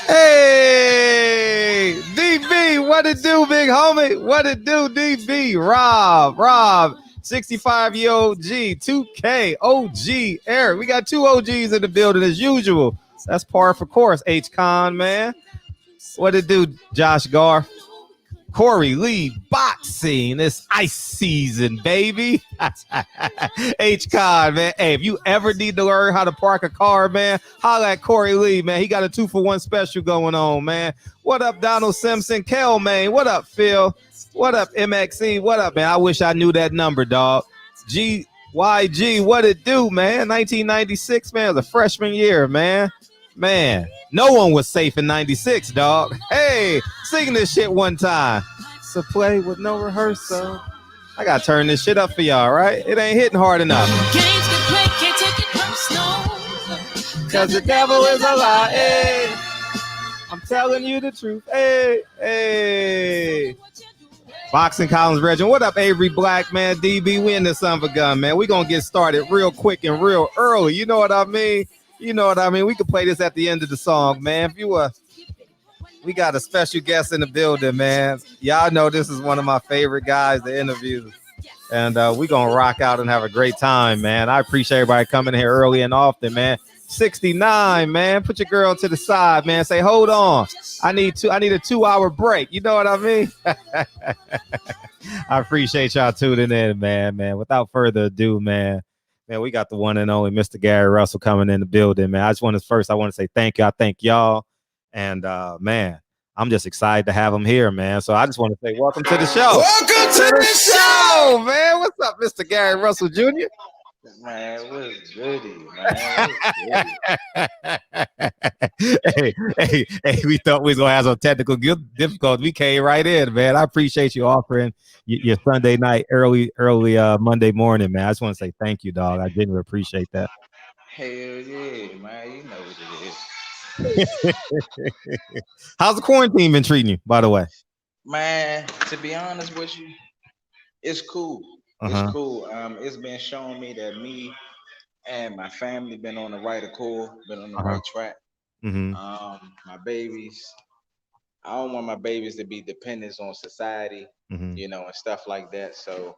Hey, DB, what it do, big homie? What it do, DB? Rob, 65-year-old G, 2K, OG, Eric. We got two OGs in the building as usual. That's par for course, H-Con, man. What it do, Josh Gar? Corey Lee boxing. It's ice season, baby. H Con, man. Hey, if you ever need to learn how to park a car, man, holla at Corey Lee, man. He got a 2-for-1 special going on, man. What up, Donald Simpson? Kel, man. What up, Phil? What up, MXE? What up, man? I wish I knew that number, dog. GYG, what it do, man? 1996, man. Was a freshman year, man. Man, no one was safe in 96, dog. Hey, sing this shit one time. So play with no rehearsal. I gotta turn this shit up for y'all, right? It ain't hitting hard enough. Games get played, can't take it personal. Cause the devil is a lie. Hey. I'm telling you the truth. Hey, hey. Boxing Collins Regiment. What up, Avery Black, man? DB, we in the son of a gun, man. We gonna get started real quick and real early. You know what I mean? You know what I mean? We could play this at the end of the song, man. If you we got a special guest in the building, man. Y'all know this is one of my favorite guys to interview. And we gonna rock out and have a great time, man. I appreciate everybody coming here early and often, man. 69, man. Put your girl to the side, man. Say, hold on. I need a 2-hour break. You know what I mean? I appreciate y'all tuning in, man. Without further ado, man, we got the one and only Mr. Gary Russell coming in the building, man. I want to say thank you. I thank y'all. And man, I'm just excited to have him here, man. So I just want to say welcome to the show. Welcome to the show, man. What's up, Mr. Gary Russell Jr.? Man, what's goody, man? hey, we thought we was gonna have some technical difficulties. We came right in, man. I appreciate you offering your Sunday night, early Monday morning, man. I just want to say thank you, dog. I genuinely appreciate that. Hell yeah, man. You know what it is. How's the quarantine been treating you, by the way? Man, to be honest with you, it's cool. It's cool. It's been showing me that me and my family been on the right accord, been on the right track. My babies, I don't want my babies to be dependents on society, you know, and stuff like that. So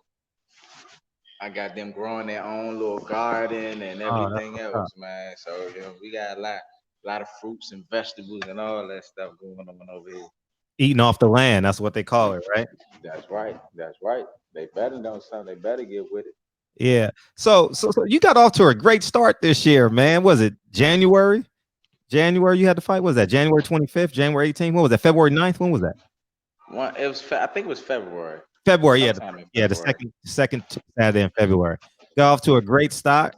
I got them growing their own little garden and everything else, man. So you know, we got a lot of fruits and vegetables and all that stuff going on over here. Eating off the land, that's what they call it, right? That's right. That's right. They better know something. They better get with it. Yeah. So you got off to a great start this year, man. Was it January? January you had to fight? What was that January 25th, January 18th? What was that? February 9th? When was that? It was. I think it was February. February, yeah. The second Saturday in February. Got off to a great start.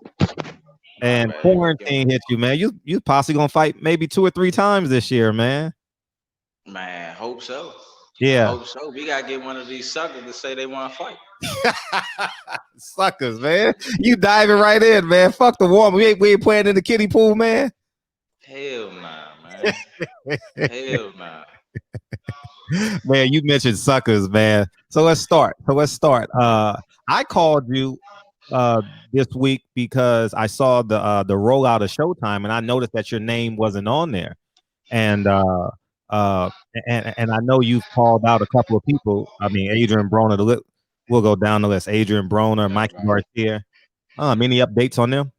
And quarantine hit you, man. You possibly gonna fight maybe 2 or 3 times this year, man. Man, hope so. Yeah. Hope so. We gotta get one of these suckers to say they want to fight. Suckers, man. You diving right in, man. Fuck the warm. We ain't playing in the kiddie pool, man. Hell nah, man. Hell nah. Man, you mentioned suckers, man. So let's start. I called you this week because I saw the rollout of Showtime, and I noticed that your name wasn't on there. And and I know you've called out a couple of people. I mean, Adrian Broner. We'll go down the list. Adrian Broner, Mikey Garcia. Any updates on them?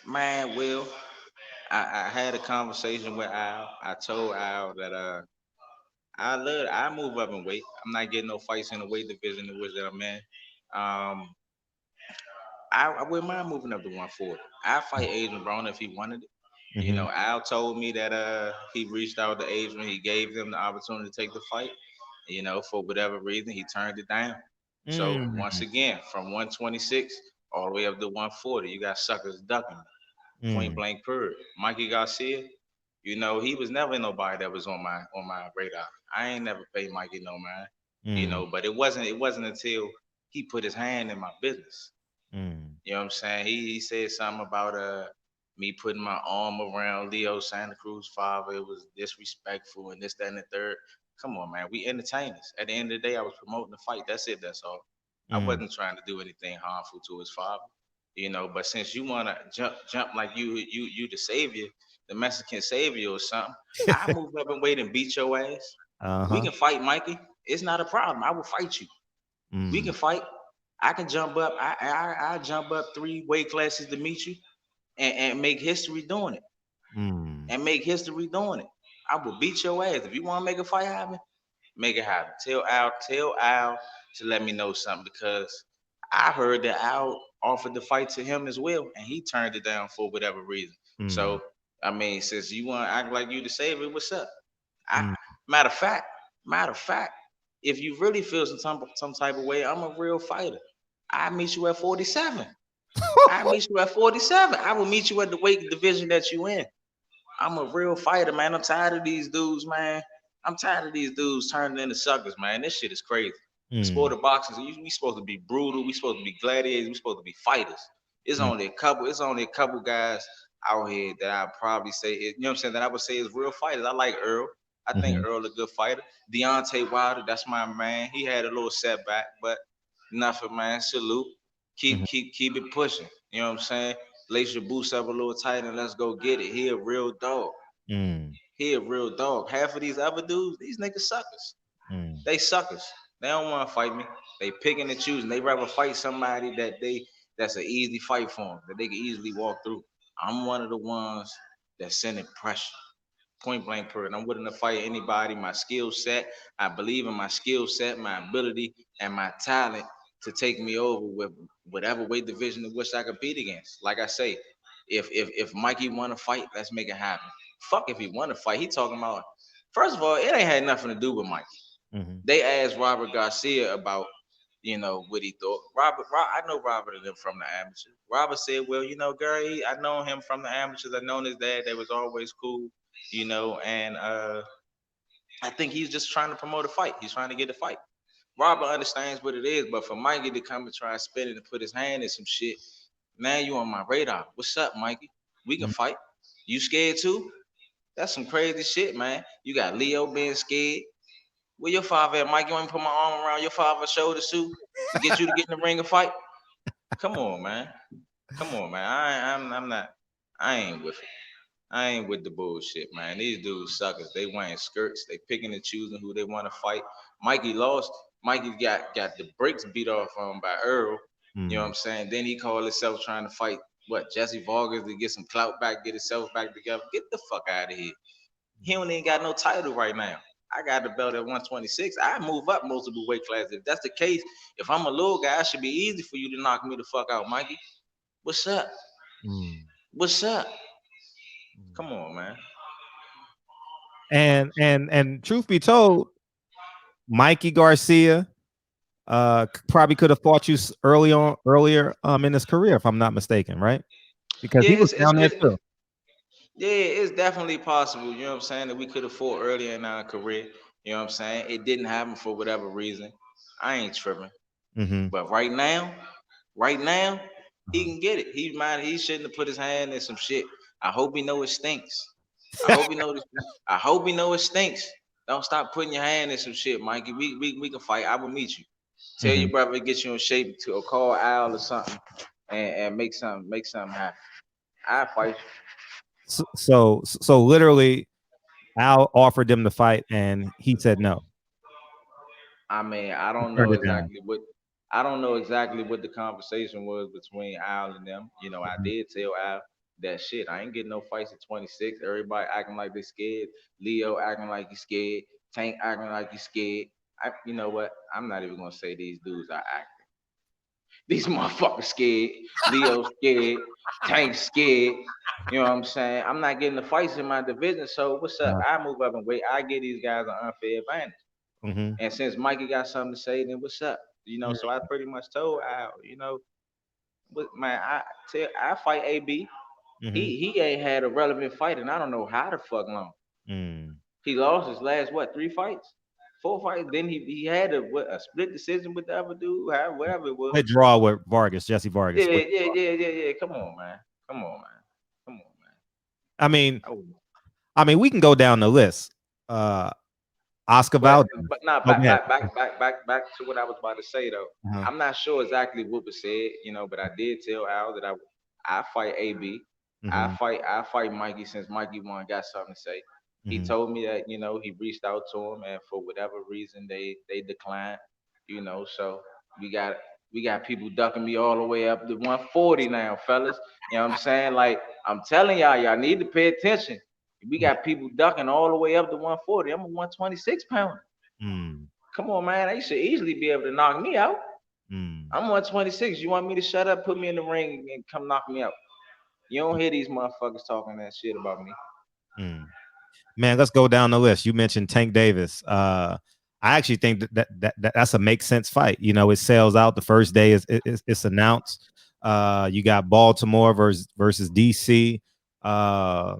Man, Will, I had a conversation with Al. I told Al that I move up in weight. I'm not getting no fights in the weight division in which that I'm in. I wouldn't mind moving up to 140. I fight Adrian Broner if he wanted it. You know, Al told me that he reached out to Adrian. He gave them the opportunity to take the fight. You know, for whatever reason, he turned it down. So once again, from 126 all the way up to 140, you got suckers ducking. Point blank period. Mikey Garcia, you know, he was never nobody that was on my radar. I ain't never paid Mikey no mind. You know, but it wasn't until he put his hand in my business. You know what I'm saying? He said something about me putting my arm around Leo Santa Cruz father. It was disrespectful and this, that, and the third. Come on, man. We entertainers. At the end of the day, I was promoting the fight. That's it. That's all. I wasn't trying to do anything harmful to his father. You know, but since you wanna jump like you the savior, the Mexican savior or something, I move up and wait and beat your ass. We Uh-huh. can fight, Mikey. It's not a problem. I will fight you. We can fight. I can jump up. I jump up 3 weight classes to meet you and make history doing it. And make history doing it. I will beat your ass. If you want to make a fight happen, make it happen. Tell Al to let me know something because I heard that Al offered the fight to him as well, and he turned it down for whatever reason. So I mean, since you want to act like you the savior, what's up? I matter of fact, matter of fact, if you really feel some type of way, I'm a real fighter. I meet you at 47. I meet you at 47. I will meet you at the weight division that you in. I'm a real fighter, man. I'm tired of these dudes, man. I'm tired of these dudes turning into suckers, man. This shit is crazy. The sport of boxing, we supposed to be brutal. We supposed to be gladiators. We supposed to be fighters. It's only a couple. It's only a couple guys out here that I probably say, you know what I'm saying, that I would say is real fighters. I like Earl. I think Earl a good fighter. Deontay Wilder, that's my man. He had a little setback, but nothing, man. Salute. Keep it pushing. You know what I'm saying? Lace your boots up a little tight and let's go get it. He a real dog. He a real dog. Half of these other dudes, these niggas suckers. They suckers. They don't want to fight me. They picking and choosing. They rather fight somebody that's an easy fight for them, that they can easily walk through. I'm one of the ones that's sending pressure. Point blank period. I'm willing to fight anybody. My skill set, I believe in my skill set, my ability, and my talent to take me over with whatever weight division in which I compete against. Like I say, if Mikey want to fight, let's make it happen. Fuck if he want to fight. He talking about. First of all, it ain't had nothing to do with Mikey. They asked Robert Garcia about, what he thought. I know Robert and them from the amateurs. Robert said, well, Gary, I know him from the amateurs. I known his dad. They was always cool, and I think he's just trying to promote a fight. He's trying to get a fight. Robert understands what it is, but for Mikey to come and try and spin it and put his hand in some shit, now you on my radar. What's up, Mikey? We can fight. You scared too? That's some crazy shit, man. You got Leo being scared. Where your father at, Mike? You want me to put my arm around your father's shoulder too to get you to get in the ring and fight? Come on, man. Come on, man. I'm not. I ain't with it. I ain't with the bullshit, man. These dudes suckers. They wearing skirts. They picking and choosing who they want to fight. Mikey lost. Mikey got the brakes beat off him by Earl. You know what I'm saying? Then he called himself trying to fight Jesse Vargas to get some clout back, get himself back together. Get the fuck out of here. He don't even got no title right now. I got the belt at 126. I move up multiple weight classes. If that's the case, if I'm a little guy, it should be easy for you to knock me the fuck out, Mikey. What's up? What's up? Come on, man. And truth be told, Mikey Garcia probably could have fought you earlier in his career, if I'm not mistaken, right? Because he was down there too. Yeah, it's definitely possible. You know what I'm saying, that we could have fought earlier in our career. You know what I'm saying? It didn't happen for whatever reason. I ain't tripping. But right now, he can get it. He shouldn't have put his hand in some shit. I hope he know it stinks. I hope he know this. I hope he know it stinks. Don't stop putting your hand in some shit, Mikey. We can fight. I will meet you. Tell your brother to get you in shape to or call Al or something and make something happen. I fight you. So literally, Al offered them to fight, and he said no. I mean, I don't know exactly what the conversation was between Al and them. I did tell Al that shit. I ain't getting no fights at 26. Everybody acting like they scared. Leo acting like he's scared. Tank acting like he's scared. You know what? I'm not even gonna say these dudes are acting. These motherfuckers scared. Leo scared. Tank scared. You know what I'm saying? I'm not getting the fights in my division. So what's up? I move up and wait. I give these guys an unfair advantage. And since Mikey got something to say, then what's up? So I pretty much told Al, man, I fight AB. He ain't had a relevant fight, and I don't know how the fuck long. He lost his last 3 fights, 4 fights. Then he had a split decision with the other dude, whatever it was. Split draw with Jesse Vargas. Yeah. Come on, man. I mean, we can go down the list. Oscar Valdez. But now back to what I was about to say though. I'm not sure exactly what was said, but I did tell Al that I fight AB. I Mm-hmm. fight I fight Mikey since Mikey one got something to say. He Mm-hmm. told me that, he reached out to him and for whatever reason they declined, so we got we got people ducking me all the way up to 140 now, fellas. You know what I'm saying? Like I'm telling y'all need to pay attention. We got people ducking all the way up to 140. I'm a 126 pounder. Mm-hmm. Come on, man. They should easily be able to knock me out. Mm-hmm. I'm 126. You want me to shut up, put me in the ring, and come knock me out? You don't hear these motherfuckers talking that shit about me. Mm-hmm. Man, let's go down the list. You mentioned Tank Davis. I actually think that's a make sense fight. It sells out the first day. It's announced. You got Baltimore versus DC. Uh,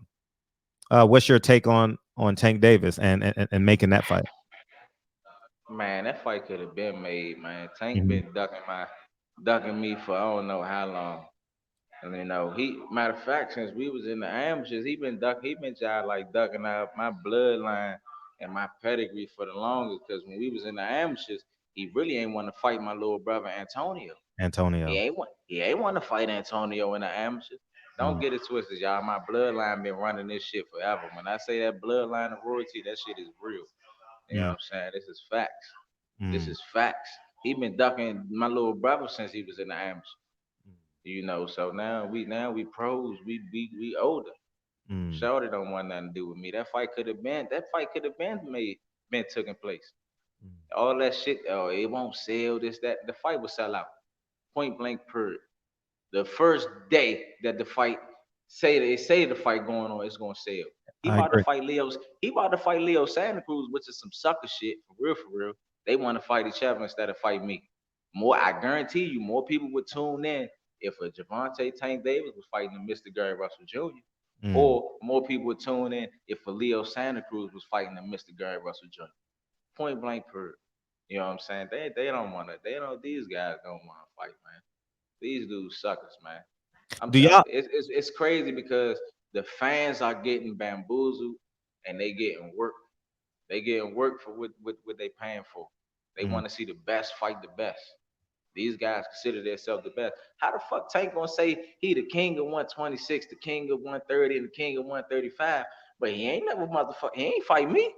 what's your take on Tank Davis and making that fight? Man, that fight could have been made, man. Tank Mm-hmm. been ducking me for I don't know how long. And he matter of fact, since we was in the ambushes, he been trying like ducking out my bloodline and my pedigree for the longest. Cause when we was in the ambushes, he really ain't want to fight my little brother Antonio. Antonio. He ain't want to fight Antonio in the amateurs. Don't Mm, get it twisted, y'all. My bloodline been running this shit forever. When I say that bloodline of royalty, that shit is real. You know what mm, I'm saying? This is facts. This mm, is facts. He been ducking my little brother since he was in the amateurs. So now we pros. We older. mm, Shorty don't want nothing to do with me. That fight could have been been taking place. mm. All that shit. Oh, it won't sell. This that. The fight will sell out. Point blank. Period. The first day that the fight say the fight going on, it's gonna sell. He I about to agree. fight Leo's. He about to fight Leo Santa Cruz, which is some sucker shit for real, for real. They want to fight each other instead of fight me. I guarantee you, more people would tune in if a Javante Tank Davis was fighting a Mr. Gary Russell Jr. Mm, Or more people would tune in if a Leo Santa Cruz was fighting a Mr. Gary Russell Jr. Point blank per. You know what I'm saying? They don't want to. They don't. These guys don't want to fight, man. These dudes suckers, man. do y'all? It's crazy because the fans are getting bamboozled and they getting work. They getting work for what they paying for. They Mm, want to see the best fight the best. These guys consider themselves the best. How the fuck Tank gonna say he the king of 126, the king of 130, and the king of 135, but he ain't never motherfucker. He ain't fight me.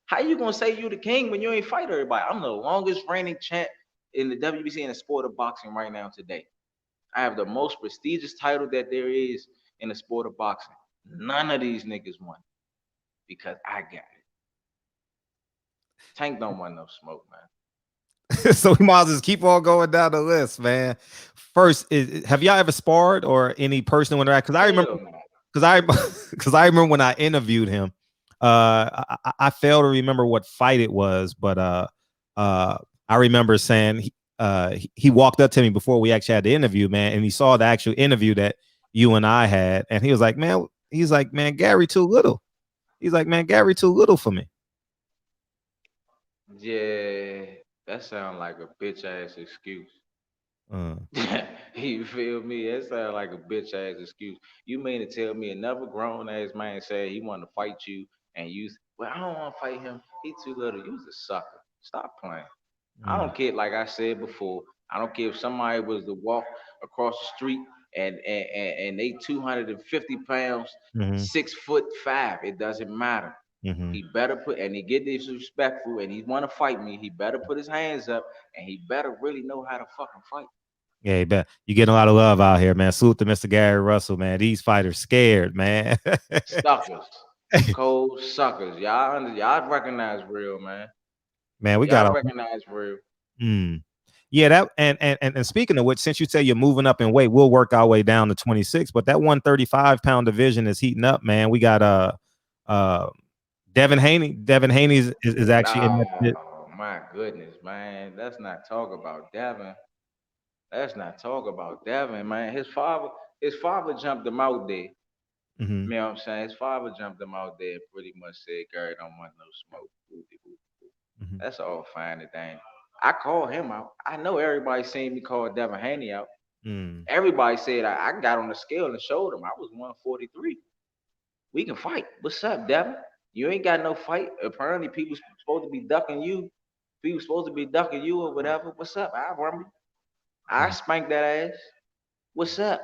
How you gonna say you the king when you ain't fight everybody? I'm the longest reigning champ in the WBC in the sport of boxing right now today. I have the most prestigious title that there is in the sport of boxing. None of these niggas won because I got it. Tank don't want no smoke, man. So we might as well just keep on going down the list, man. First, have y'all ever sparred or any personal interaction? Because I remember, Hell no. because I, because I remember when I interviewed him. I fail to remember what fight it was, but uh, I remember saying he walked up to me before we actually had the interview, man, and he saw the actual interview that you and I had, and he was like, man, Gary too little. He's like, man, Gary too little for me. Yeah, that sound like a bitch ass excuse. Uh, You feel me? That sound like a bitch ass excuse. You mean to tell me another grown ass man said he want to fight you and well, I don't want to fight him. He too little. You's a sucker. Stop playing. I mm, don't care, like I said before, I don't care if somebody was to walk across the street and they 250 pounds, mm-hmm, 6'5". It doesn't matter. mm-hmm. He better put and he get disrespectful and he wanna fight me. He better put his hands up and he better really know how to fucking fight. Yeah, you bet. You getting a lot of love out here, man. Salute to Mr. Gary Russell, man. These fighters scared, man. Suckers. Cold suckers. Y'all recognize real, man. Man, we got Y'all a recognize real. mm. Yeah, that and speaking of which, since you say you're moving up in weight, we'll work our way down to 26. But that 135-pound division is heating up, man. We got uh Devin Haney. Devin Haney is actually in that shit. Oh my goodness, man. Let's not talk about Devin. Let's not talk about Devin, man. His father jumped him out there. Mm-hmm, You know what I'm saying? His father jumped him out there and pretty much said, Gary don't want no smoke. mm-hmm, That's all fine and dandy. I called him out. I know everybody seen me call Devin Haney out. mm, Everybody said I got on the scale and showed him I was 143. We can fight. What's up, Devin? You ain't got no fight. Apparently, people supposed to be ducking you. People supposed to be ducking you or whatever. What's up? I remember. I mm, spanked that ass. What's up?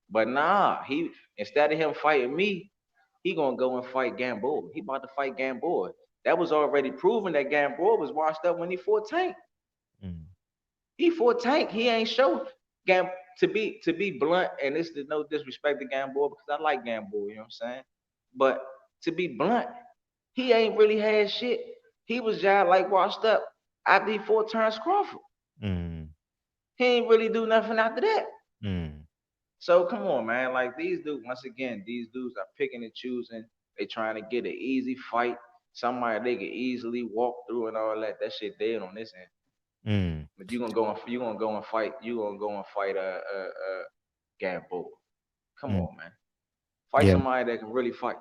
But nah, he instead of him fighting me, he gonna go and fight Gamboa. He about to fight Gamboa. That was already proven that Gamboa was washed up when he fought Tank. Mm. He fought Tank. He ain't show Gam to be blunt, and this is no disrespect to Gamboa because I like Gamboa, you know what I'm saying? But to be blunt, he ain't really had shit. He was just like washed up after he fought Terence Crawford. Mm. He ain't really do nothing after that. Mm. So come on, man. Like these dudes, once again, these dudes are picking and choosing. They trying to get an easy fight, somebody they can easily walk through and all that. That shit dead on this end. Mm. But you gonna go and fight Gamboa. Come Mm. on, man. Fight Yeah. somebody that can really fight.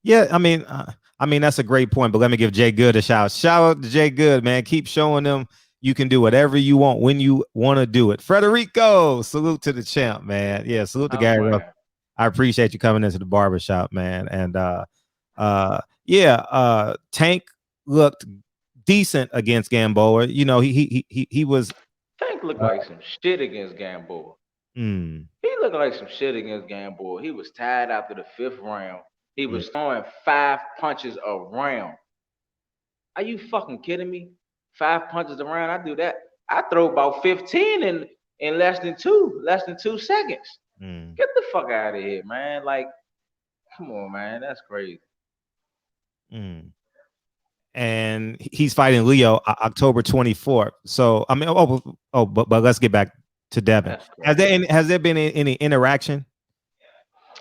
Yeah, I mean that's a great point. But let me give Jay Good a shout. Shout out to Jay Good, man. Keep showing them you can do whatever you want when you want to do it. Frederico, salute to the champ, man. Yeah, salute to Oh Gary Ruff. man. I appreciate you coming into the barbershop, man. And yeah, Tank looked decent against Gamboa. You know, he was. Tank looked Uh, like some shit against Gamboa. mm, He looked like some shit against Gamboa. He was tired after the fifth round. He was throwing 5 punches a round. Are you fucking kidding me? 5 punches around. I do that. I throw about 15 in less than 2 seconds. mm, Get the fuck out of here, man. Like, come on, man. That's crazy. mm. And he's fighting Leo October 24th. So I mean, but let's get back to Devin. That's crazy. Has there been any interaction?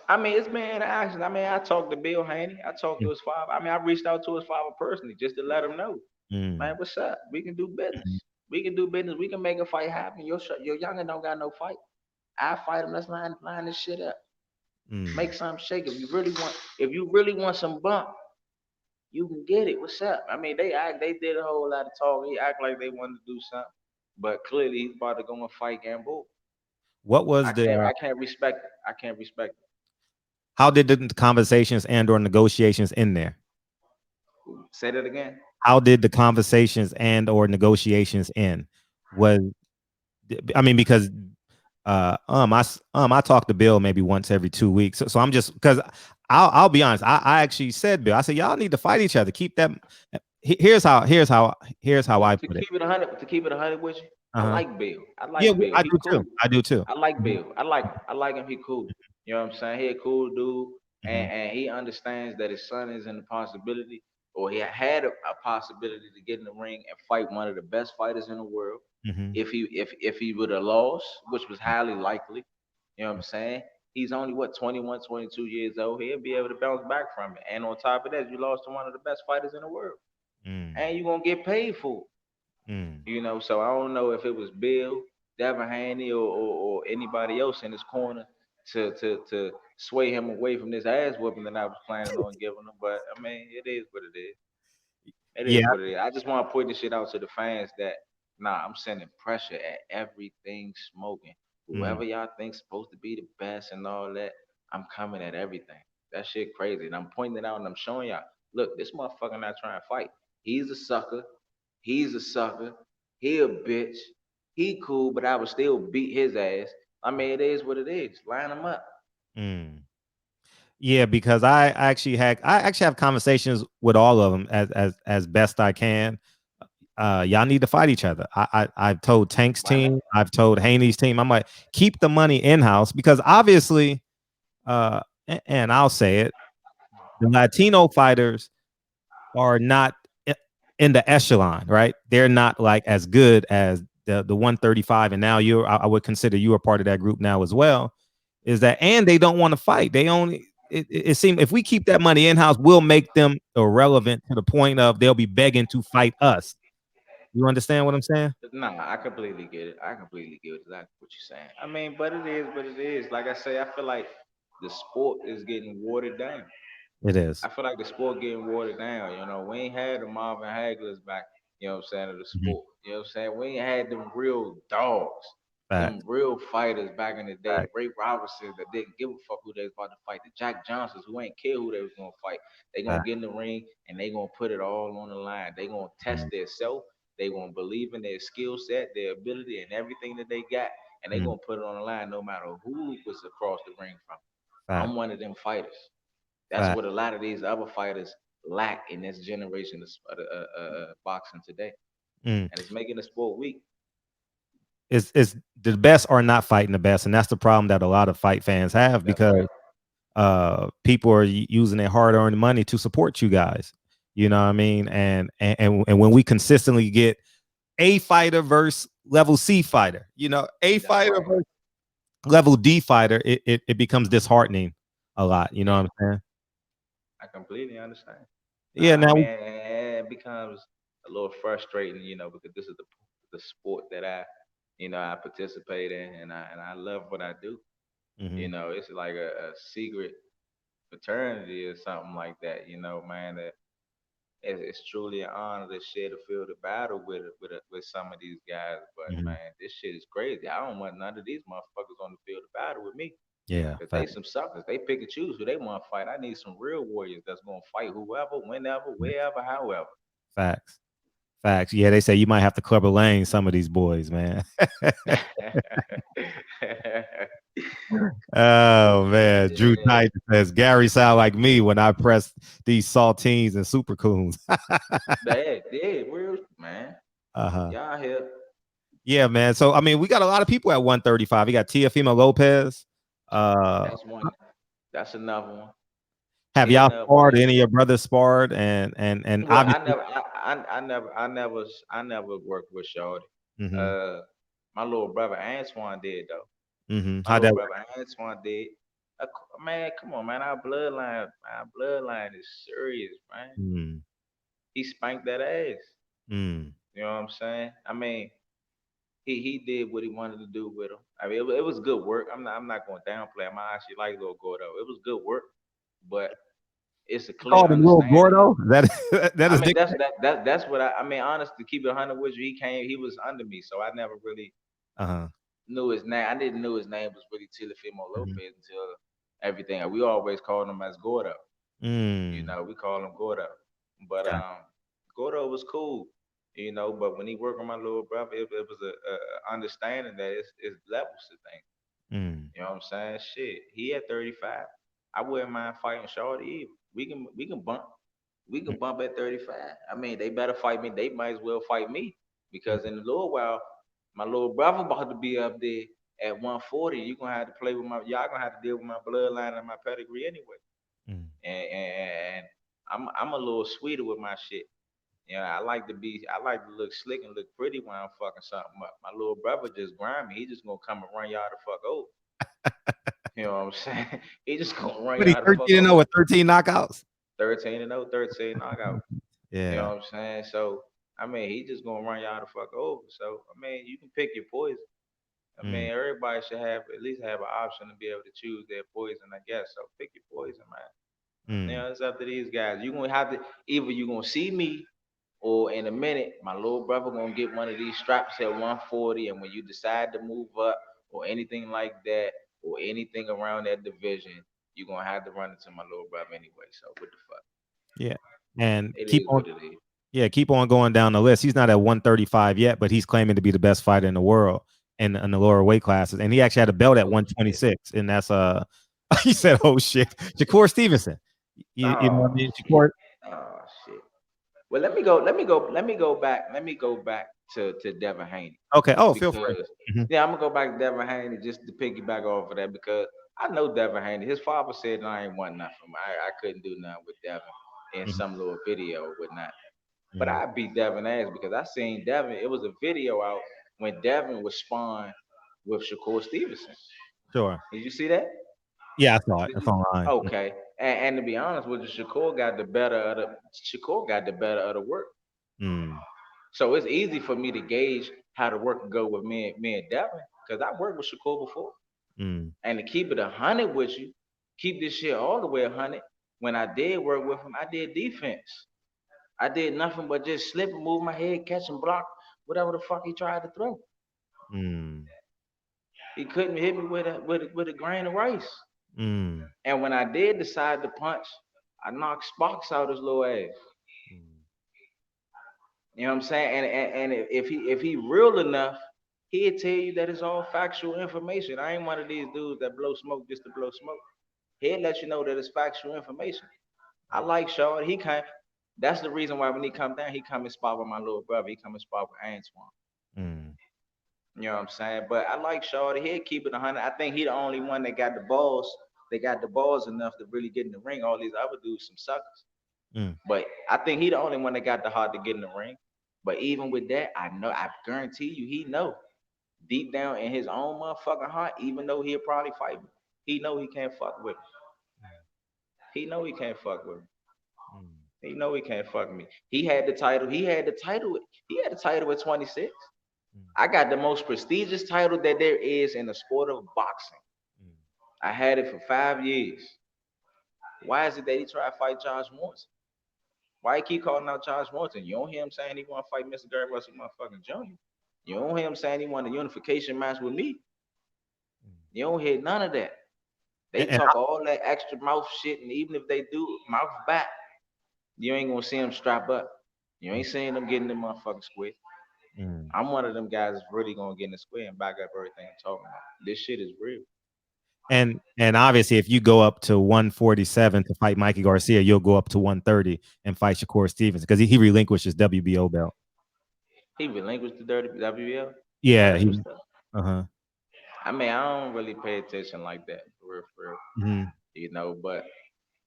I mean, it's been interaction. I mean, I talked to Bill Haney. I talked to his father. I mean, I reached out to his father personally just to let him know, man, Mm, what's up? We can do mm, business. We can do business. We can make a fight happen. Your younger don't got no fight. I fight him. Let's line this shit up. Make mm. something shake. If you really want some bump, you can get it. What's up? I mean, they did a whole lot of talking. He act like they wanted to do something, but clearly he's about to go and fight Gamboa. What I was can't the I can't respect it. I can't respect it. how did the conversations and or negotiations end there? Say that again. How did the conversations and or negotiations end? Was I mean because I talk to Bill maybe once every 2 weeks. So I'm just because I'll be honest. I actually said Bill. I said y'all need to fight each other. Keep that. Here's how I to put it. keep it 100 to keep it 100 with you, I Uh huh. like Bill. I Yeah, like Bill. I He do too. cool. I do too. I like Mhm, Bill. I like him. He cool. You know what I'm saying? He a cool dude, mhm, and he understands that his son is in the possibility, or he had a possibility to get in the ring and fight one of the best fighters in the world. mhm, If he would have lost, which was highly likely, you know what I'm saying? He's only what 21, 22 years old. He'll be able to bounce back from it. And on top of that, you lost to one of the best fighters in the world, mm, and you're gonna get paid for it. mm. So I don't know if it was Bill, Devin Haney, or anybody else in his corner to sway him away from this ass whooping that I was planning on giving him. But I mean, it is what it is. It is Yeah. what it is. I just want to point this shit out to the fans that nah, I'm sending pressure at everything smoking. Mm, Whoever y'all think's supposed to be the best and all that, I'm coming at everything. That shit crazy. And I'm pointing it out and I'm showing y'all, look, this motherfucker not trying to fight. He's a sucker. He's a sucker. He a bitch. He cool, but I would still beat his ass. I mean, it is what it is. Line him up. mm. Yeah, because I actually have conversations with all of them as best I can. Y'all need to fight each other. I've told Tank's Why not? team, I've told Haney's team. I'm like, keep the money in house because obviously, and I'll say it, the Latino fighters are not in the echelon, right? They're not like as good as the 135. And now I would consider you a part of that group now as well. Is that and they don't want to fight. They only it seems if we keep that money in house, we'll make them irrelevant to the point of they'll be begging to fight us. You understand what I'm saying? Nah, I completely get it. I completely get exactly what you're saying. I mean, but it is what it is. Like I say, I feel like the sport is getting watered down. It is. I feel like the sport getting watered down. We ain't had the Marvin Haglers back, you know what I'm saying, of the Mhm. sport. You know what I'm saying? We ain't had them real dogs, them Fact. real fighters back in the day. The Fact. Ray Robinsons that didn't give a fuck who they was about to fight. The Jack Johnsons who ain't care who they was gonna fight. They gonna Fact. get in the ring and they gonna put it all on the line. They gonna test Mhm. their self. They gonna believe in their skill set, their ability, and everything that they got. and they gonna put it on the line no matter who was across the ring from. Fact, I'm one of them fighters. That's fact. what a lot of these other fighters lack in this generation of boxing today, Mm. and it's making the sport weak. It's the best are not fighting the best, and that's the problem that a lot of fight fans have That's right. because people are using their hard-earned money to support you guys. You know what I mean? And when we consistently get a fighter versus level C fighter, a That's fighter right. versus level D fighter, it becomes disheartening a lot. You know Yeah, what I'm saying? I completely understand. Yeah. I Now, mean, it becomes a little frustrating, because this is the sport that I participate in, and I love what I do. mhm, It's like a secret fraternity or something like that. Man, that it's truly an honor to share the field of battle with some of these guys. But mhm. man, this shit is crazy. I don't want none of these motherfuckers on the field of battle with me. Yeah, Cause they fact, some suckers. They pick and choose who they want to fight. I need some real warriors that's gonna fight whoever, whenever, wherever, however. facts, facts. Yeah, they say you might have to club a lane some of these boys, man. Oh man, Drew Yeah, Knight says Gary sound like me when I press these saltines and super coons. real man. Uh-huh. Y'all here? Yeah, man. So I mean, we got a lot of people at 135. We got Teofimo Lopez. Uh, That's one. That's another one. have He y'all another one. sparred? Any of your brothers sparred? And Well, I obviously, never, I never worked with Shorty. mm-hmm, Uh, my little brother Antoine did though. mm-hmm. My How'd little that brother Antoine did. Man, come on, man. Our bloodline is serious, man. work? Mm, He spanked that ass. mm, You know what I'm saying? I mean, he did what he wanted to do with him. I mean, it was good work. I'm not going to downplay him. I actually like Lil Gordo. It was good work, but it's a you clear called him Little understanding. Gordo? That that I is mean, Dick. that's what I mean. Honest to keep it 100 with you, he was under me, so I never really Uh-huh. knew his name. I didn't know his name was really Tilifimo Mhm. Lopez until everything. We always called him as Gordo. Mm, We call him Gordo. But got Gordo was cool. But when he worked with my little brother, it was a understanding that it's levels to things. mm, You know what I'm saying? Shit, he at 35. I wouldn't mind fighting Shorty either. We can bump. We mm, can bump at 35. I mean, they better fight me. They might as well fight me mm, because in a little while, my little brother about to be up there at 140. You gonna have to play with y'all gonna have to deal with my bloodline and my pedigree anyway. mm. And I'm a little sweeter with my shit. I like to look slick and look pretty when I'm fucking something up. My little brother just grimy. He just gonna come and run y'all the fuck over. You know what I'm saying? He just gonna run What, he y'all the fuck 13 and over. 0 with 13 knockouts? 13 and 0, 13 knockout. You know Yeah. what I'm saying? So I mean, he just gonna run y'all the fuck over. So I mean, you can pick your poison. I Mm, mean, everybody should have at least have an option to be able to choose their poison, I guess. So pick your poison, man. mm. It's up to these guys. You gonna have to either you gonna see me or in a minute, my little brother gonna get one of these straps at 140, and when you decide to move up or anything like that, or anything around that division, you're gonna have to run into my little brother anyway. So what the fuck? Yeah. And It keep is on what it is. Yeah, keep on going down the list. He's not at 135 yet, but he's claiming to be the best fighter in the world in the lower weight classes. And he actually had a belt at Oh shit. 126. And that's he said, oh shit. Shakur Stevenson. You know what I Oh mean? shit. Shakur. Oh shit. Well, let me go back to Devin Haney Okay. Oh, feel free. because Mhm, yeah, I'm gonna go back to Devin Haney just to piggyback off of that because I know Devin Haney. His father said I ain't want nothing from him. I couldn't do nothing with Devin in mhm, some little video or whatnot. But mhm. I beat Devin ass because I seen Devin. It was a video out when Devin was sparring with Shakur Stevenson. Sure. Did you see that? Yeah, I saw it. Did That's you? online. Okay. And to be honest with you, Shakur got the better of the work. Mm, So it's easy for me to gauge how the work can go with me and Devin because I worked with Shakur before. mm, And to keep it 100 with you, keep this shit all the way 100. When I did work with him, I did defense. I did nothing but just slip and move my head, catch and block whatever the fuck he tried to throw. mm, He couldn't hit me with a grain of rice. mm, And when I did decide to punch, I knocked sparks out his little ass. mm, You know what I'm saying? And if he real enough, He'll tell you that it's all factual information. I ain't one of these dudes that blow smoke just to blow smoke. He'll let you know that it's factual information. I like Shard. That's the reason why when he come down, he come and spar with my little brother. He come and spar with Antoine. Mm. You know what I'm saying? But I like Shorty. He'll keep it 100. I think he the only one that got the balls. They got the balls enough to really get in the ring. All these other dudes some suckers. Mm. But I think he the only one that got the heart to get in the ring. But even with that, I guarantee you, he know deep down in his own motherfucking heart, even though he'll probably fight me, he know he can't fuck with him. He know he can't fuck with him. Mm. He know he can't fuck me. He had the title. He had the title. He had the title at 26. Mm. I got the most prestigious title that there is in the sport of boxing. Mm. I had it for 5 years. Why is it that he tried to fight Josh Morrison? Why he keep calling out Josh Morrison? You don't hear him saying he want to fight Mr. Gary Russell motherfucking Jr. You don't hear him saying he want a unification match with me. You don't hear none of that. They And talk all that extra mouth shit, and even if they do mouth back, you ain't gonna see them strap up. You ain't seeing them getting them motherfucking square. mm. I'm one of them guys that's really gonna get in the square and back up everything I'm talking about. This shit is real. And obviously, if you go up to 147 to fight Mikey Garcia, you'll go up to 130 and fight Shakur Stevens because he relinquished his WBO belt. He relinquished the dirty WBL. Yeah, That's what's up. uh-huh. I mean, I don't really pay attention like that, for real. Mm-hmm. You know, but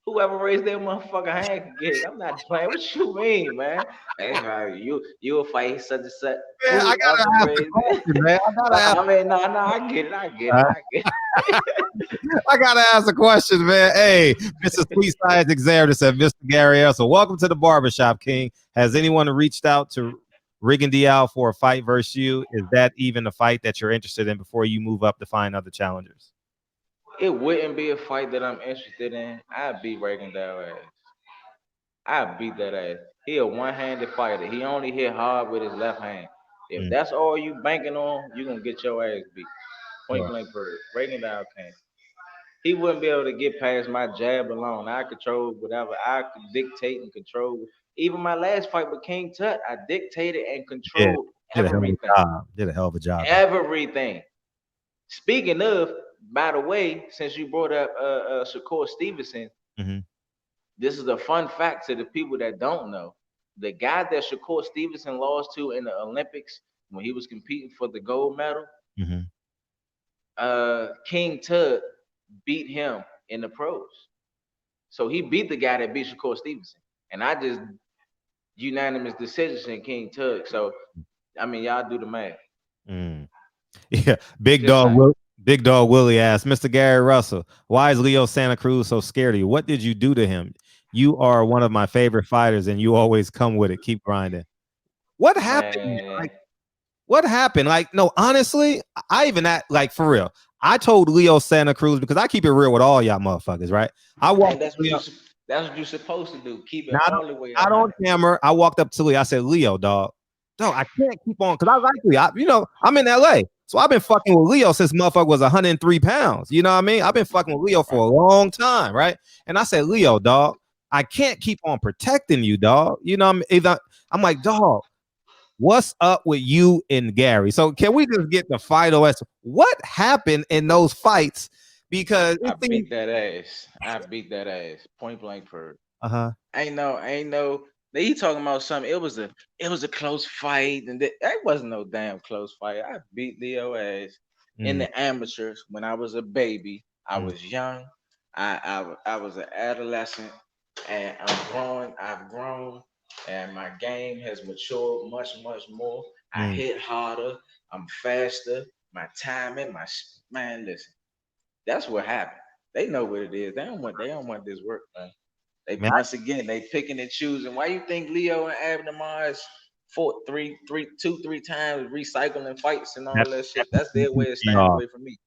whoever raised their motherfucking hand can get it. I'm not playing. What you mean, man? Hey, you'll fight such and such. Man, I gotta Whoever ask the raised it. question, man. I mean, no, I get it. I get it. I get it. I gotta ask the question, man. Hey, Mr. Sweet Science Executive said, Mr. Gary L. So welcome to the Barbershop King. Has anyone reached out to Riggin Dial for a fight versus you? Is that even a fight that you're interested in before you move up to find other challengers? It wouldn't be a fight that I'm interested in. I'd beat Reagan that ass. I'd beat that ass. He a one-handed fighter. He only hit hard with his left hand. If Mm. that's all you banking on, you gonna get your ass beat. Point Right. blank period. Reagan Dow can't. He wouldn't be able to get past my jab alone. I control whatever. I could dictate and control. Even my last fight with King Tut, I dictated and Yeah, controlled did a hell of a everything. job. Did a hell of a job. Everything. Speaking of, by the way, since you brought up Shakur Stevenson, Mm-hmm. this is a fun fact to the people that don't know. The guy that Shakur Stevenson lost to in the Olympics when he was competing for the gold medal, Mm-hmm. King Tut beat him in the pros. So he beat the guy that beat Shakur Stevenson. And I just unanimous decision in King Tug. So I mean y'all do the math. Mm. Yeah, Big Just Dog saying. Big Dog Willie asked, Mr. Gary Russell, why is Leo Santa Cruz so scared of you? What did you do to him? You are one of my favorite fighters, and you always come with it. Keep grinding. What happened? Man. What happened? Like, no, honestly, I even like for real. I told Leo Santa Cruz because I keep it real with all y'all motherfuckers, right? I walked That's Leo, what you're supposed to do. Keep it not all the way not on 100. camera. I walked up to Leo. I said, Leo, dog, I can't keep on because I like Leo. I'm in LA. So I've been fucking with Leo since motherfucker was 103 pounds. You know what I mean? I've been fucking with Leo for a long time, right? And I said, Leo, dog, I can't keep on protecting you, dog. You know, I'm like, dog, what's up with you and Gary? So can we just get the fight OS? What happened in those fights? Because I beat that ass. I beat that ass. Point blank per. uh-huh. Ain't no. He talking about something. It was a close fight, and it wasn't no damn close fight. I beat Leo ass in the amateurs when I was a baby. I was young. I was an adolescent, and I'm growing. I've grown, and my game has matured much more. I hit harder. I'm faster. My timing, man. Listen, that's what happened. They know what it is. They don't want this work, man. Man, Once again they picking and choosing. Why you think Leo and Abner Mars fought two, three times, recycling fights and all that shit? That's their way of staying away from me.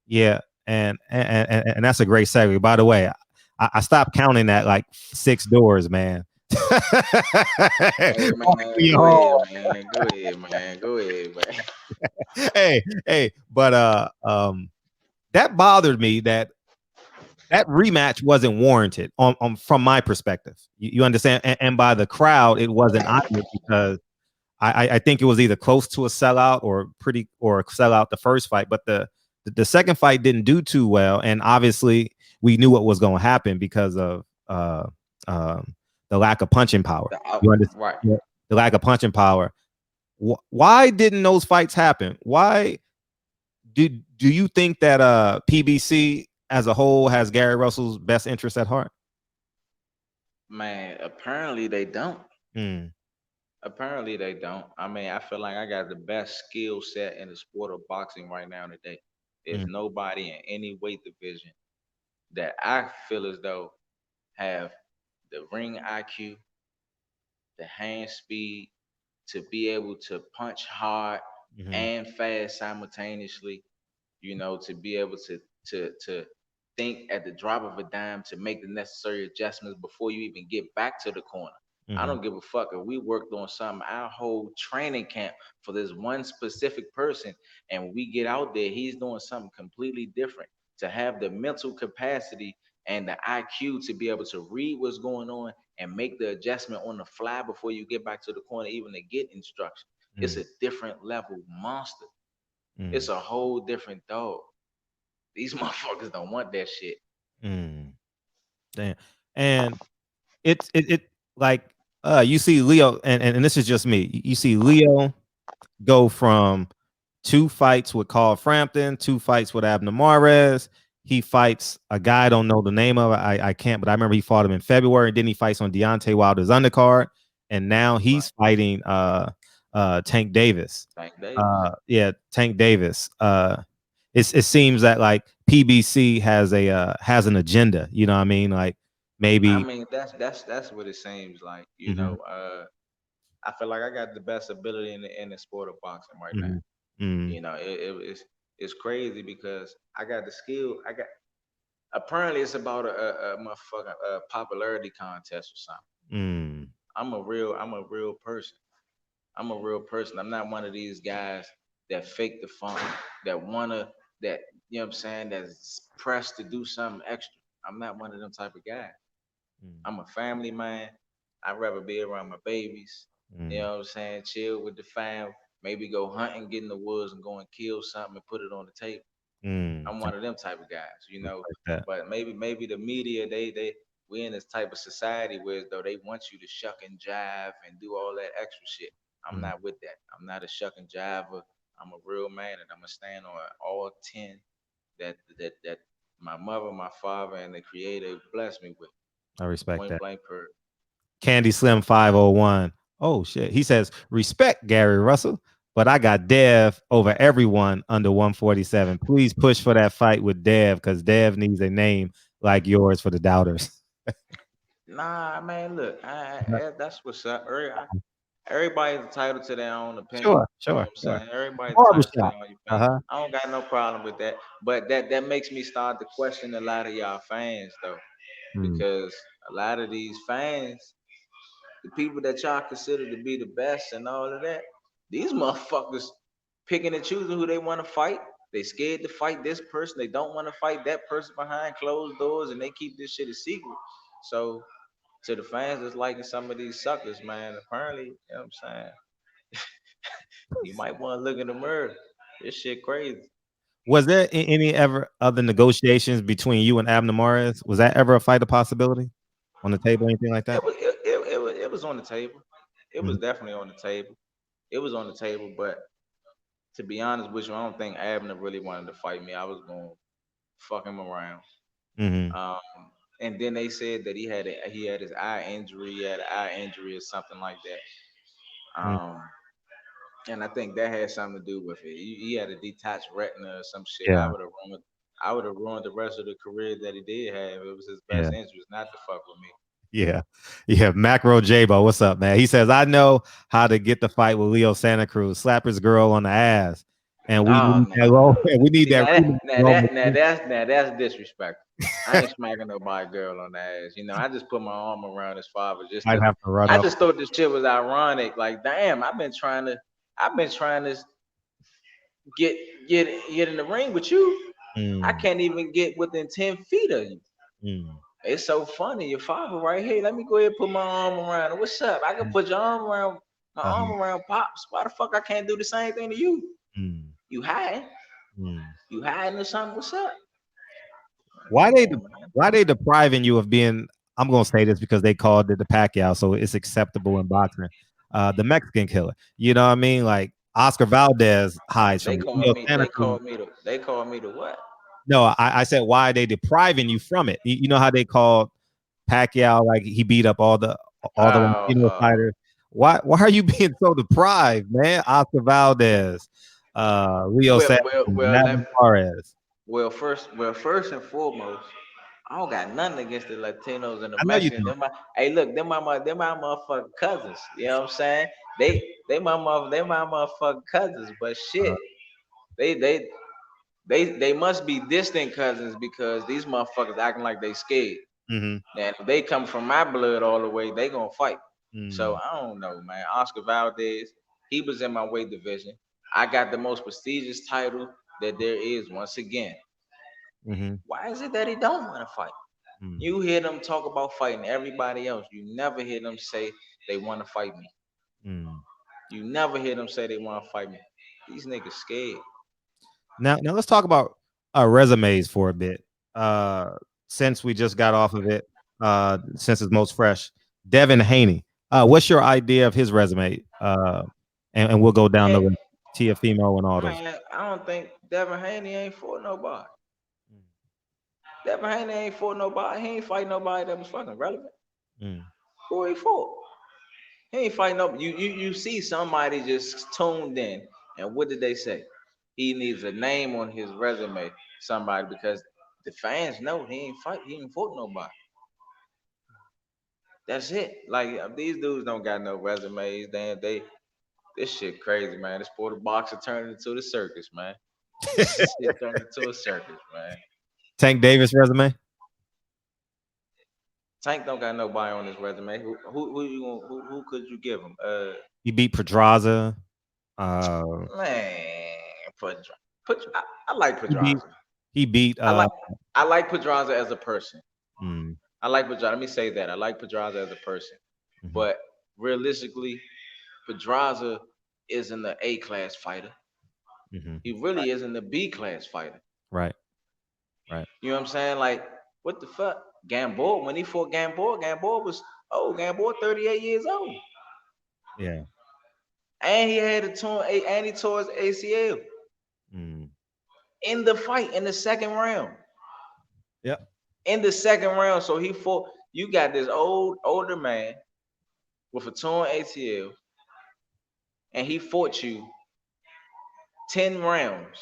Yeah, and that's a great segue. By the way, I stopped counting at like 6 doors, man. Hey man, go ahead, man. Hey, but that bothered me that rematch wasn't warranted on from my perspective. You understand? And by the crowd, it wasn't either because I think it was either close to a sellout or a sellout the first fight, but the second fight didn't do too well, and obviously we knew what was going to happen because of the lack of punching power. You understand? Right. Yeah, the lack of punching power. Why didn't those fights happen? Why do you think that PBC as a whole has Gary Russell's best interest at heart? Man, apparently they don't. Mm, Apparently they don't. I mean, I feel like I got the best skill set in the sport of boxing right now today. There's mm, nobody in any weight division that I feel as though have the ring IQ, the hand speed to be able to punch hard mhm, and fast simultaneously, to be able to think at the drop of a dime to make the necessary adjustments before you even get back to the corner. I mhm, don't give a fuck if we worked on something our whole training camp for this one specific person, and when we get out there, he's doing something completely different. To have the mental capacity and the IQ to be able to read what's going on and make the adjustment on the fly before you get back to the corner, even to get instruction. It's mm, a different level monster. It's mm, a whole different dog. These motherfuckers don't want that shit. mm. Damn. And it like you see Leo, and this is just me. You see Leo go from 2 fights with Carl Frampton, 2 fights with Abner Mares. He fights a guy I don't know the name of. I can't, but I remember he fought him in February. And then he fights on Deontay Wilder's undercard, and now Right. he's fighting Tank Davis. Tank Davis. Yeah, Tank Davis. It seems that like PBC has an agenda. You know what I mean? Like I maybe. mean, that's what it seems like. Mhm, I feel like I got the best ability in the sport of boxing right now. mhm, mm, It's crazy because I got the skill. I got apparently it's about a motherfucking popularity contest or something. mm, I'm a real person. I'm a real person. I'm not one of these guys that fake the funk, that wanna that what I'm saying, that's pressed to do something extra. I'm not one of them type of guys. mm, I'm a family man. I'd rather be around my babies. You mm, know what I'm saying? Chill with the fam. Maybe go hunting, get in the woods and go and kill something and put it on the table. mm. I'm one of them type of guys. Like that. But maybe the media, they we in this type of society where though they want you to shuck and jive and do all that extra shit. I'm Mm. not with that. I'm not a shuck and jiver. I'm a real man and I'm gonna stand on all 10 that my mother, my father, and the creator blessed me with. I respect Point that. blank per. Candy Slim 501. Oh shit. He says, respect Gary Russell, but I got Dev over everyone under 147. Please push for that fight with Dev because Dev needs a name like yours for the doubters. Nah, man, look, that's what's up. Everybody's entitled to their own opinion. Sure, You know sure, what I'm sure. saying? Everybody's entitled to Barbershop. their own opinion. Uh-huh. I don't got no problem with that. But that makes me start to question a lot of y'all fans though. Mm, Because a lot of these fans, the people that y'all consider to be the best and all of that, these motherfuckers picking and choosing who they want to fight. They scared to fight this person. They don't want to fight that person behind closed doors, and they keep this shit a secret. So to the fans that's liking some of these suckers, man, apparently, you know what I'm saying? You might want to look in the mirror. This shit crazy. Was there any ever other negotiations between you and Abner Mares? Was that ever a fight a possibility on the table, anything like that? It was on the table. It was Mhm, definitely on the table. It was on the table, but to be honest with you, I don't think Abner really wanted to fight me. I was going to fuck him around. mhm, Um, and then they said that he had his eye injury, he had an eye injury or something like that. mm. And I think that had something to do with it. He had a detached retina or some shit. Yeah, I would have ruined the rest of the career that he did have. It was his yeah. best interest not to fuck with me. Yeah. Yeah. Macro Jabo, what's up, man? He says, I know how to get the fight with Leo Santa Cruz. Slap his girl on the ass. And we Oh need no, that no, low. no. We need See that rematch Roman. now that's disrespectful. I ain't smacking nobody girl on the ass. I just put my arm around his father just I'd cause have to run I up. just thought this shit was ironic. Like, damn, I've been trying to get get in the ring with you. I Mm, can't even get within 10 feet of you. mm, It's so funny. Your father right here. Let me go ahead and put my arm around him. What's up? I can put your arm around. My arm around Pops. Why the fuck I can't do the same thing to you? Mm, You hiding? mm. You hiding or something? What's up? Why Come they on, man. why they depriving you of being? I'm gonna say this because they called it the Pacquiao, so it's acceptable in boxing. The Mexican killer. You know what I mean? Like Oscar Valdez hides They from it. called Leo me. They Sanderson. called me the. They called me the what? No, I said why are they depriving you from it? You know how they called Pacquiao like he beat up all the Oh, Latino fighters. Why are you being so deprived, man? Oscar Valdez, Leo Sanderson, well. Matt Juarez. First and foremost, I don't got nothing against the Latinos and the I know you Mexicans. don't. Hey, look, them my motherfucking cousins. You know what I'm saying? They my motherfucking cousins. But shit, they they they must be distant cousins because these motherfuckers acting like they scared. Mm-hmm. And if they come from my blood all the way, they gonna fight. So Mm, I don't know, man. Oscar Valdez, he was in my weight division. I got the most prestigious title that there is. Once again, mm-hmm. why is it that he don't want to fight? Mm, You hear them talk about fighting everybody else. You never hear them say they want to fight me. mm. You never hear them say they want to fight me. These niggas scared. Now let's talk about resumes for a bit. Uh, since we just got off of it, since it's most fresh, Devin Haney. What's your idea of his resume? And we'll go down the Man, list. Tiafimo and all those. man, I don't think Devin Haney ain't fought nobody. Devin Haney ain't fought nobody. He ain't fight nobody that was fucking relevant. Mm, Who he fought? He ain't fighting no. You see somebody just tuned in, and what did they say? He needs a name on his resume, somebody, because the fans know he ain't fight. He ain't fought nobody. That's it. Like these dudes don't got no resumes. They this shit crazy, man. The sport of boxing turned into the circus, man. This shit turned into a circus, man. Tank Davis resume. Tank don't got nobody on his resume. Who could you give him? He beat Pedraza. Uh, Man, I like he beat. Pedraza. He beat. I like I like Pedraza as a person. Mm, I like Pedraza. Let me say that. I like Pedraza as a person. mhm, But realistically, Pedraza isn't an A class fighter. mhm. He really isn't a B class fighter. Right. Right. You know what I'm saying? Like, what the fuck? Gamboa, when he fought Gamboa was Gamboa 38 years old. Yeah. And he had and he tore his ACL Mm. in the fight in the second round. Yep. In the second round. So he fought. You got this older man with a torn ACL, and he fought you 10 rounds.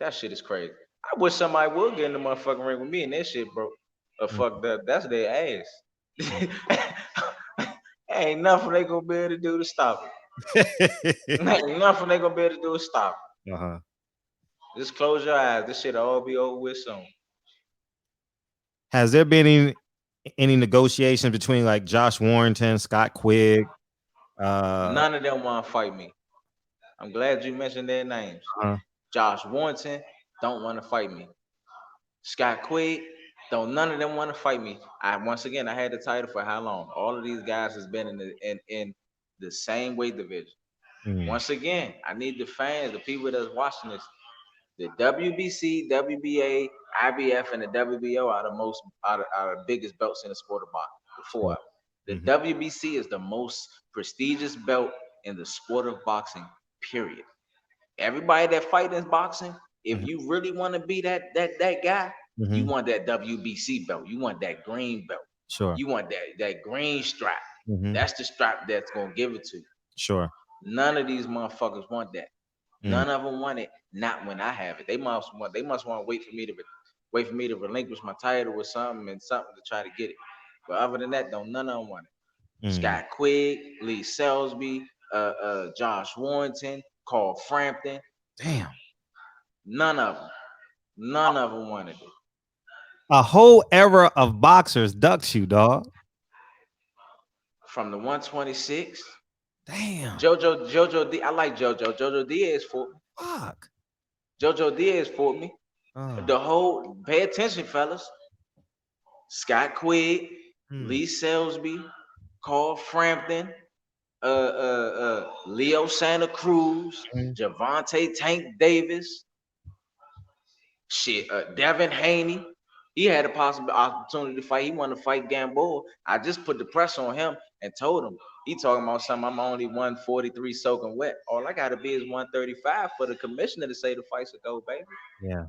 That shit is crazy. I wish somebody would get in the motherfucking ring with me and that shit, bro. Fuck that. That's their ass. Ain't nothing they gonna be able to do to stop it. Ain't nothing they gonna be able to do to stop Uh-huh. it. Just close your eyes. This shit'll all be over with soon. Has there been any negotiations between like Josh Warrington, Scott Quigg? None of them want to fight me. I'm glad you mentioned their names. Uh, Josh Warrington don't want to fight me. Scott Quigg, don't none of them want to fight me. I had the title for how long? All of these guys has been in the same weight division. mm, Once again, I need the fans, the people that's watching this. The WBC, WBA, IBF, and the WBO are the biggest belts in the sport of boxing. The four. sure. The Mhm, WBC is the most prestigious belt in the sport of boxing. Period. Everybody that fight in boxing, if mhm, you really want to be that guy, you mhm. want that WBC belt. You want that green belt. Sure. You want that green strap. Mhm, That's the strap that's gonna give it to you. sure. None of these motherfuckers want that. Mm, None of them want it. Not when I have it. They must want. They must want to wait for me to relinquish my title or something and something to try to get it. But other than that, don't none of them want it. mm. Scott Quigg, Lee Selsby, Josh Warrington, Carl Frampton. Damn. None of them. None of them wanted it. A whole era of boxers ducks you, dog. From the 126, Damn. Jojo D. I like Jojo. Jojo Diaz fought me. Fuck. Jojo Diaz fought me. Oh. The whole pay attention, fellas. Scott Quigg, Mm, Lee Selsby, Carl Frampton, Leo Santa Cruz, Mhm. Javante Tank Davis, shit, Devin Haney. He had a possible opportunity to fight. He wanted to fight Gamboa. I just put the pressure on him and told him. He talking about something. I'm only 143 soaking wet. All I gotta be is 135 for the commissioner to say the fights will go, baby. Yeah.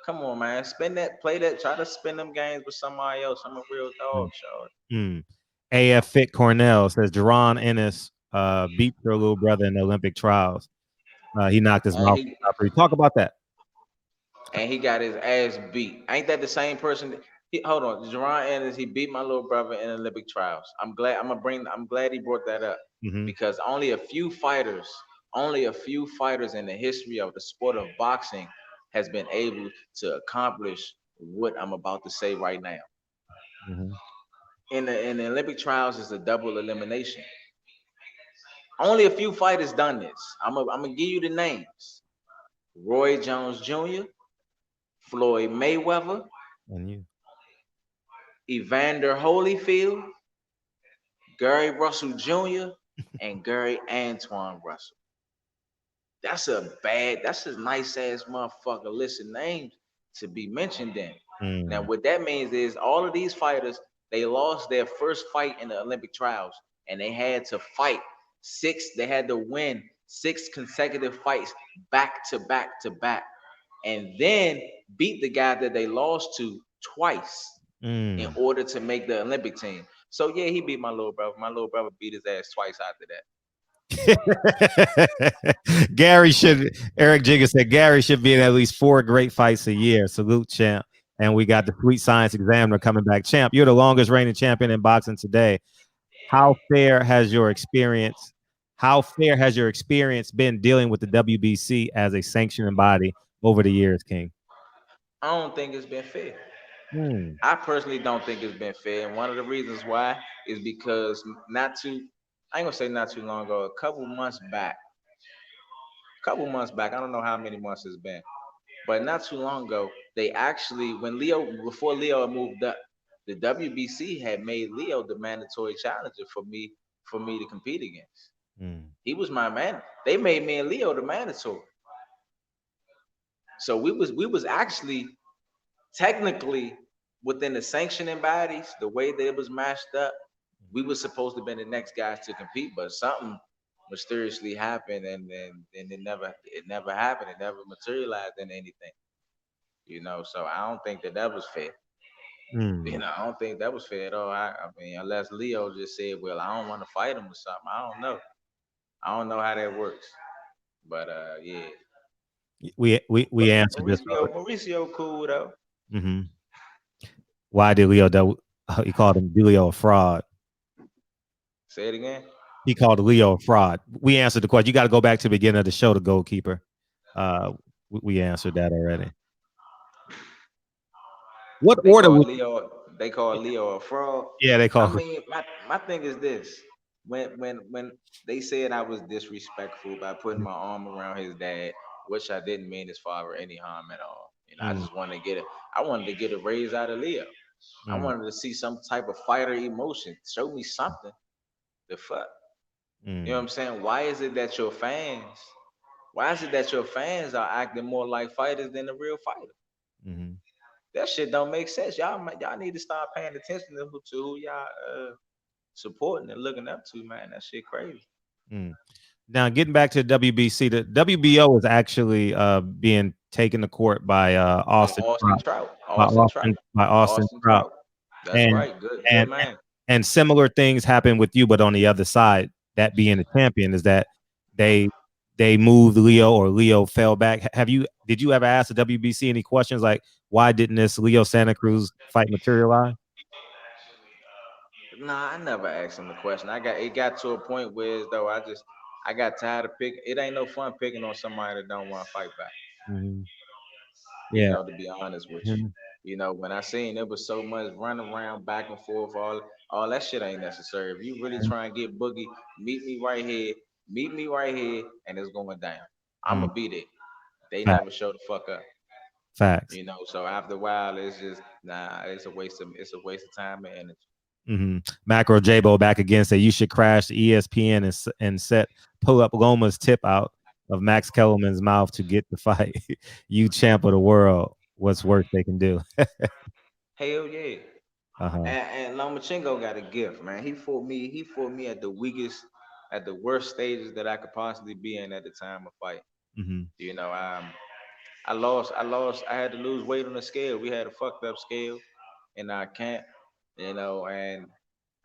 Come on, man. Spin that, play that, try to spin them games with somebody else. I'm a real dog, show. Mm. AF Fit Cornell says Jerron Ennis beat your little brother in the Olympic trials. He knocked his And mouth he out. Talk about that. and he got his ass beat. Ain't that the same person? Hold on, Jerron Ennis. He beat my little brother in Olympic trials. I'm glad. I'm glad he brought that up Mm-hmm. because only a few fighters in the history of the sport of boxing has been able to accomplish what I'm about to say right now. Mm-hmm. In the Olympic trials, is a double elimination. Only a few fighters done this. I'm gonna give you the names: Roy Jones Jr., Floyd Mayweather, And you. Evander Holyfield, Gary Russell Jr., and Gary Antoine Russell. That's a nice ass motherfucker list of names to be mentioned in. Now, Mm. what that means is all of these fighters, they lost their first fight in the Olympic trials, and they had to fight they had to win 6 consecutive fights back to back to back, and then beat the guy that they lost to twice in Mm. order to make the Olympic team. So yeah, he beat my little brother. My little brother beat his ass twice after that. Gary should. Eric Jigger said Gary should be in at least 4 great fights a year. Salute, champ. And we got the Sweet Science Examiner coming back. Champ, you're the longest reigning champion in boxing today. How fair has your experience? How fair has your experience been dealing with the WBC as a sanctioning body over the years, King? I don't think it's been fair. Mm. I personally don't think it's been fair, and one of the reasons why is because I ain't gonna say not too long ago, a couple months back, I don't know how many months it's been, but not too long ago, they actually, before Leo moved up, the WBC had made Leo the mandatory challenger for me to compete against. Mm. He was my man. They made me and Leo the mandatory. So we was actually technically within the sanctioning bodies, the way that it was matched up, we were supposed to be the next guys to compete, but something mysteriously happened, and it never happened. It never materialized in anything. So I don't think that was fair. Mm. I don't think that was fair at all. I mean, unless Leo just said, "Well, I don't want to fight him or something." I don't know. I don't know how that works. But yeah. We But answered this Mauricio cool though. already. Hmm. Why did Leo? He called him Leo a fraud. Say it again. He called Leo a fraud. We answered the question. You got to go back to the beginning of the show, the goalkeeper. Uh, we answered that already. What They order? call Leo. They call Leo a fraud. Yeah, they I call. mean, my thing is this: when they said I was disrespectful by putting my arm around his dad, which I didn't mean his father any harm at all. I Mm, just wanted to I wanted to get a raise out of Leo. I mm, wanted to see some type of fighter emotion. Show me something. The fuck. You know what mm, I'm saying? Why is it that your fans are acting more like fighters than the real fighter? mm, That shit don't make sense. Y'all need to start paying attention to who y'all supporting and looking up to, man. That shit crazy. mm. Now, getting back to the WBC, the WBO is actually being taken to court by Austin Austin Trout, Trout. Austin Trout. by Austin Austin Trout, Trout. That's and right. Good and man. and similar things happen with you, but on the other side, that being the champion is that they they moved Leo or Leo fell back. Did you ever ask the WBC any questions like why didn't this Leo Santa Cruz fight materialize? Nah, I never asked him the question. It got to a point where as though I got tired of picking. It ain't no fun picking on somebody that don't want to fight back. Mhm. Yeah. To be honest with you. Mhm. When I seen it was so much running around back and forth, all that shit ain't necessary. If you really try and get Boogie, meet me right here, and it's going down. Mhm. I'ma be there. They Fact- never show the fuck up. Facts. So after a while, it's just nah. It's a waste of time and energy. Macro Jabo back again said you should crash the ESPN and set pull up Loma's tip out of Max Kellerman's mouth to get the fight. You champ of the world. What's worse they can do? Hell yeah. Uh-huh. And Lomachenko got a gift, man. He fought me. He fought me at the weakest, at the worst stages that I could possibly be in at the time of fight. Mm-hmm. You know, I lost. I lost. I had to lose weight on the scale. We had a fucked up scale in our camp. You know, and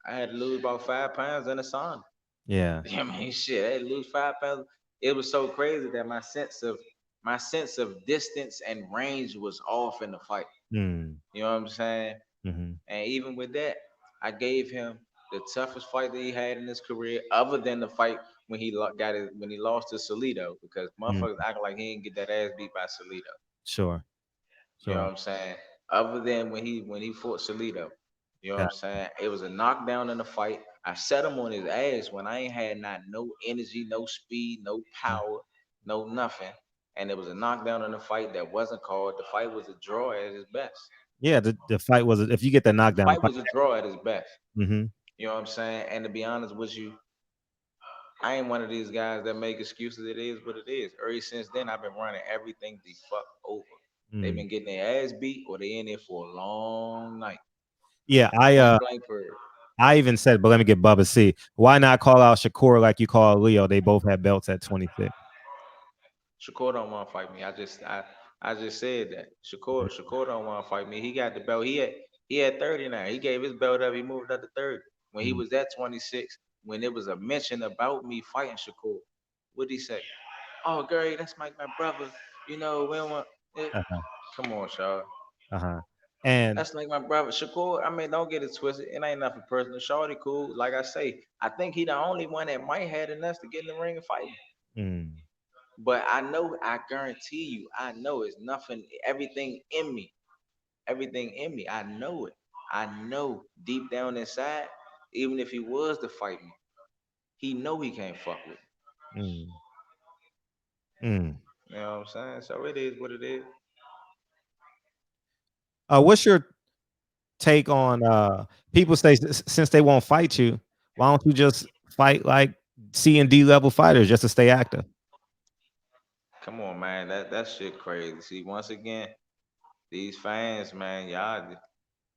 I had to lose about 5 pounds in a sauna. Yeah. I mean, shit. I had to lose 5 pounds. It was so crazy that my sense of distance and range was off in the fight. Mm. You know what I'm saying? Mm-hmm. And even with that, I gave him the toughest fight that he had in his career, other than the fight when when he lost to Salido, because Mm. motherfuckers act like he didn't get that ass beat by Salido. Sure. You know Sure. what I'm saying? Other than when he fought Salido, you know what Yeah. I'm saying? It was a knockdown in the fight. I set him on his ass when I ain't had not no energy, no speed, no power, no nothing. And it was a knockdown in the fight that wasn't called. The fight was a draw at its best. Yeah. The fight was if you get that The knockdown, the fight fight. was a draw at its best. Mm-hmm. You know what I'm saying? And to be honest with you, I ain't one of these guys that make excuses. It is what it is. Ever since then, I've been running everything the fuck over. They've Mm. been getting their ass beat, or they in there for a long night. Yeah. Point blank period. I even said, but let me get Bubba C. Why not call out Shakur like you call Leo? They both had belts at 26. Shakur don't want to fight me. I just said that. Shakur don't want to fight me. He got the belt. He had 30 now. He gave his belt up. He moved up to 30. When he Mm. was at 26, when there was a mention about me fighting Shakur, what'd he say? Oh, Gary, that's my brother. You know, we don't want. Eh. Uh-huh. Come on, Shaw. Uh-huh. And That's like my brother Shakur. I mean, don't get it twisted. It ain't nothing personal. Shorty cool. Like I say, I think he the only one that might have the nuts to get in the ring and fight me. mm, But I know, I guarantee you, I know it's nothing. Everything in me, I know it. I know deep down inside, even if he was to fight me, he know he can't fuck with me. mm, mm. You know what I'm saying? So it is what it is. What's your take on people say since they won't fight you, why don't you just fight like C and D level fighters just to stay active? Come on, man. That shit crazy. See, once again, these fans, man, y'all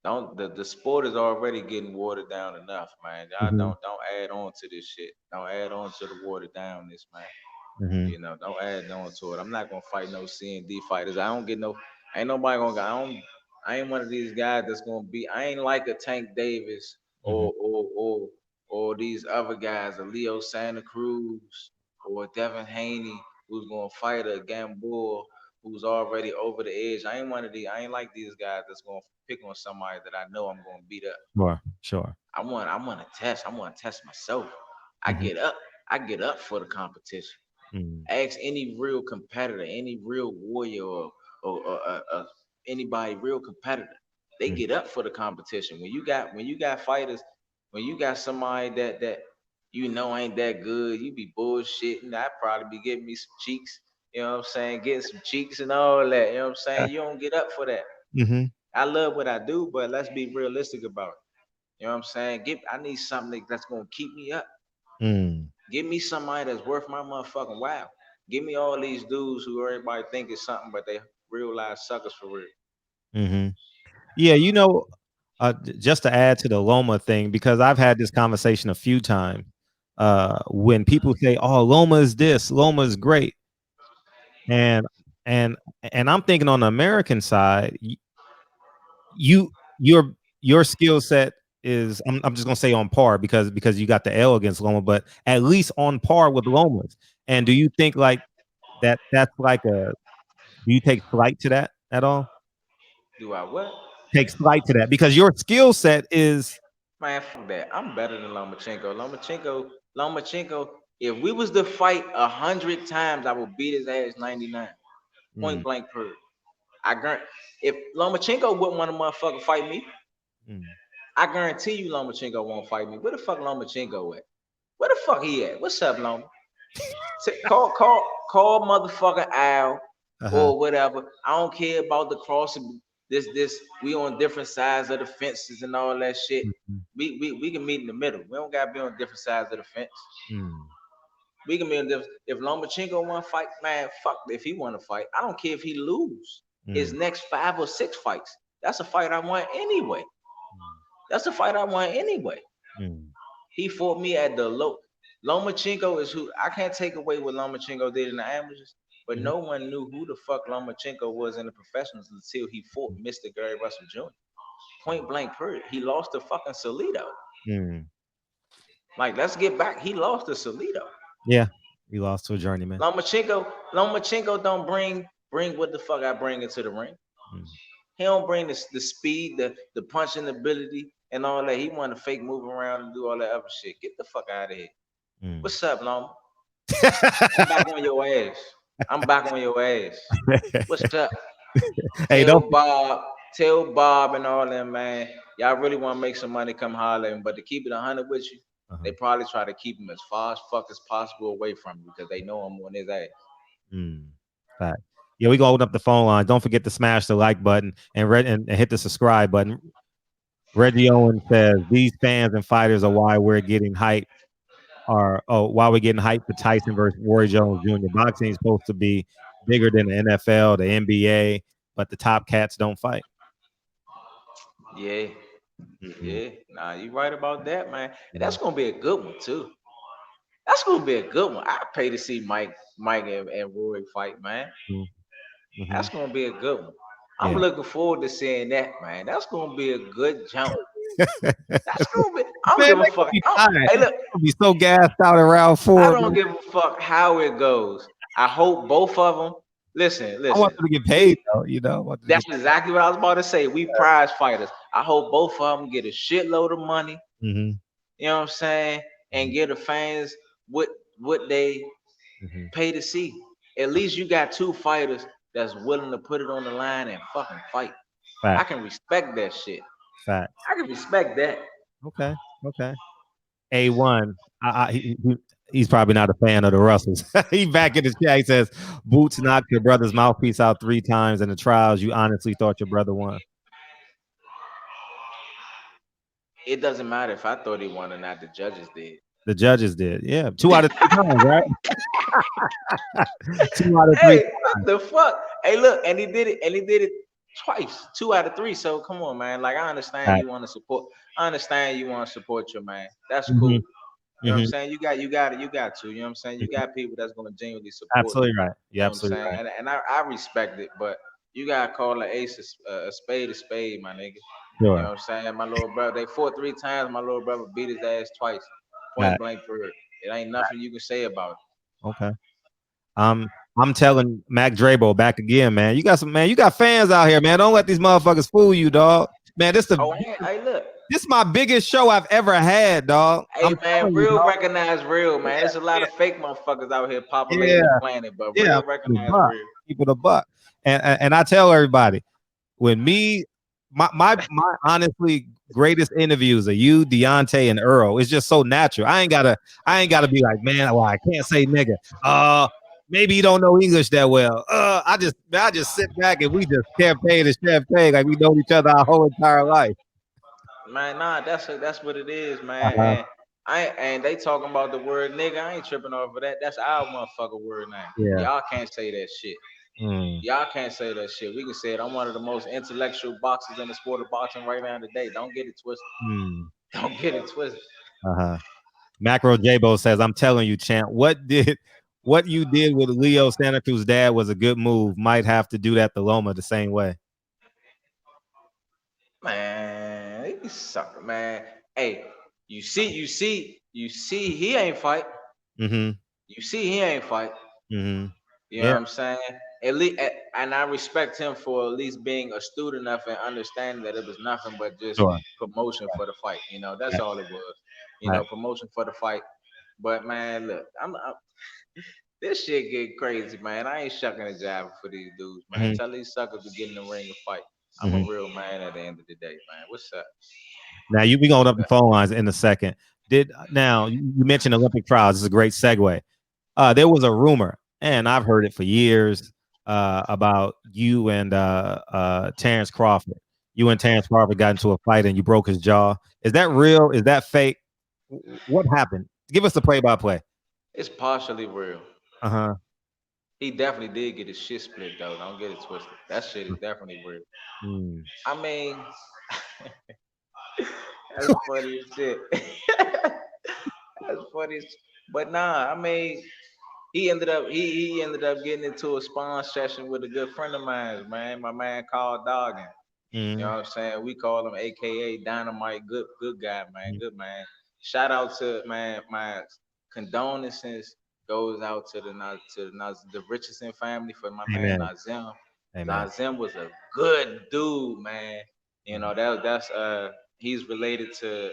don't the sport is already getting watered down enough, man. Y'all Mm-hmm. don't add on to this shit. Don't add on to the watered down this, man. Mm-hmm. You know, don't add on to it. I'm not gonna fight no C and D fighters. I don't get no. Ain't nobody gonna. I ain't one of these guys that's gonna be. I ain't like a Tank Davis Mm-hmm. or these other guys, a Leo Santa Cruz or Devin Haney, who's gonna fight a Gamboa who's already over the edge. I ain't one of these. I ain't like these guys that's gonna pick on somebody that I know I'm gonna beat up. Sure, sure. I want to test. I want to test myself. I Mm-hmm. get up. I get up for the competition. Mm-hmm. Ask any real competitor, any real warrior, or anybody real competitor. They get up for the competition. When you got fighters, when you got somebody that you know ain't that good, you be bullshitting. I probably be getting me some cheeks. You know what I'm saying? Getting some cheeks and all that. You know what I'm saying? You don't get up for that. Mm-hmm. I love what I do, but let's be realistic about it. You know what I'm saying? I need something that's gonna keep me up. Mm. Give me somebody that's worth my motherfucking while. Give me all these dudes who everybody think is something, but they real life suckers for real. Mm-hmm. Yeah, just to add to the Loma thing, because I've had this conversation a few times. When people say, "Oh, Loma is this, Loma is great," and and and I'm thinking on the American side, you your skill set is I'm just gonna say on par because you got the L against Loma, but at least on par with Lomas. And do you think like that's like a do you take flight to that at all? Do I what? Take flight to that because your skill set is Man, fuck that. I'm better than Lomachenko. Lomachenko. If we was to fight 100 times, I would beat his ass 99. mm, Point blank period. I guarantee. If Lomachenko wouldn't want to motherfucker fight me, mm. I guarantee you Lomachenko won't fight me. Where the fuck Lomachenko at? Where the fuck he at? What's up, Loma? Call motherfucker Al Uh-huh. or whatever. I don't care about the crossing. this we on different sides of the fences and all that shit. Mhm. We can meet in the middle. We don't gotta be on different sides of the fence. Mm. We can be on different. If Lomachenko want to fight, man, fuck. If he want to fight, I don't care if he lose his Mm. next 5 or 6 fights. That's a fight I want anyway. Mm. That's a fight I want anyway. Mm. He fought me at the low. Lomachenko is who I can't take away what Lomachenko did in the amateurs, but Mhm. no one knew who the fuck Lomachenko was in the professionals until he fought Mr. Gary Russell Jr. Point blank period. He lost to fucking Salido. Mm. Like, let's get back. He lost to Salido. Yeah, you lost to a journeyman. Lomachenko don't bring what the fuck I bring into the ring. Mm. He don't bring the speed, the punching ability, and all that. He want to fake move around and do all that other shit. Get the fuck out of here. Mm. What's up, Loma? I'm back on your ass. I'm back on your ass. What's up? Hey, don't. Tell Bob and all them, man. Y'all really want to make some money, come holler at him. But to keep it 100 with you, Uh-huh. they probably try to keep him as far as fuck as possible away from you because they know I'm on his ass. Mm. Fact. Yeah, we gonna open up the phone line. Don't forget to smash the like button and hit the subscribe button. Reggie Owen says these fans and fighters are why we're getting hyped. Why we're getting hyped for Tyson versus Roy Jones Jr. Boxing is supposed to be bigger than the NFL, the NBA, but the top cats don't fight. Yeah. Mm-hmm. Yeah. Nah, you right about that, man. And that's Mm-hmm. gonna be a good one too. That's gonna be a good one. I pay to see Mike and Roy fight, man. Mm-hmm. That's gonna be a good one. I'm Yeah. looking forward to seeing that, man. That's gonna be a good jump. That's gonna be. I don't Man, give a they fuck. gonna be tired. Hey, look, They'll be so gassed out around I 4. don't Man. give a fuck how it goes. I hope both of them. I want Listen. them to get paid, though. I want them to That's get. exactly what I was about to say. We prize fighters. I hope both of them get a shitload of money. Mm-hmm. You know what I'm saying? And give the fans what they Mm-hmm. pay to see. At least you got 2 fighters that's willing to put it on the line and fucking fight. I Fact. can respect that shit. Fact. I can respect that. Okay. A1. He's probably not a fan of the Russells. He back in the chat. He says, Boots knocked your brother's mouthpiece out 3 times in the trials. You honestly thought your brother won. It doesn't matter if I thought he won or not. The judges did. The judges did. Yeah. 2 out of 3 times, right? 2 out of 3. Hey, what the fuck? Hey, look, and he did it twice, 2 out of 3. So come on, man. Like, I understand Right. you want to support. I understand you want to support your man. That's Mm-hmm. cool. You know what I'm Mm-hmm. saying? You got to. You know what I'm saying? You got people that's gonna genuinely support. Absolutely right. You You're know what I'm absolutely saying? right. And I respect it, but you gotta call an ace a spade, my nigga. You know Sure. what I'm saying? My little brother, they fought 3 times. My little brother beat his ass twice, point Right. blank period. It ain't nothing you can say about it. Okay. I'm telling Mac Drabo back again, man. You got fans out here, man. Don't let these motherfuckers fool you, dog. Man, Oh, hey, look. This is my biggest show I've ever had, dog. Hey, I'm man, telling you, real dog. recognize real, man. There's a lot of fake motherfuckers out here populating Yeah, the planet, but yeah. real recognize real. People the buck. And I tell everybody, when my honestly greatest interviews are you, Deontay, and Earl. It's just so natural. I ain't gotta be like, man, well, I can't say nigga. Maybe you don't know English that well. I just sit back and we just campaign and champagne like we know each other our whole entire life. Man, nah, that's what it is, man. Uh-huh. And they talking about the word nigga. I ain't tripping over that. That's our motherfucker word now. Yeah. Y'all can't say that shit. Y'all can't say that shit. We can say it. I'm one of the most intellectual boxers in the sport of boxing right now today. Don't get it twisted. Don't get it twisted. Macro Jabo says, I'm telling you, champ, what you did with Leo Santa Cruz's dad was a good move. Might have to do that to Loma the same way. Man, he sucker, man. Hey, you see, he ain't fight. Mm-hmm. You see, he ain't fight. Mm-hmm. You know what I'm saying? At least, and I respect him for at least being astute enough and understanding that it was nothing but just promotion for the fight. You know, that's all it was. You know, promotion for the fight. But man, look, I'm this shit get crazy, man. I ain't shucking a job for these dudes, man. Tell these suckers to get in the ring and fight. I'm a real man at the end of the day, man. What's up? Now we going up the phone lines in a second. Now you mentioned Olympic trials. This is a great segue. There was a rumor, and I've heard it for years. about you and Terence Crawford. You and Terence Crawford got into a fight and you broke his jaw. Is that real? Is that fake? What happened? Give us the play by play. It's partially real. Uh huh. He definitely did get his shit split though. Don't get it twisted. That shit is definitely real. Mm. I mean, that's funny as shit. That's funny. But nah, I mean, he ended up getting into a spawn session with a good friend of mine, man. My man called Doggin. You know Mm. what I'm saying? We call him AKA Dynamite. Good guy, man. Good man. Shout out to man, my condolences goes out to the Richardson family for my man Amen. Nazim. Amen. Nazim was a good dude, man. You Mm. know, that's he's related to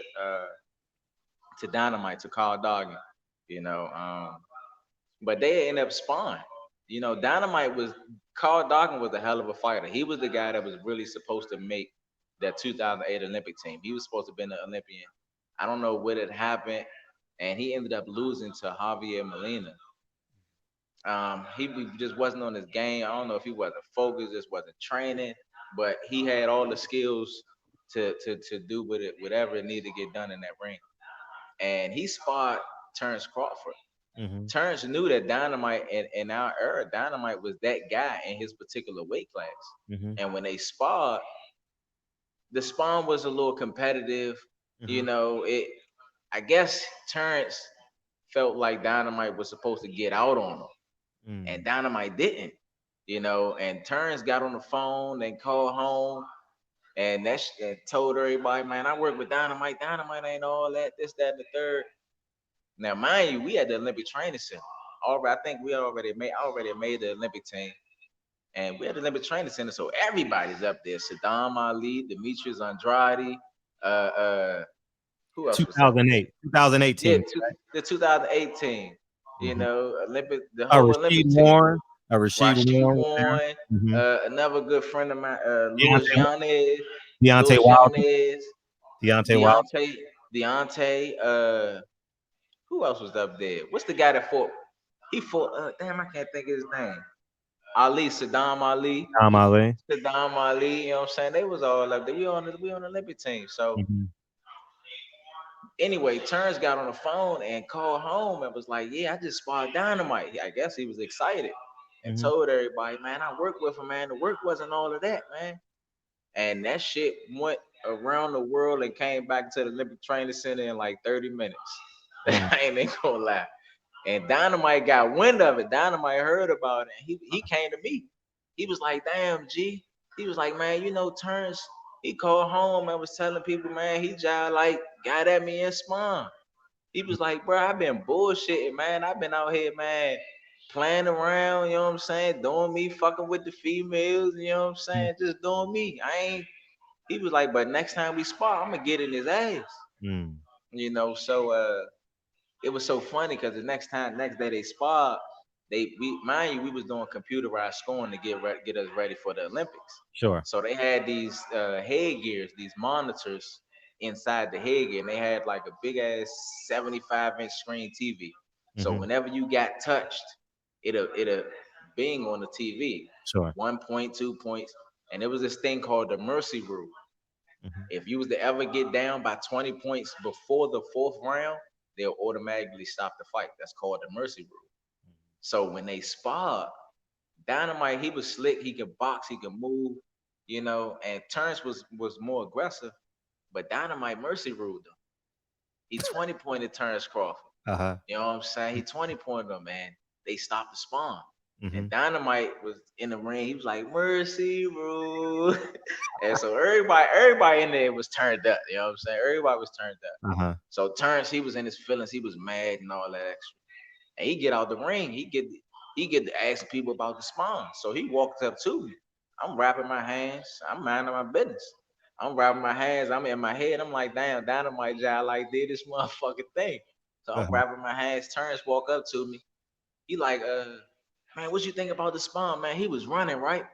Dynamite, to Carl Doggin, you know. But they ended up spawn. You know, Dynamite was Carl Dawkins was a hell of a fighter. He was the guy that was really supposed to make that 2008 Olympic team. He was supposed to be an Olympian. I don't know what had happened, and he ended up losing to Javier Molina. He just wasn't on his game. I don't know if he wasn't focused, just wasn't training, but he had all the skills to do with it, whatever it needed to get done in that ring. And he sparred Terence Crawford. Mm-hmm. Terrence knew that Dynamite in our era, Dynamite was that guy in his particular weight class. Mm-hmm. And when they sparred, the spawn was a little competitive. You Mm-hmm. know, it. I guess Terrence felt like Dynamite was supposed to get out on him, and Mm. Dynamite didn't. You know, and Terrence got on the phone and called home and told everybody, man, I work with Dynamite. Dynamite ain't all that, this, that, and the third. Now, mind you, we had the Olympic training center. Already, I think we already made the Olympic team, and we had the Olympic training center, so everybody's up there. Saddam Ali, Demetrius Andrade, uh, uh, who else was up there? 2008, Yeah, 2018. the 2018. You Mm-hmm. know, Olympic, the whole Rashid Olympic team. Warren. Rashid Rashid Warren was there. Warren, Mm-hmm. another good friend of mine, Deontay, Deontay Louis Wilder. Yanez, Deontay Wilder. Deontay, Deontay. Who else was up there? What's the guy that fought? He fought. Damn, I can't think of his name. Ali, Saddam Ali, Tom Ali. Saddam Ali. You know what I'm saying? They was all up there. We on the Olympic team. So Mm-hmm. anyway, Terrence got on the phone and called home and was like, "Yeah, I just sparred Dynamite." I guess he was excited and Mm-hmm. told everybody, "Man, I worked with him, man. The work wasn't all of that, man." And that shit went around the world and came back to the Olympic Training Center in like 30 minutes. Mm. I ain't gonna lie. And Dynamite got wind of it. Dynamite heard about it. And he came to me. He was like, damn, G. He was like, man, you know, Terrence, he called home and was telling people, man, he just like got at me in spawn. He was like, bro, I've been bullshitting, man. I've been out here, man, playing around, you know what I'm saying? Doing me, fucking with the females, you know what I'm saying? Just doing me. I ain't, he was like, but next time we spar, I'm gonna get in his ass. Mm. You know, so it was so funny because next day they sparred. We mind you, we was doing computerized scoring to get us ready for the Olympics. Sure. So they had these headgears, these monitors inside the headgear, and they had like a big ass 75-inch screen TV. So Mm-hmm. whenever you got touched, it'll bing on the TV, Sure. 1 point, 2 points, and there was this thing called the mercy rule. Mm-hmm. If you was to ever get down by 20 points before the fourth round, they'll automatically stop the fight. That's called the mercy rule. So when they sparred, Dynamite, he was slick. He could box. He could move. You know, and Terrence was more aggressive, but Dynamite mercy ruled him. He 20 pointed Terrence Crawford. Uh-huh. You know what I'm saying? He 20 pointed him, man. They stopped the spawn. Mm-hmm. And Dynamite was in the ring. He was like, mercy rule. And so everybody in there was turned up. You know what I'm saying? Everybody was turned up. Uh-huh. So Terrence, he was in his feelings. He was mad and all that extra. And he get out the ring. He get to asking people about the spawn. So he walks up to me. I'm wrapping my hands. I'm minding my business. I'm wrapping my hands. I'm in my head. I'm like, damn, Dynamite job like did this motherfucking thing. So I'm Uh-huh. wrapping my hands. Terrence walk up to me. He like, man, what you think about the spawn, man? He was running, right?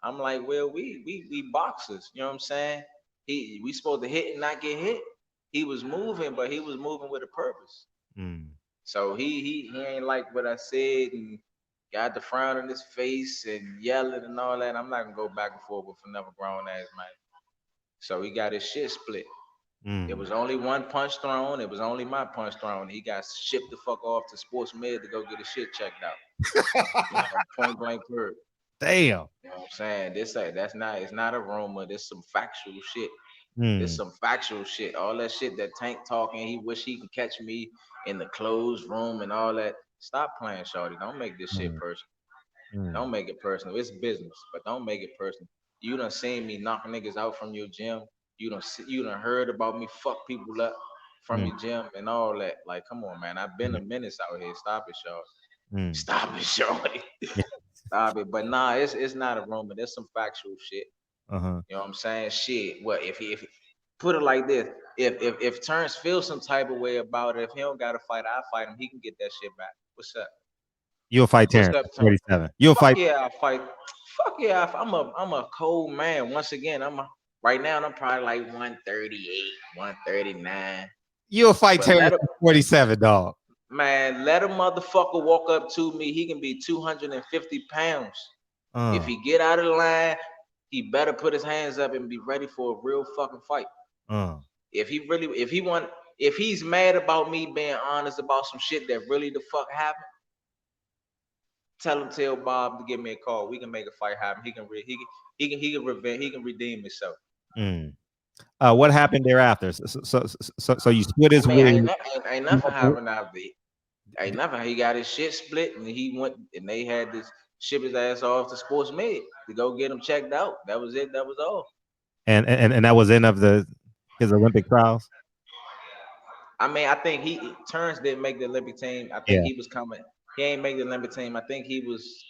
I'm like, well, we boxers, you know what I'm saying? We supposed to hit and not get hit. He was moving, but he was moving with a purpose. Mm. So he ain't like what I said, and got the frown on his face and yelling and all that. I'm not gonna go back and forth with another grown ass man. So he got his shit split. It Mm. was only one punch thrown. It was only my punch thrown. He got shipped the fuck off to sports med to go get his shit checked out. Point blank period. Damn. You know what I'm saying? That's not it's not a rumor. This some factual shit. This Mm. some factual shit. All that shit that Tank talking, he wish he can catch me in the closed room and all that. Stop playing, shorty. Don't make this shit Mm. personal. Mm. Don't make it personal. It's business, but don't make it personal. You done seen me knock niggas out from your gym. You done heard about me fuck people up from Mm. your gym and all that. Like, come on, man. I've been a menace out here. Stop it, shorty. Mm. Stop it, shorty. Yeah. Stop it. But nah, it's not a rumor. There's some factual shit. Uh-huh. You know what I'm saying? Shit. What if put it like this? If Terence feels some type of way about it, if he don't gotta fight, I fight him. He can get that shit back. What's up? You'll fight What's Terrence up, at Terence? 47. You'll Fuck fight. yeah, I fight. Fuck yeah, I'm a cold man. Once again, right now I'm probably like 138, 139. You'll fight But Terrence at 47, dog. let a motherfucker walk up to me. He can be 250 pounds. If Uh. he get out of the line, he better put his hands up and be ready for a real fucking fight. Uh. If he's mad about me being honest about some shit that really the fuck happened, tell Bob to give me a call. We can make a fight happen. He can redeem himself. Mm. What happened thereafter? So you split I his mean, wig. ain't nothing happened out there. Ain't nothing. He got his shit split, and he went, and they had to ship his ass off to Sports Med to go get him checked out. That was it. That was all. And that was end of his Olympic trials. I mean, I think Terrence didn't make the Olympic team. I think Yeah. he was coming. He ain't make the Olympic team. I think he was.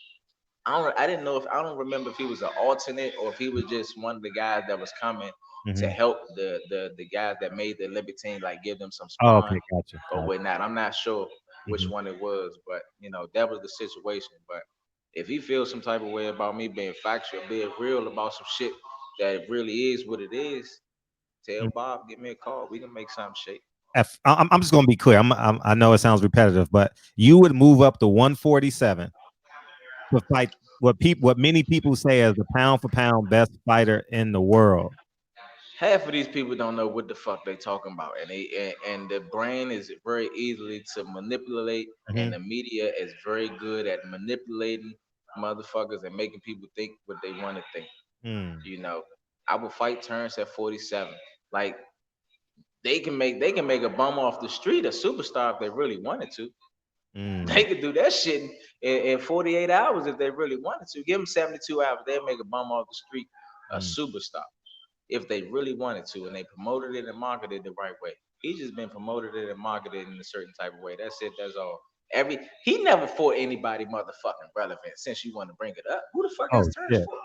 I didn't know if I don't remember if he was an alternate or if he was just one of the guys that was coming to Mm-hmm. help the guys that made the Olympic team, like give them some Oh, sparring okay, gotcha. or Gotcha. whatnot. I'm not sure which Mm-hmm. one it was, but that was the situation. But if he feels some type of way about me being factual, being real about some shit that really is what it is, tell Bob, give me a call. We can make something shake. I'm just gonna be clear. I know it sounds repetitive, but you would move up to 147 to fight what many people say as the pound for pound best fighter in the world. Half of these people don't know what the fuck they talking about, and the brain is very easily to manipulate, and Mm-hmm. the media is very good at manipulating motherfuckers and making people think what they want to think. Mm. You know, I would fight Terrence at 47. Like they can make a bum off the street a superstar if they really wanted to. They Mm. could do that shit in 48 hours if they really wanted to. Give them 72 hours, they'll make a bum off the street a Mm. superstar if they really wanted to, and they promoted it and marketed it the right way. He's just been promoted it and marketed in a certain type of way. That's it. That's all. He never fought anybody motherfucking relevant. Since you want to bring it up, who the fuck has Oh Terrence shit. fought?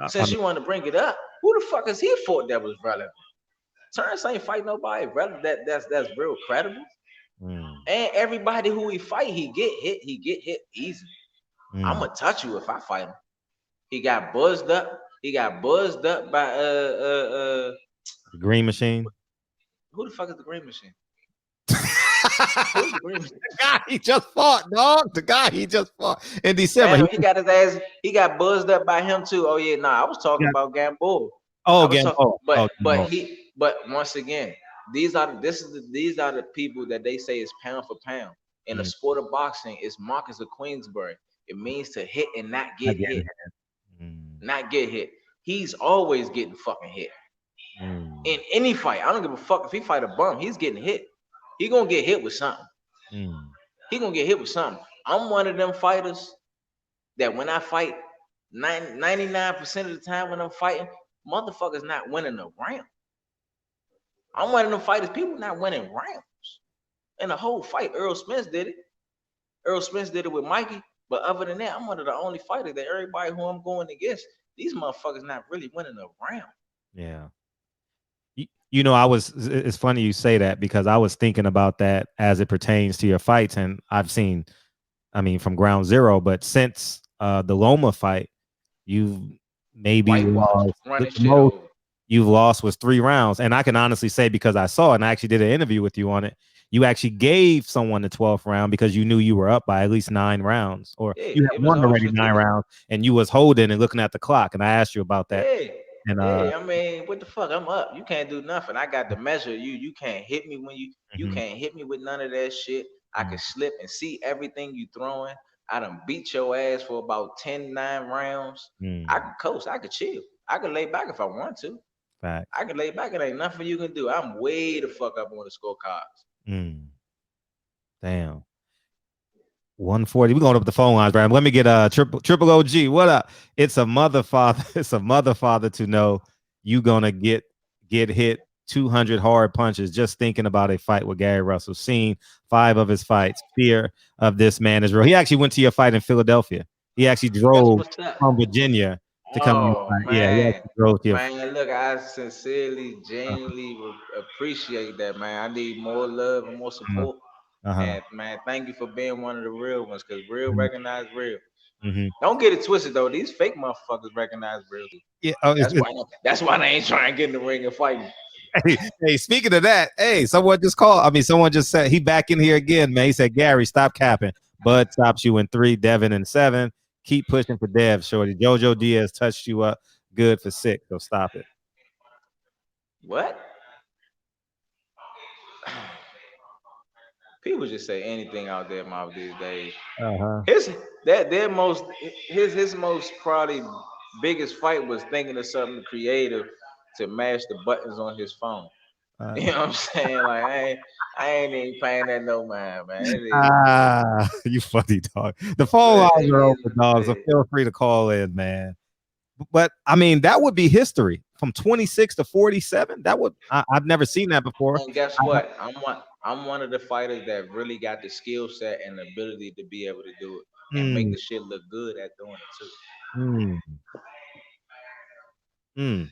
I Since mean, you want to bring it up, who the fuck has he fought that was relevant? Terrence ain't fight nobody relevant. That's real credible. mm. And everybody who he fight, he get hit. He get hit easy. I'm Mm. gonna touch you if I fight him. He got buzzed up. He got buzzed up by The Green Machine. who the fuck is the Green Machine? Who's The the Green Machine? guy he just fought, dog. The guy he just fought in December. Damn, he got his ass. He got buzzed up by him too. Oh yeah, nah. I was talking Got, about Gamboa. I oh, was talking, Gamboa. Oh, Gamboa. but once again, these are the people that they say is pound for pound in the Mm. sport of boxing. It's Marcus of Queensbury. It means to hit and not I get get hit, it. Mm. not get hit. He's always getting fucking hit Mm. in any fight. I don't give a fuck if he fight a bum. He's getting hit. He gonna get hit with something. Mm. He gonna get hit with something. I'm one of them fighters that when I fight, 99% of the time when I'm fighting, motherfuckers not winning a round. I'm one of them fighters, people not winning rounds. In the whole fight, Earl Spence did it. Earl Spence did it with Mikey. But other than that, I'm one of the only fighters that everybody who I'm going against, these motherfuckers not really winning a round. Yeah. It's funny you say that because I was thinking about that as it pertains to your fights. And I've seen, from ground zero, but since the Loma fight, you've maybe Whitewashed, lost the running shit most over. you've lost was 3 rounds. And I can honestly say, because I saw it and I actually did an interview with you on it, you actually gave someone the 12th round because you knew you were up by at least 9 rounds, or Yeah, you had it was won already option 9 too. rounds, and you was holding and looking at the clock. And I asked you about that. Yeah. And Yeah, I mean, what the fuck? I'm up. You can't do nothing. I got the measure. You can't hit me when you mhm, can't hit me with none of that shit. I mhm, can slip and see everything you throwing. I done beat your ass for about 9 rounds. I mhm. can coast. I could chill. I could lay back if I want to. Fact. I can lay back. It ain't nothing you can do. I'm way the fuck up on the scorecards. Mm. Damn. 140. We're going up the phone lines, Brad. Let me get triple OG. What up? It's a mother father. It's a mother father to know you gonna get hit 200 hard punches just thinking about a fight with Gary Russell. Seen 5 of his fights. Fear of this man is real. He actually went to your fight in Philadelphia. He actually That's drove what's up. from Virginia to come to your Oh fight. Yeah, he man, actually drove to your fight. man, look, I sincerely, genuinely appreciate that, man. I need more love and more Uh-huh. support. Uh-huh. And man, thank you for being one of the real ones, cause real Mhm. recognize real. Mhm. Don't get it twisted though. These fake motherfuckers recognize real too. Yeah. Oh, That's why they ain't trying to get in the ring and fight me. hey, speaking of that, hey, someone just called. I mean, someone just said he back in here again, man. He said, Gary, stop capping. Bud stops you in 3, Devin in 7. Keep pushing for Dev, shorty. Jojo Diaz touched you up good for 6, so stop it. What? People just say anything out there mouth these days. Uh-huh. His that their most his most probably biggest fight was thinking of something creative to mash the buttons on his phone. You know what I'm saying? Like I ain't even paying that no mind, man. It is what it is. You funny dog. The phone lines It are is open, what dog, it so is. feel free to call in, man. But I mean, that would be history from 26 to 47. That would I've never seen that before. And guess what? I'm one of the fighters that really got the skill set and the ability to be able to do it and make Mm, the shit look good at doing it too. mm, mm.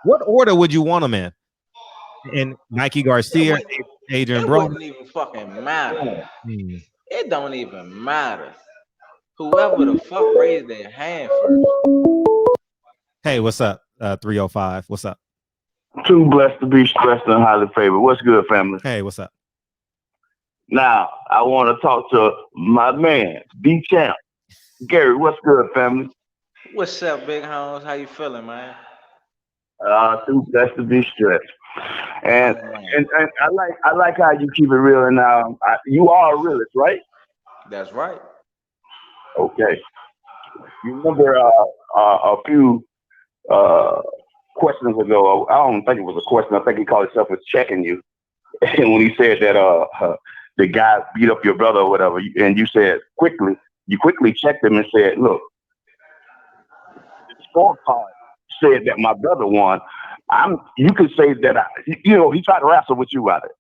What order would you want them in? And Mikey It Garcia, would Adrian it Broner. wouldn't even fucking matter. Hmm. It don't even matter. Whoever the fuck raised their hand first. Hey, what's up? 305. What's up? Too blessed to be stressed and highly favored. What's good, family? Hey, what's up? Now, I want to talk to my man, D Champ. Gary, what's good, family? What's up, big homes? How you feeling, man? Too blessed to be stressed. And I'm man. and I like how you keep it real. And you are a realist, right? That's right. Okay. You remember a few uh, questions ago? I don't think it was a question. I think he called himself was checking you. And when he said that the guy beat up your brother or whatever, and you said you quickly checked him and said, "Look, the scorecard said that my brother won. You could say that he tried to wrestle with you about it.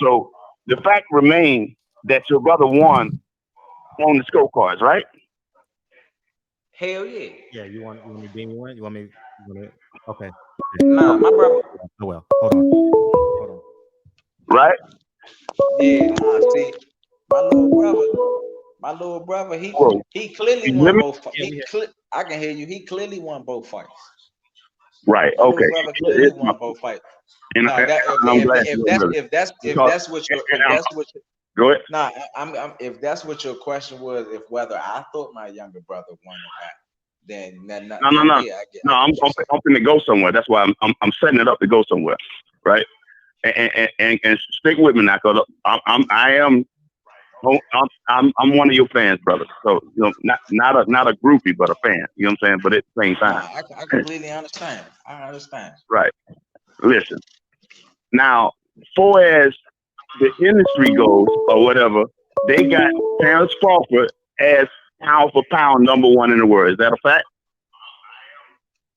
So the fact remains that your brother won on the scorecards, right? Hell yeah. Yeah, you want me to beam you in? You want me? Okay. Nah, my brother. Oh well. Hold on. Hold on. Right? Yeah, nah. See, my little brother. My little brother. He Whoa. he clearly You hear won me? both. Yeah, we I can hear you. He clearly won both fights. Right. My little Okay. brother clearly won both fights. Now that I'm glad you're really if because that's what your and if I'm, that's what go ahead. nah I'm if that's what your question was, if whether I thought my younger brother won or not, then No. yeah, No, I get I'm what you're saying. I'm finna go somewhere. That's why I'm setting it up to go somewhere, right? And stick with me now, cause I'm one of your fans, brother. So not a groupie, but a fan. You know what I'm saying? But at the same Nah, time, I completely understand. I understand. right? Listen, now, far as the industry goes or whatever, they got Terence Crawford as pound for pound #1 in the world. Is that a fact?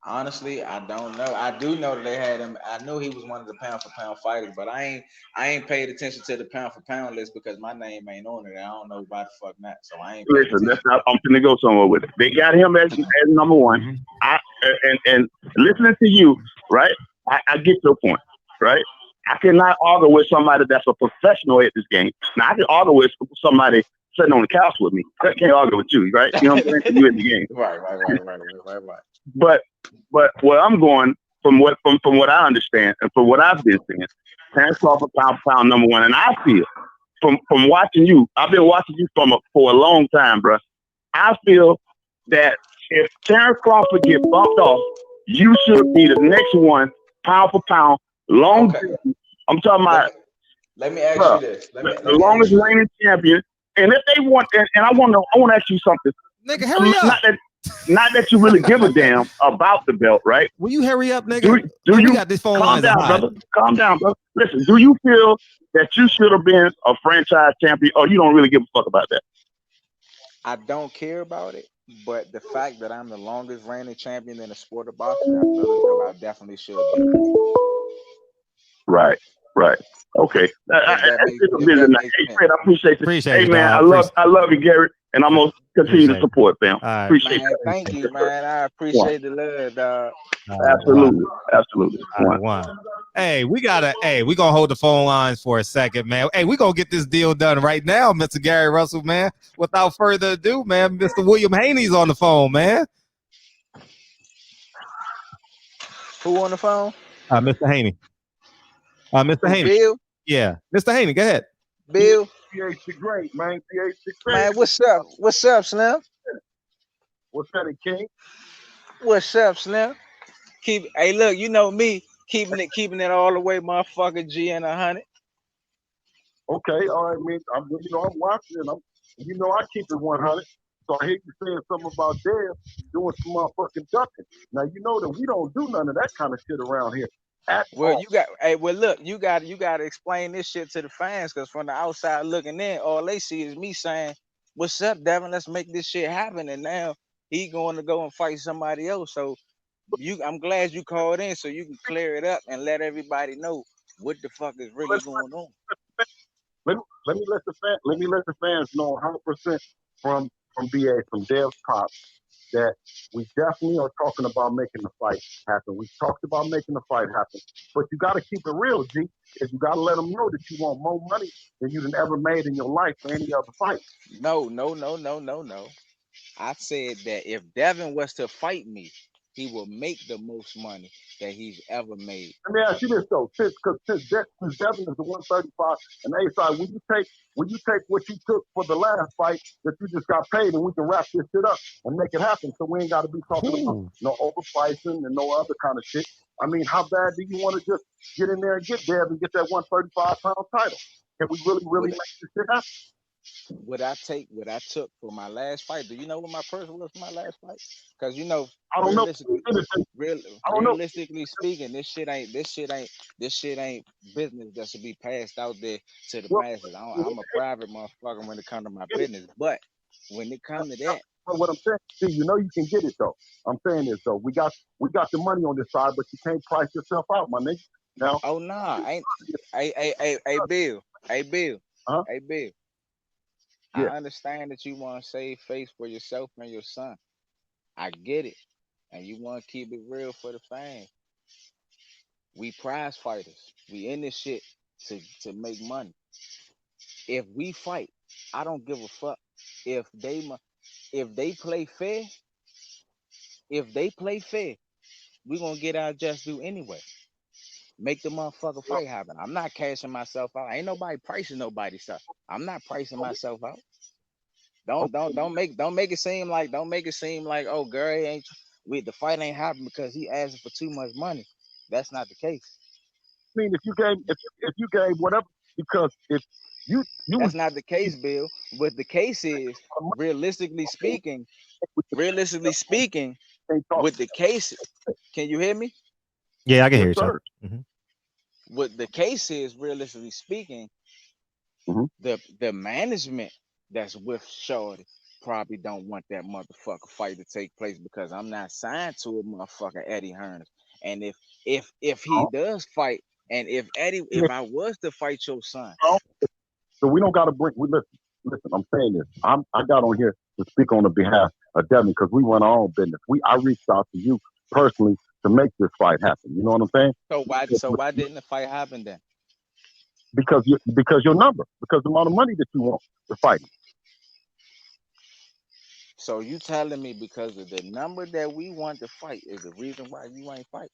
Honestly, I don't know. I do know that they had him. I knew he was one of the pound for pound fighters, but I ain't paid attention to the pound for pound list because my name ain't on it. I don't know why the fuck not. So I ain't paid Listen, attention. I'm finna go somewhere with it. They got him as #1. Mhm. And listening to you, right? I get your point, right? I cannot argue with somebody that's a professional at this game. Now I can argue with somebody sitting on the couch with me. I can't argue with you, right? You know what I'm saying? You in the game. Right. But where I'm going, from what I understand and from what I've been seeing, Terence Crawford pound for pound number one, and I feel from watching you, I've been watching you for a long time, bro. I feel that if Terence Crawford get bumped off, you should be the next one, pound for pound, long. Okay. I'm talking Let about me let me ask bro, you this. Let me the let me ask longest you this. reigning champion. And if they want, and I want to ask you something. Nigga, hurry up. Not that you really give a damn about the belt, right? Will you hurry up, Do nigga? do Man, we you got these phone calm lines down, hot. brother? Calm down, brother. Listen, do you feel that you should have been a franchise champion, or you don't really give a fuck about that? I don't care about it, but the fact that I'm the longest reigning champion in the sport of boxing, I feel as though I definitely should be. Right, right. Okay. It's a If visit that now. makes Hey, sense. Fred, I appreciate it. Appreciate Hey, you, man, dog. I love you, Garrett, and I'm gonna continue to Appreciate it. support, fam. All right. Appreciate Man, that. thank you, man. I One. appreciate the love, dog. Absolutely, absolutely. One. Hey, we gonna hold the phone lines for a second, man. Hey, we gonna get this deal done right now, Mr. Gary Russell, man. Without further ado, man, Mr. William Haney's on the phone, man. Who on the phone? Mr. Haney. Mr. Haney. Bill? Yeah. Mr. Haney, go ahead. Bill? TH the Great, man. TH the Great. Man, what's up? What's up, Slim? What's that, King? What's up, Slim? Hey, look, you know me, keeping it all the way, motherfucker. G and 100. Okay, all right, man. I'm watching it. I keep it 100. So I hate you saying something about Dale doing some motherfucking ducking. Now you know that we don't do none of that kind of shit around here at all. Look, you got to explain this shit to the fans, because from the outside looking in, all they see is me saying, "What's up, Devin? Let's make this shit happen." And now he going to go and fight somebody else. So I'm glad you called in so you can clear it up and let everybody know what the fuck is really going on. Let me let the fans know 100% from BA from Dev's Pop that we definitely are talking about making the fight happen. We talked about making the fight happen, but you got to keep it real, G. Is you got to let them know that you want more money than you've ever made in your life for any other fight. No. I said that if Devin was to fight me, he will make the most money that he's ever made. Let me ask you this though, since Devin is the 135 and A side, will you take what you took for the last fight that you just got paid, and we can wrap this shit up and make it happen, so we ain't got to be talking about no overpricing and no other kind of shit. I mean, how bad do you want to just get in there and get Dev and get that 135-pound title? Can we really make this shit happen? What I took for my last fight? Do you know what my purse was for my last fight? Because I don't know. Realistically speaking, this shit ain't business that should be passed out there to the masses. I'm a private motherfucker when it comes to my business, but when it comes to that, what I'm saying, see, you know you can get it though. I'm saying this though. We got the money on this side, but you can't price yourself out, my nigga. Now. Oh nah, ain't. Hey, Bill. Hey, Bill. Huh? Hey, Bill. Yeah. I understand that you want to save face for yourself and your son. I get it. And you want to keep it real for the fans. We prize fighters. We in this shit to make money. If we fight, I don't give a fuck if they play fair. If they play fair, we gonna get our just due anyway. Make the motherfucker fight happen. I'm not cashing myself out. Ain't nobody pricing nobody stuff. I'm not pricing myself out. Don't make it seem like oh Gary ain't the fight ain't happening because he asking for too much money. That's not the case. I mean, if you gave whatever, because if you that's not the case, Bill. But the case is realistically speaking, with the case, can you hear me? Yeah, I can yes, hear you, sir. What the case is, realistically speaking, the management that's with Shorty probably don't want that motherfucker fight to take place because I'm not signed to a motherfucker Eddie Hearns. And if he does fight, and if I was to fight your son, so we don't got to listen. I'm saying this. I got on here to speak on the behalf of Devin because we run our own business. I reached out to you personally to make this fight happen. You know what I'm saying? So why didn't the fight happen then? Because your number, because the amount of money that you want to fight. So you telling me because of the number that we want to fight is the reason why you ain't fight?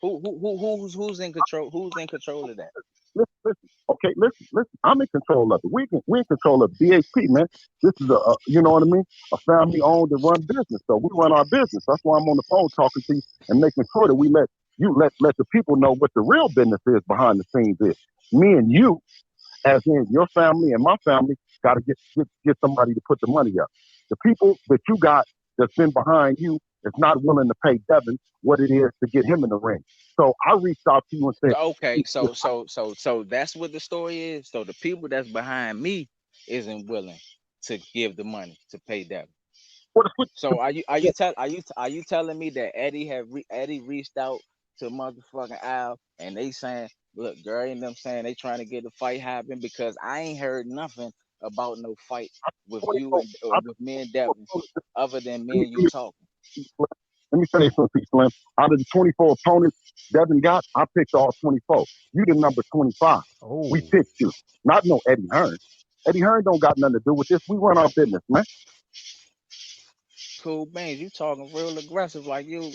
Who's in control? Who's in control of that? Listen. Okay, listen. I'm in control of it. We in control of BHP, man. This is you know what I mean? A family owned and run business. So we run our business. That's why I'm on the phone talking to you and making sure that we let the people know what the real business is behind the scenes is. Me and you, as in your family and my family, got to get somebody to put the money up. The people that you got that's been behind you is not willing to pay Devin what it is to get him in the ring. So I reached out to you and said, Okay, so that's what the story is. So the people that's behind me isn't willing to give the money to pay Devin. So are you telling me that Eddie reached out to motherfucking Al and they saying, look, girl, and them saying they trying to get the fight happen, because I ain't heard nothing about no fight with you and with me and Devin other than me and you talking. Let me say something, Slim. Out of the 24 opponents Devin got, I picked all 24. You the number 25. Oh. We picked you, not no Eddie Hearn. Eddie Hearn don't got nothing to do with this. We run our business, man. Cool beans, you talking real aggressive, like you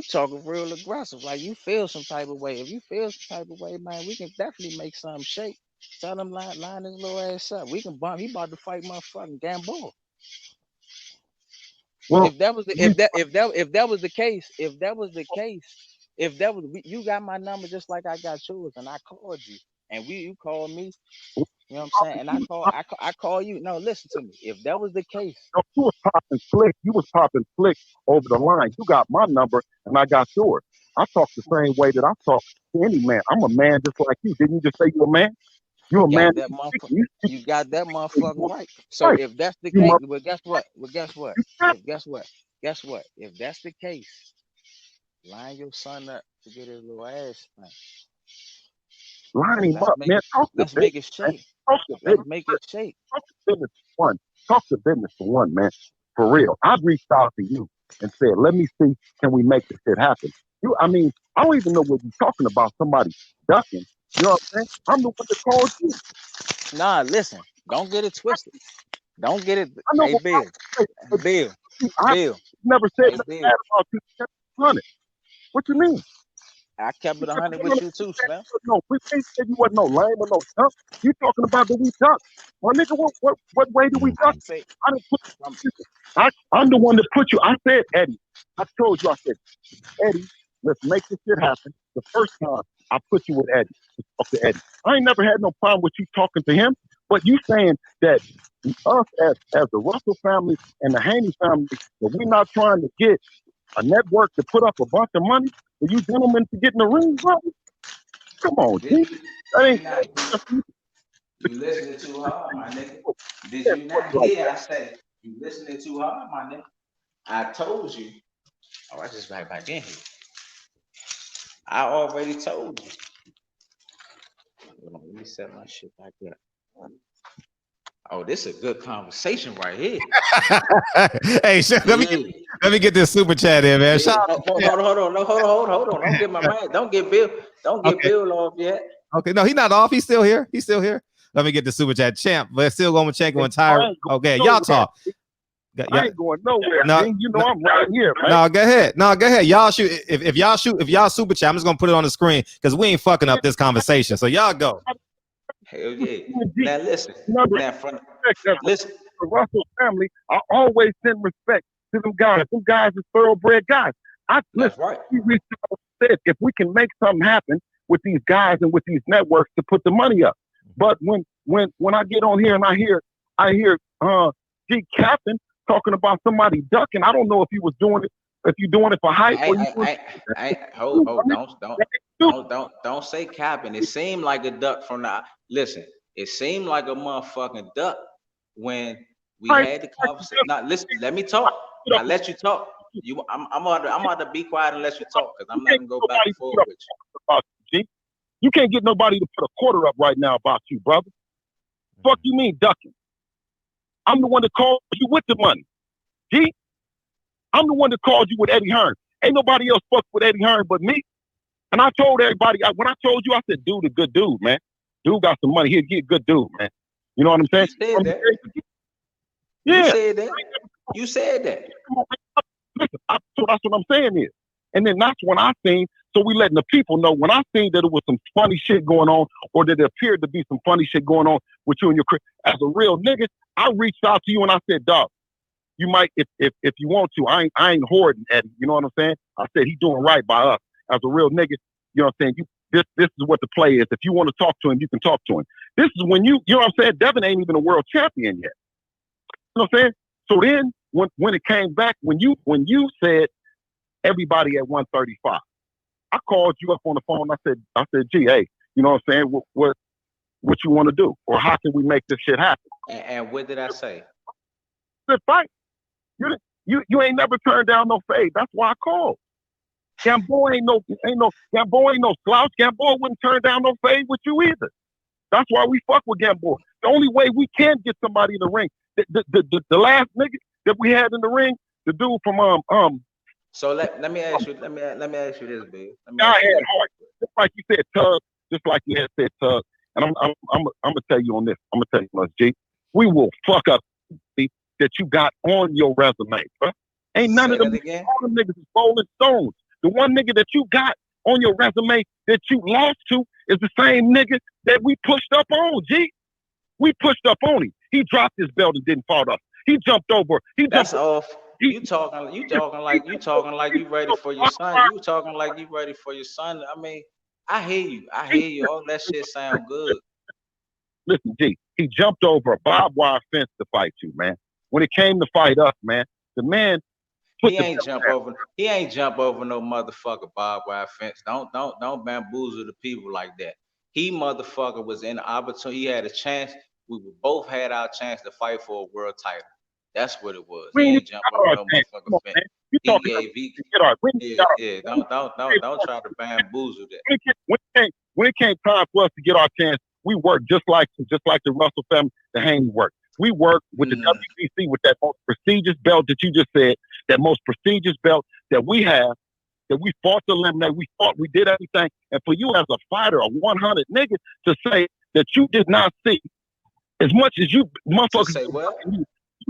talking real aggressive, like you feel some type of way. If you feel some type of way, man, we can definitely make something shake. Tell him line his little ass up. We can bump. He about to fight motherfucking Gamboa. Well, if that was the case, you got my number just like I got yours, and I called you, and you called me. You know what I'm saying? And I call you. No, listen to me. If that was the case, you was popping slick. You was popping slick over the line. You got my number, and I got yours. I talk the same way that I talk to any man. I'm a man just like you. Didn't you just say you're a man? You're a man. You got that motherfucker right. So if that's the case, well, guess what? Guess what? If that's the case, line your son up to get his little ass spanked. Line him up, man. Let's make it shake. Let's make it shake. Talk to business for one. Talk to business for one, man. For real. I've reached out to you and said, let me see, can we make this shit happen? I don't even know what you're talking about, somebody ducking. You know what I'm saying? I'm the one that called you. Nah, listen. Don't get it twisted. Don't get it. Hey, Bill. Bill. Never said nothing bad about you. 100. What you mean? I kept it 100 with you too, Slim. No, we ain't said you wasn't no lame or no dump. You talking about that we duck. Well, nigga, what way do we duck? I didn't put I'm the one that put you. I said, Eddie. I told you, I said, Eddie, let's make this shit happen. The first time I put you with Eddie, to talk to Eddie. I ain't never had no problem with you talking to him, but you saying that us as the Russell family and the Haney family, that we're not trying to get a network to put up a bunch of money for you gentlemen to get in the ring, bro? Come on, G. You listening too hard, my nigga. Did you not hear I said you listening too hard, my nigga? I told you. Oh, I just right back in here. I already told you. Let me set my shit back up. Oh, this is a good conversation right here. Hey, let me get this super chat in, man. Yeah. Hold on. Don't get my man. Don't get Bill off yet. Okay, no, he's not off. He's still here. Let me get the super chat. Champ, but still going to check on Tyre. Okay, y'all talk. I ain't going nowhere. No, I'm right here, man. No, go ahead. Y'all shoot. If y'all super chat, I'm just gonna put it on the screen because we ain't fucking up this conversation. So y'all go. Hell yeah. Now listen. Listen. The Russell family, I always send respect to them guys. Them guys are thoroughbred guys. That's right. We said if we can make something happen with these guys and with these networks to put the money up. But when I get on here and I hear G Captain talking about somebody ducking, I don't know if he was doing it, if you're doing it for hype. Don't say capping. It seemed like a duck from the. Listen, it seemed like a motherfucking duck when we had the conversation. Now listen, let me talk. I let you talk. I'm about to be quiet and let you talk because I'm not gonna go back and forth with you. You can't get nobody to put a quarter up right now about you, brother. Fuck you mean ducking? I'm the one that called you with the money. G? I'm the one that called you with Eddie Hearn. Ain't nobody else fucked with Eddie Hearn but me. And I told everybody, when I told you, I said, dude, a good dude, man. Dude got some money. He'll get a good dude, man. You know what I'm saying? You said that. Yeah. You said that. Listen, that's what I'm saying is, And then that's when I seen, so we letting the people know when I seen that it was some funny shit going on, or that it appeared to be some funny shit going on with you and your crib. As a real nigga, I reached out to you and I said, dog, you might, if you want to, I ain't hoarding Eddie. You know what I'm saying? I said, he doing right by us. As a real nigga, you know what I'm saying? This is what the play is. If you want to talk to him, you can talk to him. This is when you know what I'm saying? Devin ain't even a world champion yet. You know what I'm saying? So then when it came back, when you said everybody at 135, I called you up on the phone. I said, gee, hey, you know what I'm saying? What you want to do? Or how can we make this shit happen? And what did I say? I said, fight. You ain't never turned down no fade. That's why I called. Gamboa ain't no slouch. Gamboa wouldn't turn down no fade with you either. That's why we fuck with Gamboa. The only way we can get somebody in the ring, the last nigga that we had in the ring, the dude from So let me ask you this, Bill. Just like you said, Tug. Just like you had said, Tug. And I'm gonna tell you on this. I'm gonna tell you this, G. We will fuck up that you got on your resume, bro. Ain't none of them. All them niggas is Rolling Stones. The one nigga that you got on your resume that you lost to is the same nigga that we pushed up on, G. We pushed up on him. He dropped his belt and didn't fall off. He jumped over. That's off. You talking like you ready for your son. You talking like you ready for your son. I mean, I hear you. All that shit sound good. Listen, G, he jumped over a barbed wire fence to fight you, man. When it came to fight us, man, the man he ain't jump over no motherfucker barbed wire fence. Don't bamboozle the people like that. He motherfucker was in the opportunity. He had a chance. We both had our chance to fight for a world title. That's what it was. He ain't jump over no motherfucker fence. Don't try to bamboozle that. When it came time for us to get our chance, we worked just like the Russell family, the Haney worked. We worked with the WBC with that most prestigious belt that you just said, that most prestigious belt that we have, that we fought to eliminate. We did everything. And for you as a fighter, a 100 nigga, to say that you did not see as much as you motherfuckers. Say what? You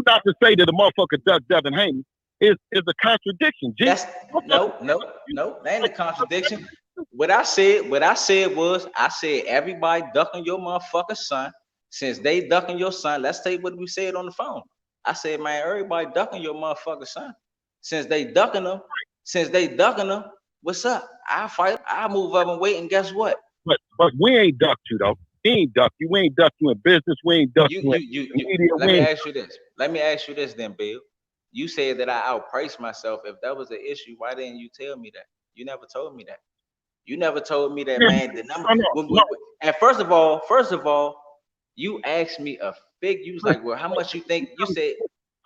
not to say that the motherfucker Doug Devin Haney is a contradiction. G. No, that ain't a contradiction. What I said was, I said everybody ducking your motherfucking son. Since they ducking your son, let's take what we said on the phone. I said, man, everybody ducking your motherfucking son. Since they ducking them, what's up? I fight, I move up and wait, and guess what? But we ain't ducked you though. We ain't ducked you. We ain't ducked you in business. We ain't ducked you in media. Let me ask you this then, Bill. You said that I outpriced myself. If that was an issue, why didn't you tell me that? You never told me that. You never told me that, man. The number. No. And first of all, you asked me a fig. You was like, well, how much you think? You said.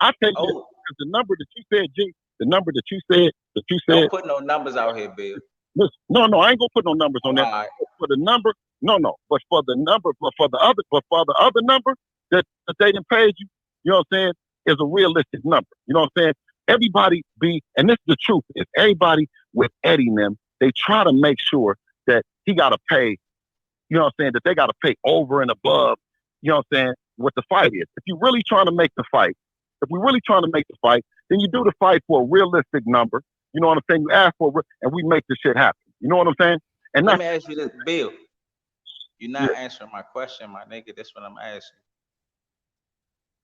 I tell you, the number that you said, G. The number that you said. Don't put no numbers out here, Bill. Listen, no, I ain't gonna put no numbers on that. Right. For the number, no. But for the other number that they didn't pay you, you know what I'm saying, is a realistic number. You know what I'm saying? Everybody and this is the truth, is everybody with Eddie and them, they try to make sure that he gotta pay, you know what I'm saying, that they gotta pay over and above, you know what I'm saying, what the fight is. If you're really trying to make the fight, then you do the fight for a realistic number. You know what I'm saying? You ask for it, and we make the shit happen. You know what I'm saying? And let me ask you this, Bill. You're not answering my question, my nigga. That's what I'm asking.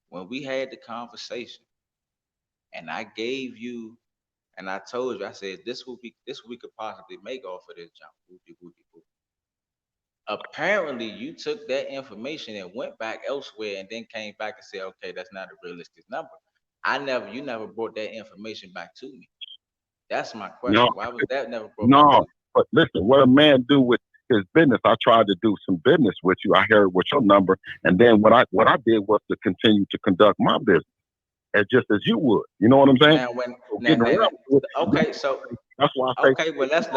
When we had the conversation, and I gave you, and I told you, I said, this we could possibly make off of this jump. Apparently, you took that information and went back elsewhere, and then came back and said, okay, that's not a realistic number. You never brought that information back to me. That's my question. No, why was that never brought back to me? But listen, what a man do with his business, I tried to do some business with you. I heard with your number, and then what I did was to continue to conduct my business as you would. You know what I'm saying? Okay, so that's why I say. Okay, well let's.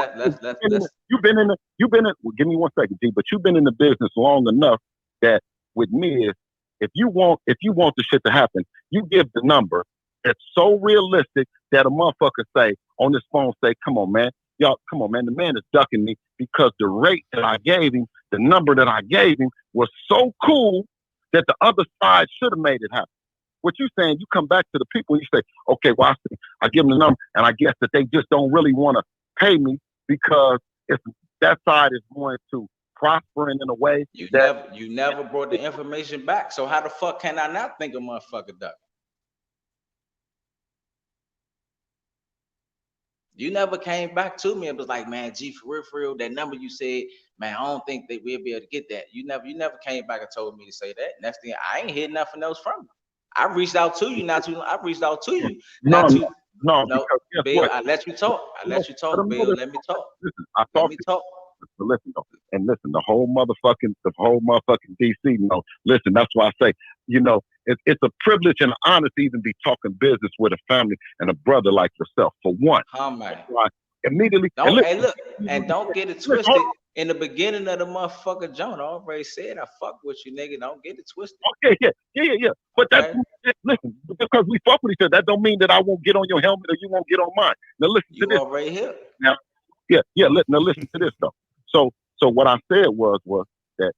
You've been in. Well, give me 1 second, G. But you've been in the business long enough that with me is if you want the shit to happen, you give the number that's so realistic that a motherfucker say on this phone, say, come on, man. Y'all, come on, man. The man is ducking me because the rate that I gave him, the number that I gave him was so cool that the other side should have made it happen. What you saying, you come back to the people and you say, okay, well, I give them the number, and I guess that they just don't really want to pay me because if that side is going to prospering in a way You that never brought the information back. So how the fuck can I not think a motherfucker duck? You never came back to me and was like, man, G, for real, that number you said, man, I don't think that we'll be able to get that. You never came back and told me to say that. Next thing, I ain't heard nothing else from you. I reached out to you not too long. I reached out to you not too. No, No, because Bill, what? I let you talk. Bill. Let me talk. Listen, I Let talk me to talk. but listen though, and listen, the whole motherfucking DC, listen, that's why I say, it's a privilege and an honor to even be talking business with a family and a brother like yourself, for one. Man. Immediately. Don't get it twisted. In the beginning of the motherfucker, John already said, I fuck with you, nigga. Don't get it twisted. Okay, yeah. But okay. Listen, because we fuck with each other, that don't mean that I won't get on your helmet or you won't get on mine. Now listen to this. You already here. Now, now listen to this though. So what I said was that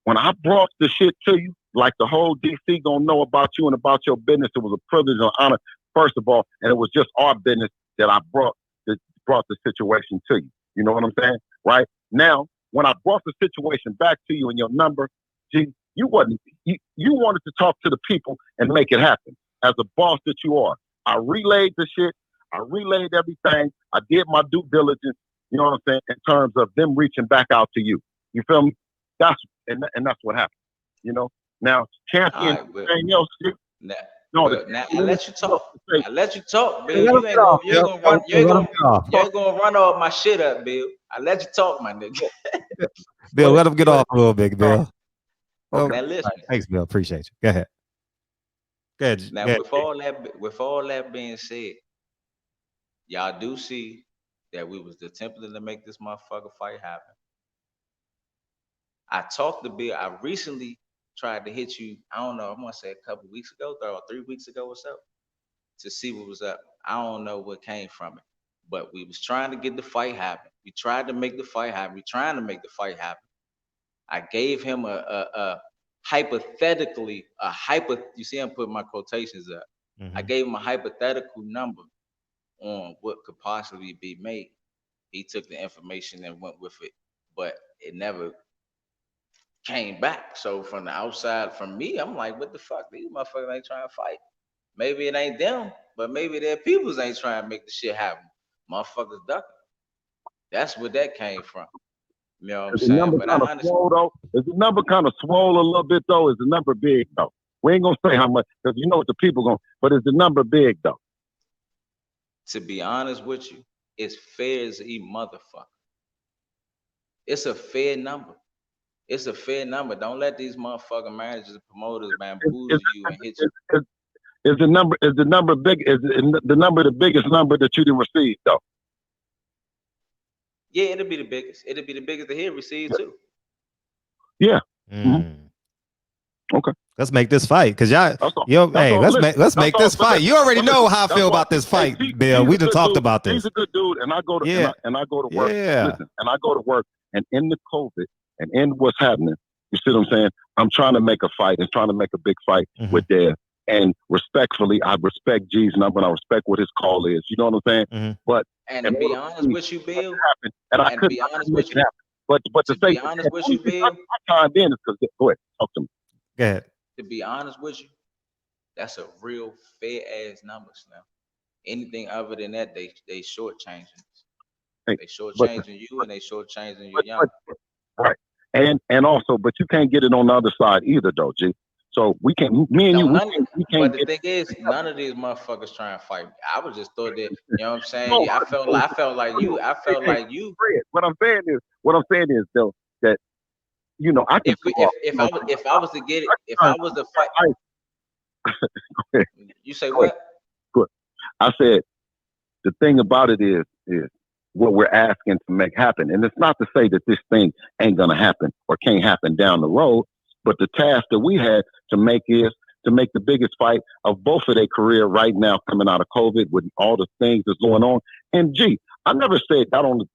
when I brought the shit to you, like the whole DC gonna know about you and about your business, it was a privilege and honor, first of all, and it was just our business that I brought the situation to you. You know what I'm saying? Right? Now, when I brought the situation back to you and your number, G, you wanted to talk to the people and make it happen. As a boss that you are. I relayed the shit, I relayed everything, I did my due diligence, you know what I'm saying, in terms of them reaching back out to you. You feel me? That's what happened. Now champion anything else. Now I let you talk. I let you talk, Bill. You ain't gonna run all my shit up, Bill. I let you talk, my nigga. Bill, let him get off a little bit, Bill. Okay. Now listen. Thanks, Bill. Appreciate you. Go ahead. Now with all that being said, y'all do see that we was attempting to make this motherfucker fight happen. I talked to Bill. I recently tried to hit you, I don't know, I'm gonna say a couple weeks ago, or 3 weeks ago or so, to see what was up. I don't know what came from it. But we was trying to get the fight happen. We tried to make the fight happen. I gave him a hypothetically, you see I'm putting my quotations up. Mm-hmm. I gave him a hypothetical number on what could possibly be made. He took the information and went with it, but it never came back. So from the outside, from me, I'm like, what the fuck? These motherfuckers ain't trying to fight. Maybe it ain't them, but maybe their peoples ain't trying to make the shit happen. Motherfuckers ducking. That's where that came from. You know what I'm saying? But is the number kind of swole a little bit though? Is the number big though? We ain't gonna say how much because you know what the people gonna. But is the number big though? To be honest with you, it's fair as a motherfucker. It's a fair number. It's a fair number. Don't let these motherfucking managers and promoters bamboozle you and hit you. Is the number big? Is the number the biggest number that you didn't receive though? Yeah, it'll be the biggest. It'll be the biggest that he'll receive too. Yeah. Mm-hmm. Okay. Let's make this fight, cause let's make this fight. You already know how I feel about this fight, Bill. We just talked about this. He's a good dude, and I go to and I go to work. Yeah. Listen, and I go to work, and in the COVID and in what's happening, you see what I'm saying? I'm trying to make a fight and trying to make a big fight with Dad. And respectfully, I respect G's number and I respect what his call is. You know what I'm saying? Mm-hmm. But to be honest with you, Bill, I couldn't be honest with you. But to be honest with you, Bill, I timed in because go ahead, talk to me. Go ahead. To be honest with you, that's a real fair ass numbers now. Anything other than that, they shortchanging us. They shortchanging you and they shortchanging your young. Right. And also, but you can't get it on the other side either, though, G. So we can't. Me and we can't. But the thing is, none of these motherfuckers trying to fight me. I was just thought that, you know what I'm saying? Yeah, I felt like you. What I'm saying is though that I can. If I was to get it, if I was to fight, you say what? Good. I said the thing about it is what we're asking to make happen, and it's not to say that this thing ain't gonna happen or can't happen down the road. But the task that we had to make is to make the biggest fight of both of their career right now coming out of COVID with all the things that's going on. And G, I never said I don't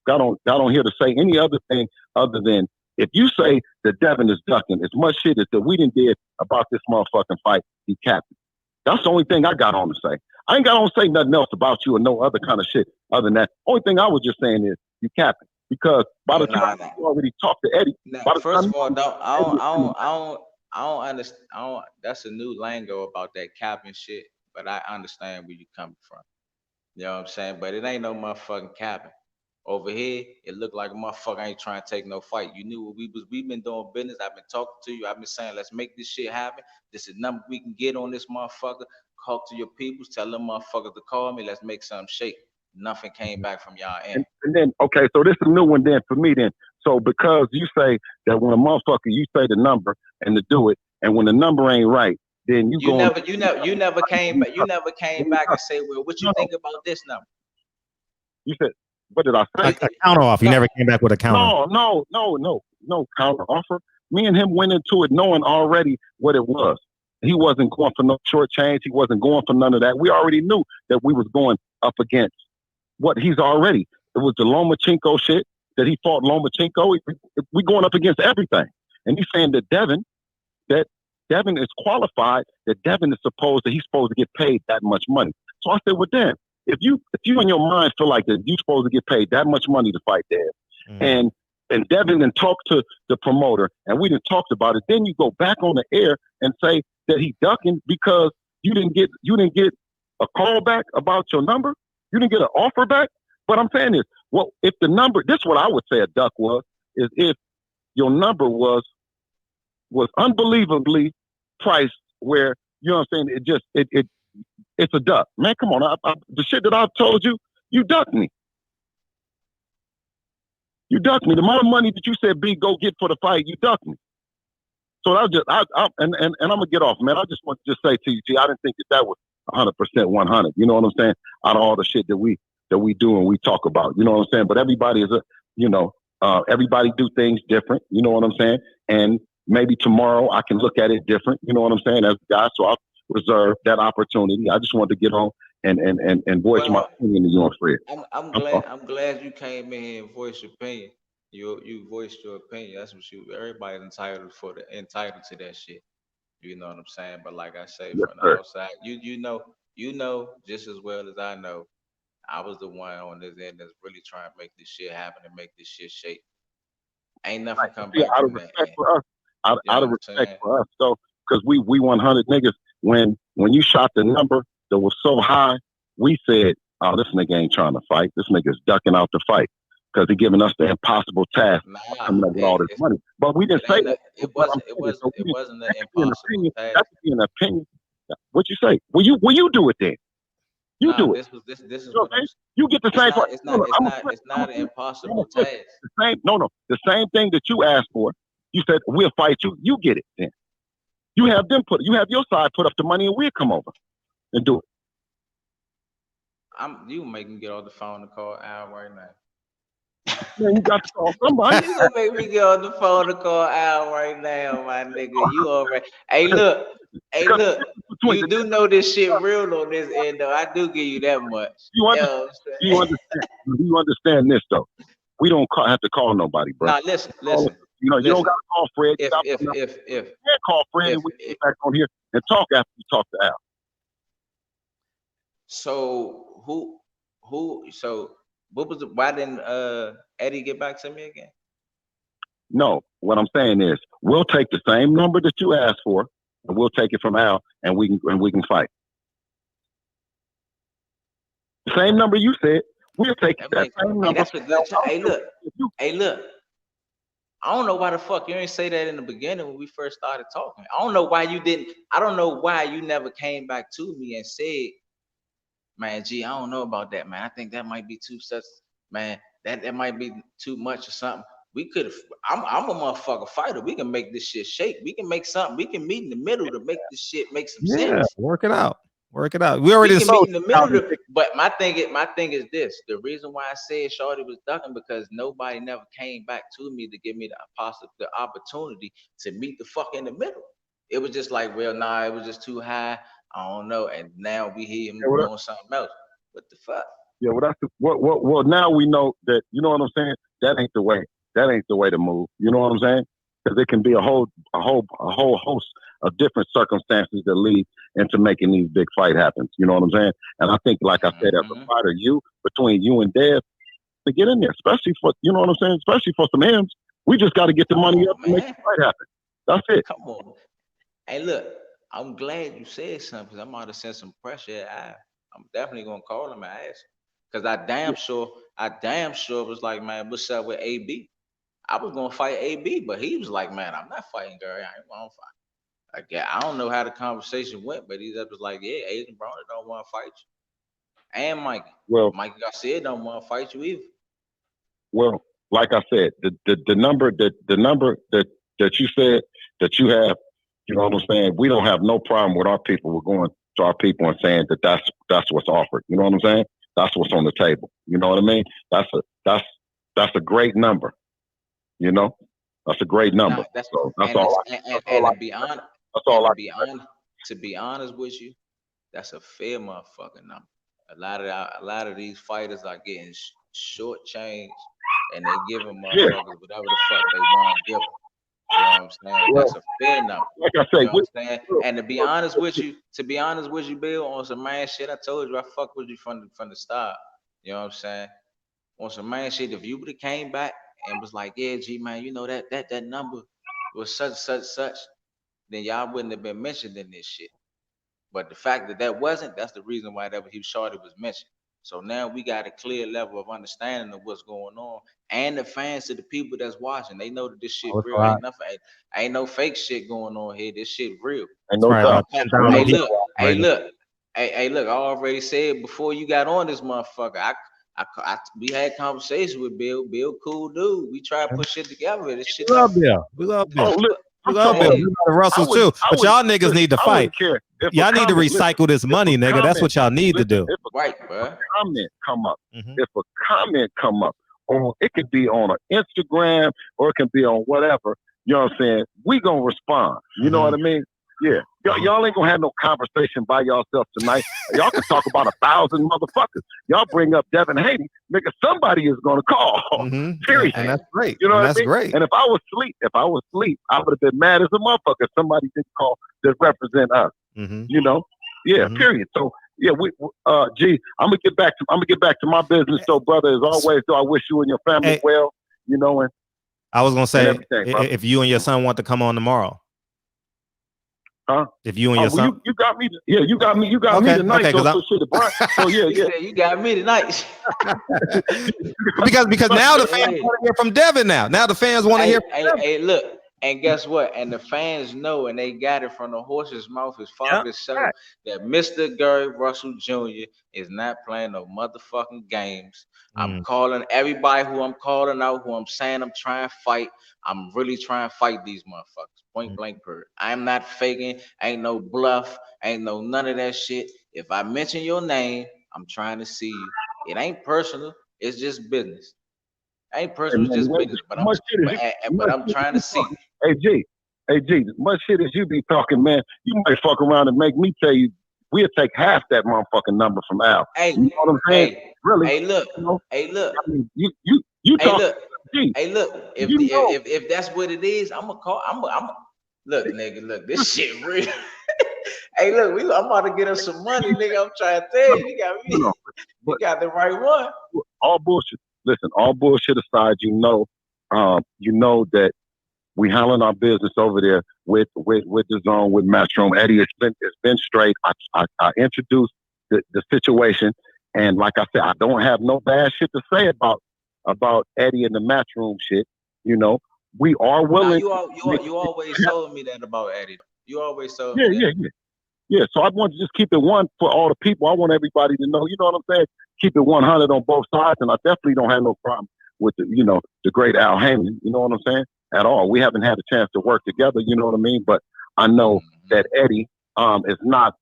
hear to say any other thing other than if you say that Devin is ducking as much shit as that we done did about this motherfucking fight, he captain. That's the only thing I got on to say. I ain't got on to say nothing else about you or no other kind of shit other than that. Only thing I was just saying is you capping. Because by the time you already talked to Eddie, first of all, I don't understand. That's a new lingo about that capping shit. But I understand where you coming from. You know what I'm saying? But it ain't no motherfucking capping. Over here, it looked like a motherfucker ain't trying to take no fight. You knew what we've been doing business. I've been talking to you. I've been saying, let's make this shit happen. This is number we can get on this motherfucker. Talk to your peoples, tell them motherfuckers to call me. Let's make something shake. Nothing came back from y'all end. And then, okay, so this is a new one then for me then. So because you say that when a motherfucker, you say the number and to do it, and when the number ain't right, then you never came back. You never came back and say, well, what you think about this number? You said, what did I say? A counter offer. You never came back with a counter. No counter offer. Me and him went into it knowing already what it was. He wasn't going for no short change. He wasn't going for none of that. We already knew that we was going up against what he's already. It was the Lomachenko shit that he fought Lomachenko. We going up against everything. And he's saying that Devin is qualified, that Devin is he's supposed to get paid that much money. So I said, well, damn, if you in your mind feel like that you're supposed to get paid that much money to fight Dev, and Devin then talked to the promoter, and we didn't talked about it, then you go back on the air and say that he ducking because you didn't get a call back about your number, you didn't get an offer back. What I'm saying is, well, if the number, this is what I would say a duck was, is if your number was unbelievably priced where, you know what I'm saying, it's a duck. Man, come on, the shit that I've told you, you ducked me. You ducked me. The amount of money that you said, B, go get for the fight, you ducked me. So I'm gonna get off, man. I just want to just say to you, G, I didn't think that was 100% 100. You know what I'm saying? Out of all the shit that we do and we talk about, you know what I'm saying? But everybody is everybody do things different. You know what I'm saying? And maybe tomorrow I can look at it different. You know what I'm saying? As a guy, so I'll reserve that opportunity. I just wanted to get on and voice my opinion to you and Fred. I'm glad you came in here and voiced your opinion. You voiced your opinion. That's what everybody's entitled to that shit. You know what I'm saying? But like I say, yes, from the outside, you know just as well as I know, I was the one on this end that's really trying to make this shit happen and make this shit shake. Ain't nothing come back out from of that. Respect for us. Out of respect for us. So because we 100 niggas, when you shot the number that was so high, we said, oh, this nigga ain't trying to fight. This nigga's ducking out the fight because he giving us the impossible task of coming up with all this money. But we didn't say that. It wasn't an impossible task. That could be an opinion. What you say? Will you do it then? You do it. This is you know what you get the same. It's not an impossible task. The same thing that you asked for. You said we'll fight you. You get it then. You have your side put up the money and we'll come over and do it. You make me get off the phone and call Al right now. Man, you got to call somebody. You gonna make me get on the phone and call Al right now, my nigga. You already. Hey, look. You do know this shit real on this end, though. I do give you that much. You understand this though? We don't have to call nobody, bro. Nah, listen. You know, you don't got to call Fred. You can't call Fred and we can get back on here and talk after you talk to Al. So what was why didn't Eddie get back to me again? No, what I'm saying is we'll take the same number that you asked for and we'll take it from Al and we can fight. The same number you said, we'll take that same number. That's a good time. Hey, look. I don't know why the fuck you didn't say that in the beginning when we first started talking. I don't know why you didn't. I don't know why you never came back to me and said, man, G, I don't know about that, man. I think that might be that might be too much or something. We could have. I'm a motherfucker fighter. We can make this shit shake. We can make something. We can meet in the middle to make this shit make some sense. Work it out. We already can meet in the middle. But my thing is this: the reason why I said Shorty was ducking because nobody never came back to me to give me the opportunity to meet the fuck in the middle. It was just like, well, nah, it was just too high. I don't know. And now we hear him doing something else. What the fuck? Yeah, well, well, now we know that. You know what I'm saying? That ain't the way. That ain't the way to move. You know what I'm saying? because it can be a whole host of different circumstances that lead into making these big fight happen. You know what I'm saying? And I think, like I said, as a fighter, between you and Dad, to get in there, especially for, you know what I'm saying, especially for some M's, we just got to get the money up and make the fight happen. That's it. Come on. Hey, look, I'm glad you said something because I'm about to send some pressure. I'm definitely gonna call him and ask him. Because I damn sure was like, man, what's up with AB? I was gonna fight AB, but he was like, man, I'm not fighting Gary. I ain't gonna fight. Like, yeah, I don't know how the conversation went, but he was like, yeah, Adrian Broner don't want to fight you. And Mikey. Well, Mikey Garcia don't want to fight you either. Well, like I said, the number that you said that you have, you know what I'm saying? We don't have no problem with our people. We're going to our people and saying that that's what's offered. You know what I'm saying? That's what's on the table. You know what I mean? That's a great number. You know, that's a great number. Nah, to be honest with you, that's a fair motherfucking number. A lot of these fighters are getting shortchanged, and they give them motherfuckers whatever the fuck they want to give them. You know what I'm saying? That's a fair number. Like I say, you know what I'm saying? And to be honest with you, Bill, on some man shit, I told you I fuck with you from the start. You know what I'm saying? On some man shit, if you would have came back and was like, yeah, G man, you know that number was such, then y'all wouldn't have been mentioned in this shit. But the fact that wasn't, that's the reason why that he shorty was mentioned. So now we got a clear level of understanding of what's going on. And the fans, to the people that's watching, they know that this shit real. Right. Ain't no fake shit going on here. This shit real. No right. Hey, look. I already said before you got on this motherfucker, we had conversations with Bill. Bill, cool dude. We try to put shit together. This shit. We love Bill. We love Bill. We love Bill. We love Russell too. But y'all niggas need to fight. Y'all need to recycle this money, nigga. That's what y'all need to do. Right, bro. Comment come up. If a comment come up, or it could be on an Instagram, or it can be on whatever. You know what I'm saying? We gonna respond. You know what I mean? Yeah. Y'all ain't gonna have no conversation by yourself tonight. Y'all can talk about 1,000 motherfuckers. Y'all bring up Devin Haney, nigga, somebody is gonna call. Seriously. And that's great. You know what that's I mean? Great. And if I was asleep, I would have been mad as a motherfucker if somebody didn't call that represent us. You know? Yeah, period. So yeah, I'm gonna get back to my business. So, brother, as always, I wish you and your family well, you know, and I was gonna say if you and your son want to come on tomorrow. Huh? If you and your son, you got me. Yeah, you got me tonight. Okay, so yeah. You got me tonight. because now the fans want to hear from Devin. Now the fans want to hear. Hey, look, and guess what? And the fans know, and they got it from the horse's mouth as far as so that Mr. Gary Russell Jr. is not playing no motherfucking games. I'm calling everybody who I'm calling out, who I'm saying I'm trying to fight. I'm really trying to fight these motherfuckers. Point blank period. I'm not faking. Ain't no bluff. Ain't no none of that shit. If I mention your name, I'm trying to see you. It ain't personal. It's just business. Ain't personal. It's just business. But I'm trying to see you. Hey G, much shit as you be talking, man. You might fuck around and make me tell you we'll take half that motherfucking number from Al. Hey, you know what I'm saying? Really? Hey, look. You know? Hey, look. I mean, you talk. Hey, look. If that's what it is, I'm gonna call. I'm look, nigga. Look, this shit real. Hey, look. I'm about to get us some money, nigga. I'm trying to tell you. You got me. You got the right one. All bullshit. Listen, all bullshit aside, you know that we handling our business over there with the zone with Matchroom. Eddie, it's been straight. I introduced the situation, and like I said, I don't have no bad shit to say about Eddie and the Matchroom shit. You know, we are willing. You always told me that about Eddie. You always told me that. Yeah. So I want to just keep it one for all the people. I want everybody to know. You know what I'm saying? Keep it 100 on both sides, and I definitely don't have no problem with the great Al Heyman. You know what I'm saying? At all. We haven't had a chance to work together, you know what I mean? But I know that Eddie is not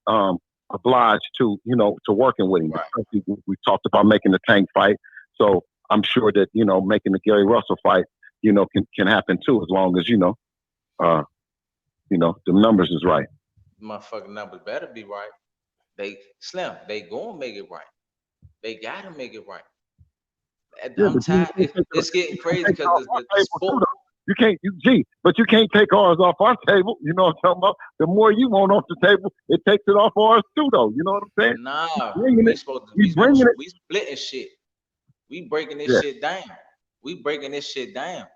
obliged to working with him. Right. We talked about making the Tank fight. So I'm sure that, making the Gary Russell fight, can happen too, as long as, the numbers is right. Motherfucking numbers better be right. They gonna make it right. They gotta make it right. I'm tired. It's getting crazy because the sport. but you can't take ours off our table. You know what I'm talking about? The more you want off the table, it takes it off ours too, though. You know what I'm saying? Nah, we splitting shit. We breaking this shit down. We breaking this shit down.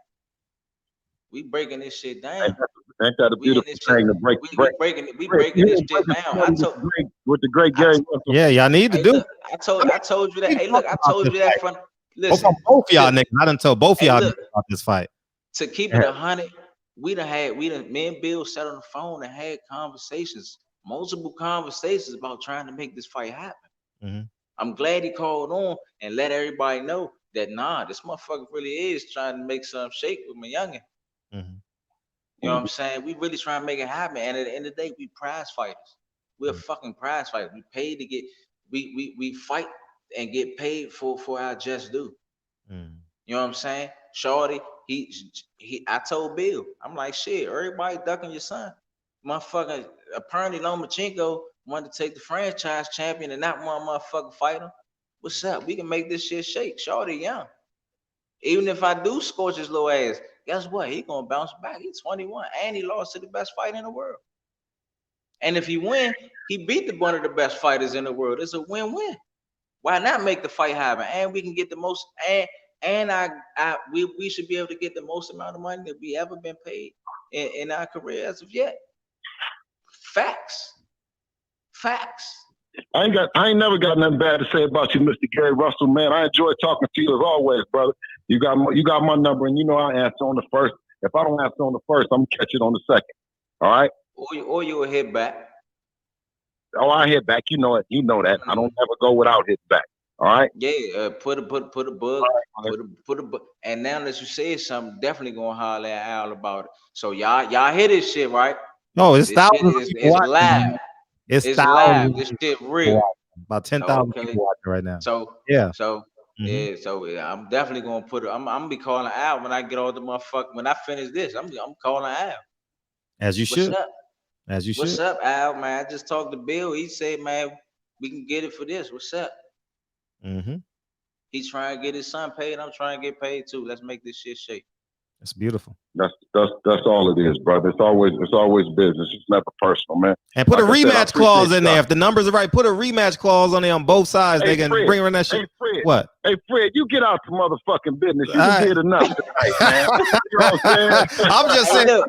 Ain't that a beautiful thing to break? We breaking this shit down. I told with the great Gary Russell. Yeah, y'all need to do. Look, I told you that. Hey, look, I told you that from. Listen, both y'all niggas. I done told both y'all niggas about this fight. To keep it 100, me and Bill sat on the phone and had conversations, multiple conversations about trying to make this fight happen. Mm-hmm. I'm glad he called on and let everybody know that this motherfucker really is trying to make something shake with my youngin. Mm-hmm. You know what I'm saying? We really trying to make it happen. And at the end of the day, we prize fighters. We're fucking prize fighters. We paid to get we fight and get paid for our just due. Mm-hmm. You know what I'm saying? Shorty, I told Bill, I'm like, shit, everybody ducking your son. Motherfucker, apparently Lomachenko wanted to take the franchise champion and not one motherfucker fight him. What's up? We can make this shit shake. Shorty young. Even if I do scorch his little ass, guess what? He gonna bounce back. He's 21 and he lost to the best fighter in the world. And if he win, he beat one of the best fighters in the world. It's a win-win. Why not make the fight happen? And we can get the most we should be able to get the most amount of money that we ever been paid in our career as of yet. Facts. I ain't never got nothing bad to say about you, Mr. Gary Russell, man. I enjoy talking to you as always, brother. You got my number, and you know I answer on the first. If I don't answer on the first, I'm gonna catch it on the second. All right. Or you'll hit back. Oh, I hit back. You know it. You know that. I don't ever go without hitting back. All right. Yeah. Put a bug. Put a bug. And now that you say something, definitely gonna holler at Al about it. So y'all hear this shit, right? No, it's thousands. It's live. It's live. This shit real. About 10,000 people watching right now. So yeah. So I'm definitely gonna put it. I'm gonna be calling Al when I get all the motherfucker. When I finish this, I'm calling Al. As you should. What's up? As you should. What's up, Al? Man, I just talked to Bill. He said, man, we can get it for this. What's up? Mm-hmm. He's trying to get his son paid. I'm trying to get paid too. Let's make this shit shake. That's beautiful. That's all it is, brother. It's always business. It's never personal, man. And put a rematch clause in there. If the numbers are right, put a rematch clause on there on both sides. They can bring around that shit. Hey, Fred. What? Hey, Fred, you get out the motherfucking business. You did enough tonight, man. You know what I'm saying? I'm just saying.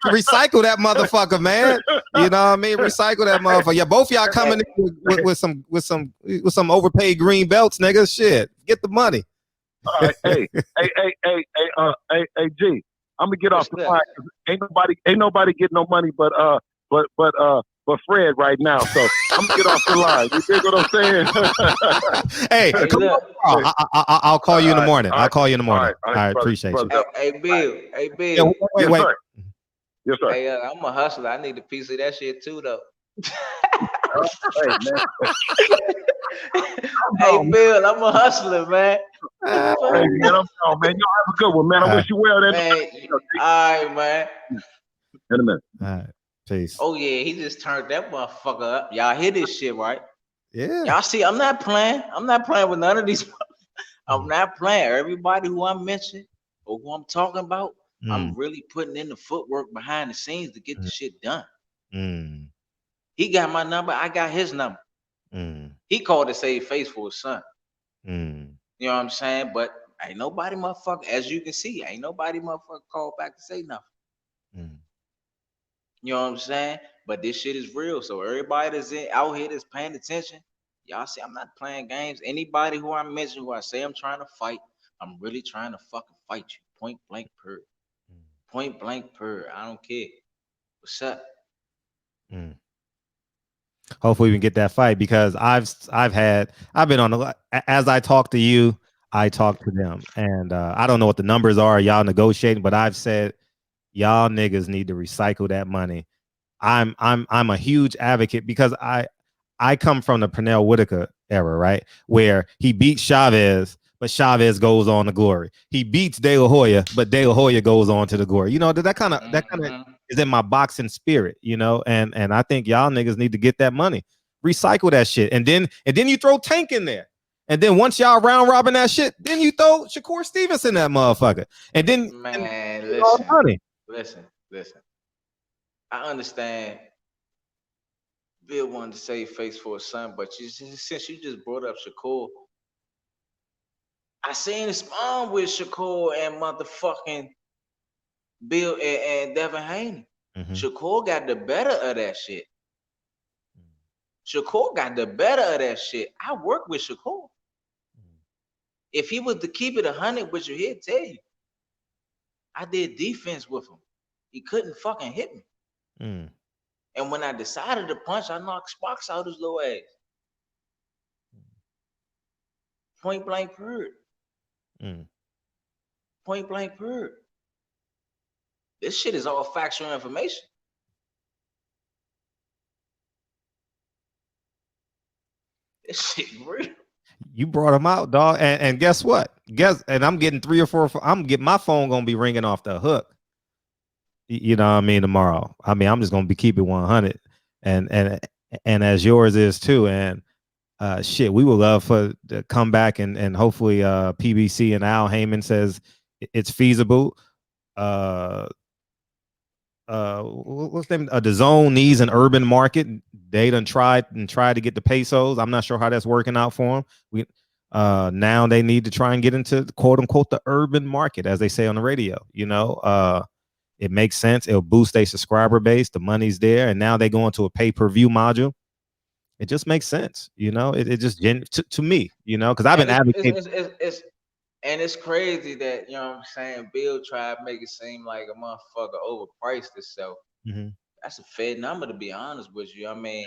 Recycle that motherfucker, man. You know what I mean? Recycle that motherfucker. Yeah, both y'all coming in with some overpaid green belts, nigga. Shit, get the money. All right, hey, G, I'm gonna get off the line. Ain't nobody getting no money, but Fred right now. So I'm gonna get off the line. You dig what I'm saying? Hey, come on. I'll call you in the morning. I'll call you in the morning. All right, appreciate you. Hey, Bill. Yeah, wait. Yes, sir. Hey, I'm a hustler. I need a piece of that shit too, though. Hey, man. Hey, Bill, I'm a hustler, man. Hey, man, man. Y'all have a good one, man. I wish you well. Man. All right, man. In a minute. All right. Peace. Oh, yeah, he just turned that motherfucker up. Y'all hear this shit, right? Yeah. Y'all see, I'm not playing. I'm not playing with none of these. I'm not playing. Everybody who I'm mentioning or who I'm talking about, I'm really putting in the footwork behind the scenes to get the shit done. He got my number. I got his number. He called to save face for his son. You know what I'm saying? But ain't nobody motherfucker, as you can see, ain't nobody motherfucker called back to say nothing. You know what I'm saying? But this shit is real. So everybody that's out here that's paying attention, y'all see I'm not playing games. Anybody who I mention who I say I'm trying to fight, I'm really trying to fucking fight you. Point blank period. Point blank period. I don't care. What's up? Hopefully we can get that fight because I've been on as I talk to you, I talk to them, and I don't know what the numbers are. Y'all negotiating, but I've said y'all niggas need to recycle that money. I'm a huge advocate because I come from the Pernell Whitaker era, right, where he beats Chavez. But Chavez goes on to glory. He beats De La Hoya, but De La Hoya goes on to the glory. You know, that kind of is in my boxing spirit, you know, and I think y'all niggas need to get that money. Recycle that shit. And then you throw Tank in there. And then once y'all round robin that shit, then you throw Shakur Stevens in that motherfucker. And then Man, listen. I understand Bill wanted to save face for his son, but since you just brought up Shakur, I seen his mom with Shakur and motherfucking Bill and Devin Haney. Shakur got the better of that shit. Shakur got the better of that shit. I work with Shakur. If he was to keep it 100 with you, he'd tell you. I did defense with him. He couldn't fucking hit me. And when I decided to punch, I knocked Sparks out his little ass. Point blank period. Point blank period. This shit is all factual information. This shit real. You brought him out, dog. And guess what? And I'm getting 3 or 4. I'm getting my phone gonna be ringing off the hook. You know what I mean? Tomorrow. I mean, I'm just gonna be keeping 100, and as yours is too. And shit, we would love for to come back and hopefully PBC and Al Heyman says it's feasible. What's the name? The Zone needs an urban market. They done tried to get the pesos. I'm not sure how that's working out for them. Now they need to try and get into quote unquote the urban market, as they say on the radio. You know, it makes sense. It'll boost their subscriber base. The money's there, and now they go into a pay-per-view module. It just makes sense. You know, it just to me. You know, because I've been advocating. It's crazy that, you know what I'm saying, Bill tried to make it seem like a motherfucker overpriced itself. That's a fair number, to be honest with you. I mean,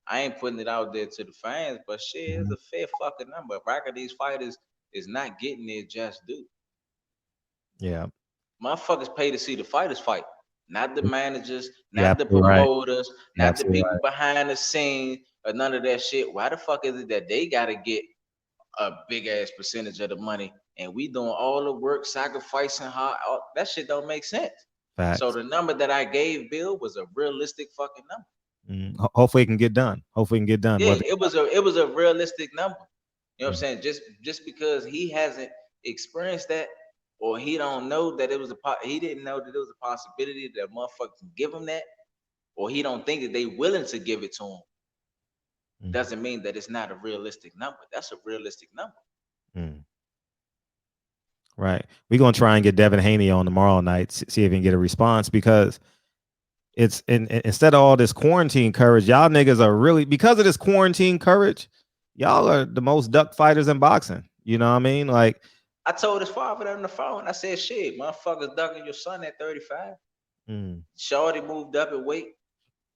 I ain't putting it out there to the fans, but shit, it's a fair fucking number. Back of these fighters is not getting their just due. Yeah. Motherfuckers pay to see the fighters fight, not the managers, not the promoters, not the people behind the scenes, or none of that shit. Why the fuck is it that they gotta get a big ass percentage of the money, and we doing all the work, sacrificing hard? That shit don't make sense. Facts. So the number that I gave Bill was a realistic fucking number. Hopefully it can get done. Yeah, it was a realistic number. You know what I'm saying? Just because he hasn't experienced that, or he don't know that he didn't know that it was a possibility that a motherfucker can give him that, or he don't think that they willing to give it to him, doesn't mean that it's not a realistic number. That's a realistic number. Right. We're gonna try and get Devin Haney on tomorrow night, see if we can get a response, because it's instead of all this quarantine courage, y'all niggas are really, because of this quarantine courage, y'all are the most duck fighters in boxing. You know what I mean? Like, I told his father on the phone, I said, shit, motherfuckers ducking your son at 35. Shorty moved up in weight.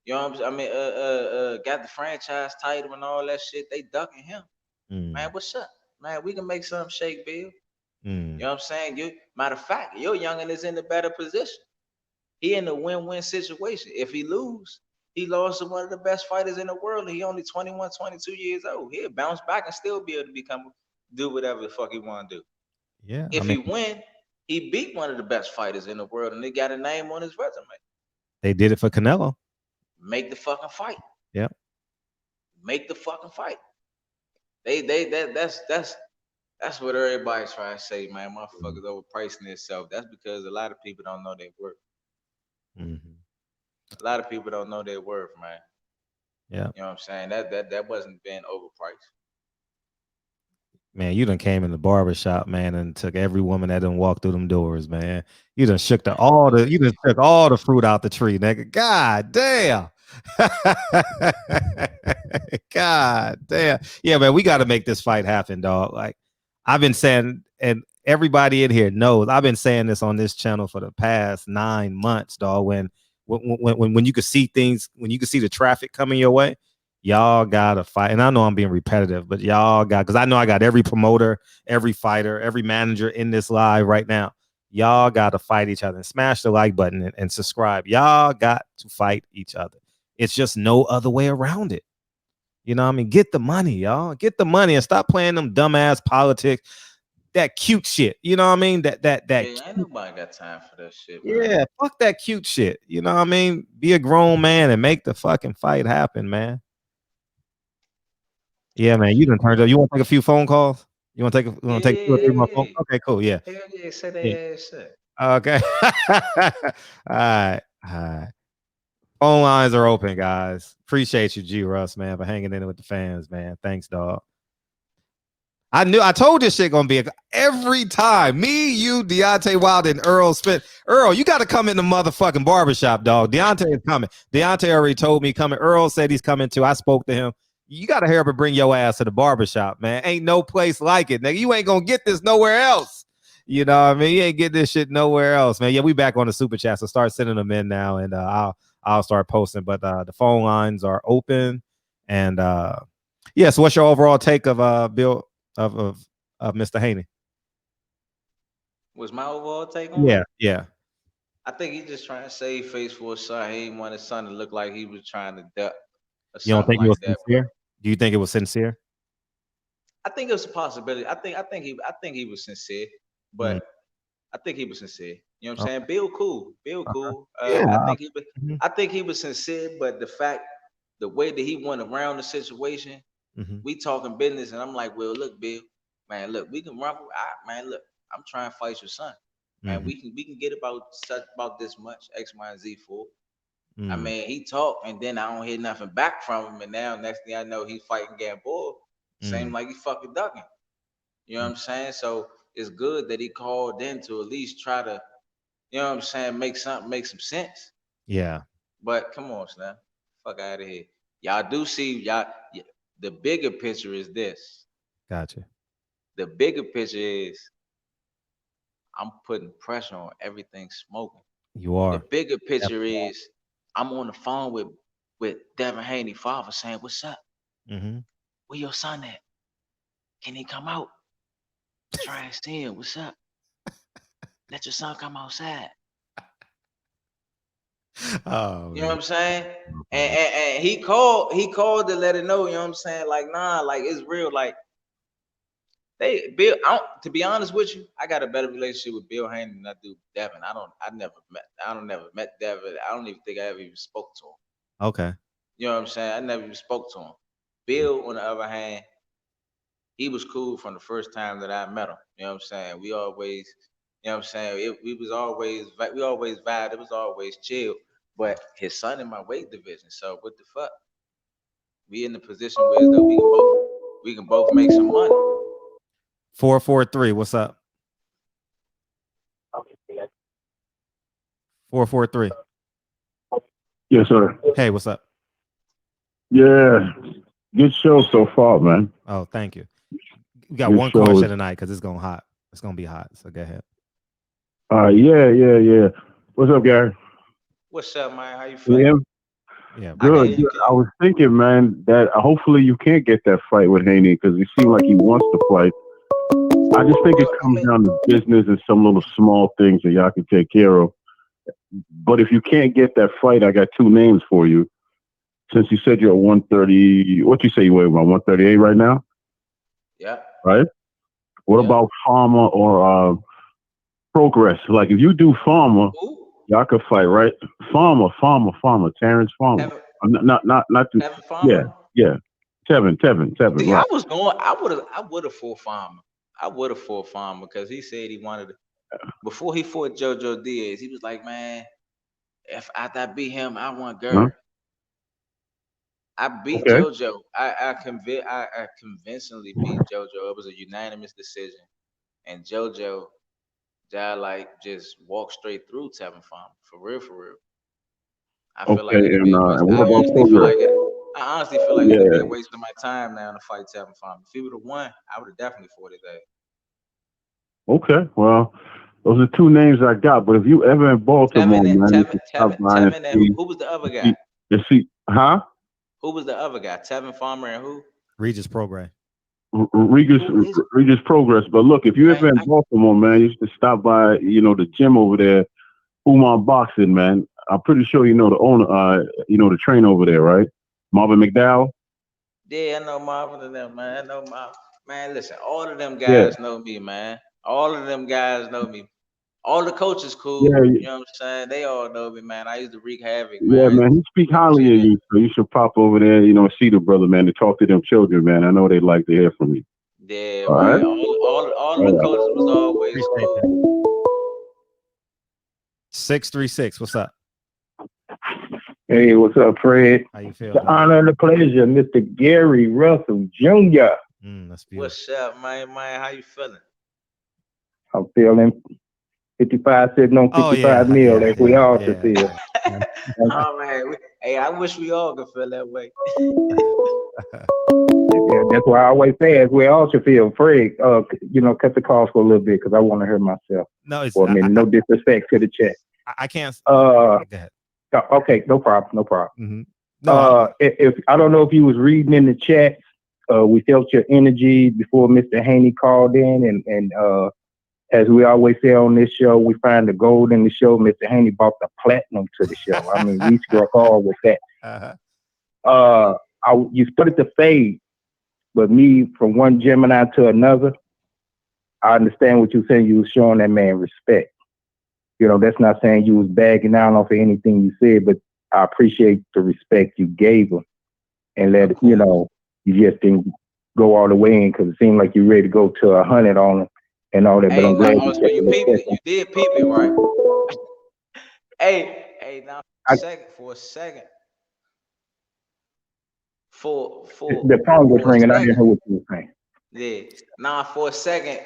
You know what I'm saying? I mean, got the franchise title and all that shit. They ducking him. Man, what's up? Man, we can make something shake, Bill. You know what I'm saying? Matter of fact, your youngin is in a better position. He in a win-win situation. If he lose, he lost to one of the best fighters in the world, and he only 21, 22 years old. He'll bounce back and still be able to do whatever the fuck he want to do. Yeah. If he win, he beat one of the best fighters in the world, and they got a name on his resume. They did it for Canelo. Make the fucking fight. Yeah. Make the fucking fight. That's what everybody's trying to say, man. Motherfuckers overpricing themselves. That's because a lot of people don't know their worth. A lot of people don't know their worth, man. Yeah. You know what I'm saying? That wasn't being overpriced. Man, you done came in the barbershop, man, and took every woman that done walked through them doors, man. You done shook you done took all the fruit out the tree, nigga. God damn. God damn. Yeah, man, we got to make this fight happen, dog. Like, I've been saying, and everybody in here knows, I've been saying this on this channel for the past 9 months, dog. When you could see things, when you could see the traffic coming your way, y'all gotta fight. And I know I'm being repetitive, but y'all because I know I got every promoter, every fighter, every manager in this live right now. Y'all gotta fight each other, and smash the like button and subscribe. Y'all got to fight each other. It's just no other way around it. You know what I mean? Get the money, y'all. Get the money and stop playing them dumbass politics, that cute shit. You know what I mean? That ain't nobody got time for that shit, man. Yeah, fuck that cute shit. You know what I mean? Be a grown man and make the fucking fight happen, man. Yeah, man, you done turned up. You want to take a few phone calls? You want to take? You want to take 2 or 3 more phone? Yeah. Okay, cool. Yeah. Hell yeah, say Yeah. that ass shit. Okay. All right. All right. Phone lines are open, guys. Appreciate you, G Russ, man, for hanging in with the fans, man. Thanks, dog. I told this shit gonna be every time. Me, you, Deontay Wilder, and Earl Spit. Earl, you got to come in the motherfucking barbershop, dog. Deontay is coming. Deontay already told me coming. Earl said he's coming too. I spoke to him. You got to hurry up and bring your ass to the barbershop, man. Ain't no place like it, nigga. You ain't gonna get this nowhere else. You know what I mean? You ain't get this shit nowhere else, man. Yeah, we back on the super chat, so start sending them in now, and I'll start posting. But the phone lines are open, and yeah. So, what's your overall take of Bill of Mr. Haney? Was my overall take on Yeah, it? yeah. I think he's just trying to save face for his son. He didn't want his son to look like he was trying to duck or You don't something think it was like that. sincere? Do you think it was sincere? I think it was a possibility. I think he was sincere, Mm, but I think he was sincere. You know what I'm okay. saying? Bill cool. Bill Okay. cool. Yeah. Mhm, I think he was sincere, but the way that he went around the situation, mhm, we talking business, and I'm like, well, look, Bill, man, look, we can rumble. Man, look, I'm trying to fight your son. Man, mhm, we can get about this much X, Y, and Z for. I mm, mean, he talked, and then I don't hear nothing back from him, and now next thing I know, he's fighting Gamboa. Same mm, like he fucking ducking. You know what mm. I'm saying? So it's good that he called in to at least try to, you know what I'm saying, make some sense. Yeah. But come on, Snap. Fuck out of here. Y'all do see the bigger picture is this. Gotcha. The bigger picture is I'm putting pressure on everything smoking. You The are. bigger picture Definitely. is I'm on the phone with Devin Haney father saying, "What's up? Mhm. Where your son at? Can he come out? Try and see him. What's up? Let your son come outside." Oh You know what man. I'm saying? And, Funny. and he called to let it know, you know what I'm saying? Like, nah, like it's real. Like they Bill, to be honest with you, I got a better relationship with Bill Haney than I do Devin. I don't never met Devin. I don't even think I ever even spoke to him. Okay. You know what I'm saying? I never even spoke to him. Bill, on the other hand, he was cool from the first time that I met him. You know what I'm saying? We always, you know what I'm saying? We always vibed. It was always chill. But his son in my weight division. So what the fuck? We in the position where though we can both make some money. 443. What's up? 443. Yes, sir. Hey, what's up? Yeah, good show so far, man. Oh, thank you. We got Good one show. question tonight because it's going hot. It's gonna be hot. So go ahead. Yeah. What's up, Gary? What's up, man? How you Yeah, feeling? Yeah, I can bro. good. hear you, I King. was thinking, man, that hopefully you can't get that fight with Haney because he seemed like he wants to fight. I just think it Well, I comes mean, down to business and some little small things that y'all can take care of. But if you can't get that fight, I got two names for you. Since you said you're at 130, what you say you weigh about 138 right now, yeah, right? What yeah. about Farmer or Progress? Like if you do Farmer, Who? y'all could fight, right? Farmer, Terence Farmer. Tevin, Not. Tevin Yeah, Farmer? yeah. Tevin, See, right? I would have fought Farmer. I would have fought Farmer because he said he wanted to. Before he fought JoJo Diaz, he was like, man, if after I beat him, I want Huh? Gary. I beat Okay. JoJo. I convincingly beat JoJo. It was a unanimous decision, and JoJo, like just walked straight through Tevin Farmer for real, for real. I feel Okay. like it'd be a waste. And I what about honestly feel Progress? like it. I honestly feel like it'd be a Yeah. waste of my time now to fight Tevin Farmer. If he would have won, I would have definitely fought his ass. Okay. Well, those are two names I got. But if you ever in Baltimore, man, you can stop by and Tevin, and who was the other guy? Huh? Who was the other guy? Tevin Farmer and who? Regis Progress. Regis, Who is? Regis Progress. But look, if you Man, ever in Baltimore, man, you should stop by, the gym over there, Umar Boxing, man. I'm pretty sure you know the owner, the trainer over there, right? Marvin McDowell. yeah, I know Marvin and them, man. I know Marvin. Man, listen, all of them Yeah. guys know me, man. All of them guys know me. All the coaches cool. Yeah, You know what I'm saying? They all know me, man. I used to wreak havoc, yeah, man. man. He speak highly of you, so you should pop over there, see the brother, man, to talk to them children, man. I know they'd like to hear from you. Yeah, All man. right. All the All right. coaches was always Appreciate cool. that. 636. What's up? Hey, what's up, Fred? How you feel? The honor and the pleasure, Mr. Gary Russell Jr. That's beautiful. What's up, man? How you feeling? I'm feeling 55 sitting on 55 mil, like we all should feel. Oh man, hey, I wish we all could feel that way. Yeah, that's why I always say, as we all should feel. Fred, cut the calls for a little bit because I want to hear myself. No, it's for a minute. No disrespect to the chat. I can't. Go ahead. Okay, no problem. Mm-hmm. No, if I don't know if you was reading in the chat, we felt your energy before Mr. Haney called in, and as we always say on this show, we find the gold in the show. Mr. Haney brought the platinum to the show. I mean, we struck all with that. You started to fade, but me from one Gemini to another, I understand what you're saying. You was showing that man respect. That's not saying you was bagging down off of anything you said, but I appreciate the respect you gave him, and you just didn't go all the way in because it seemed like you ready to go to 100 on him and all that. Hey, but I'm glad you did peep it, right? hey, now for a second. The phone was ringing. I didn't hear what you were saying. Yeah. Nah, for a second,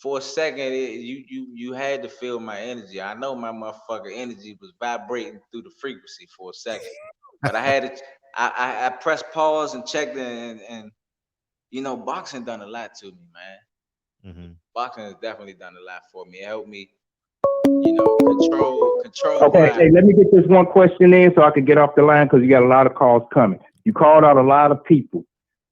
you had to feel my energy. I know my motherfucker energy was vibrating through the frequency for a second, but I had to. I pressed pause and checked and boxing done a lot to me, man. Mm-hmm. Boxing has definitely done a lot for me. It helped me, control. Okay, hey, let me get this one question in so I can get off the line because you got a lot of calls coming. You called out a lot of people,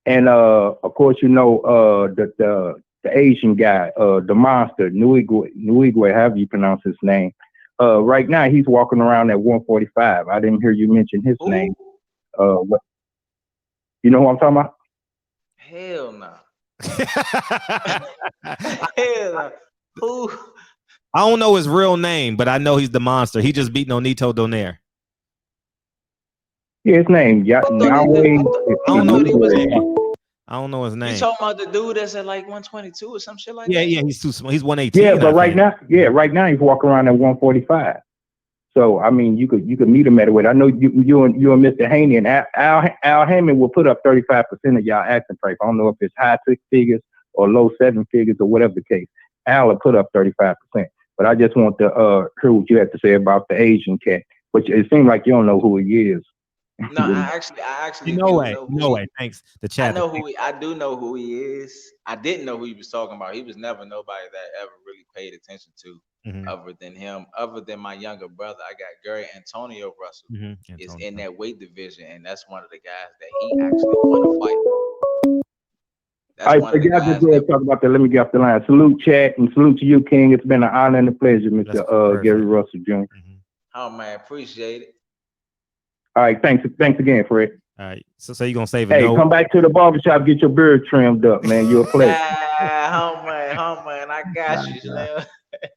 and of course, the Asian guy, the monster, Nuigwe, however you pronounce his name. Right now, he's walking around at 145. I didn't hear you mention his name. What? You know who I'm talking about? Hell no. Hell no. Who? I don't know his real name, but I know he's the monster. He just beat Nonito Donaire. Yeah, his name. I don't know his name. You talking about the dude that's at like 122 or some shit like that? Yeah, he's too small. He's 118. Yeah, but right now he's walking around at 145. So I mean, you could meet him at a weight. I know you and Mr. Haney and Al Hammond will put up 35% of y'all acting price. I don't know if it's high 6 figures or low 7 figures or whatever the case. Al will put up 35%. But I just want to hear what you have to say about the Asian cat. But it seems like you don't know who he is. No, I actually no way. Thanks. The chat. I do know who he is. I didn't know who he was talking about. He was never nobody that ever really paid attention to, other than him. Other than my younger brother, I got Gary Antonio Russell is in that weight division, and that's one of the guys that he actually want to fight. That's one of the guys. Talk about that. Let me get off the line. Salute, chat, and salute to you, King. It's been an honor and a pleasure, Mr. Gary Russell Jr. Oh man, appreciate it. All right, thanks again, Fred. All right, so you gonna save it? Hey, come back to the barbershop, get your beard trimmed up, man. You're a pleasure. Man, I got you, Slim.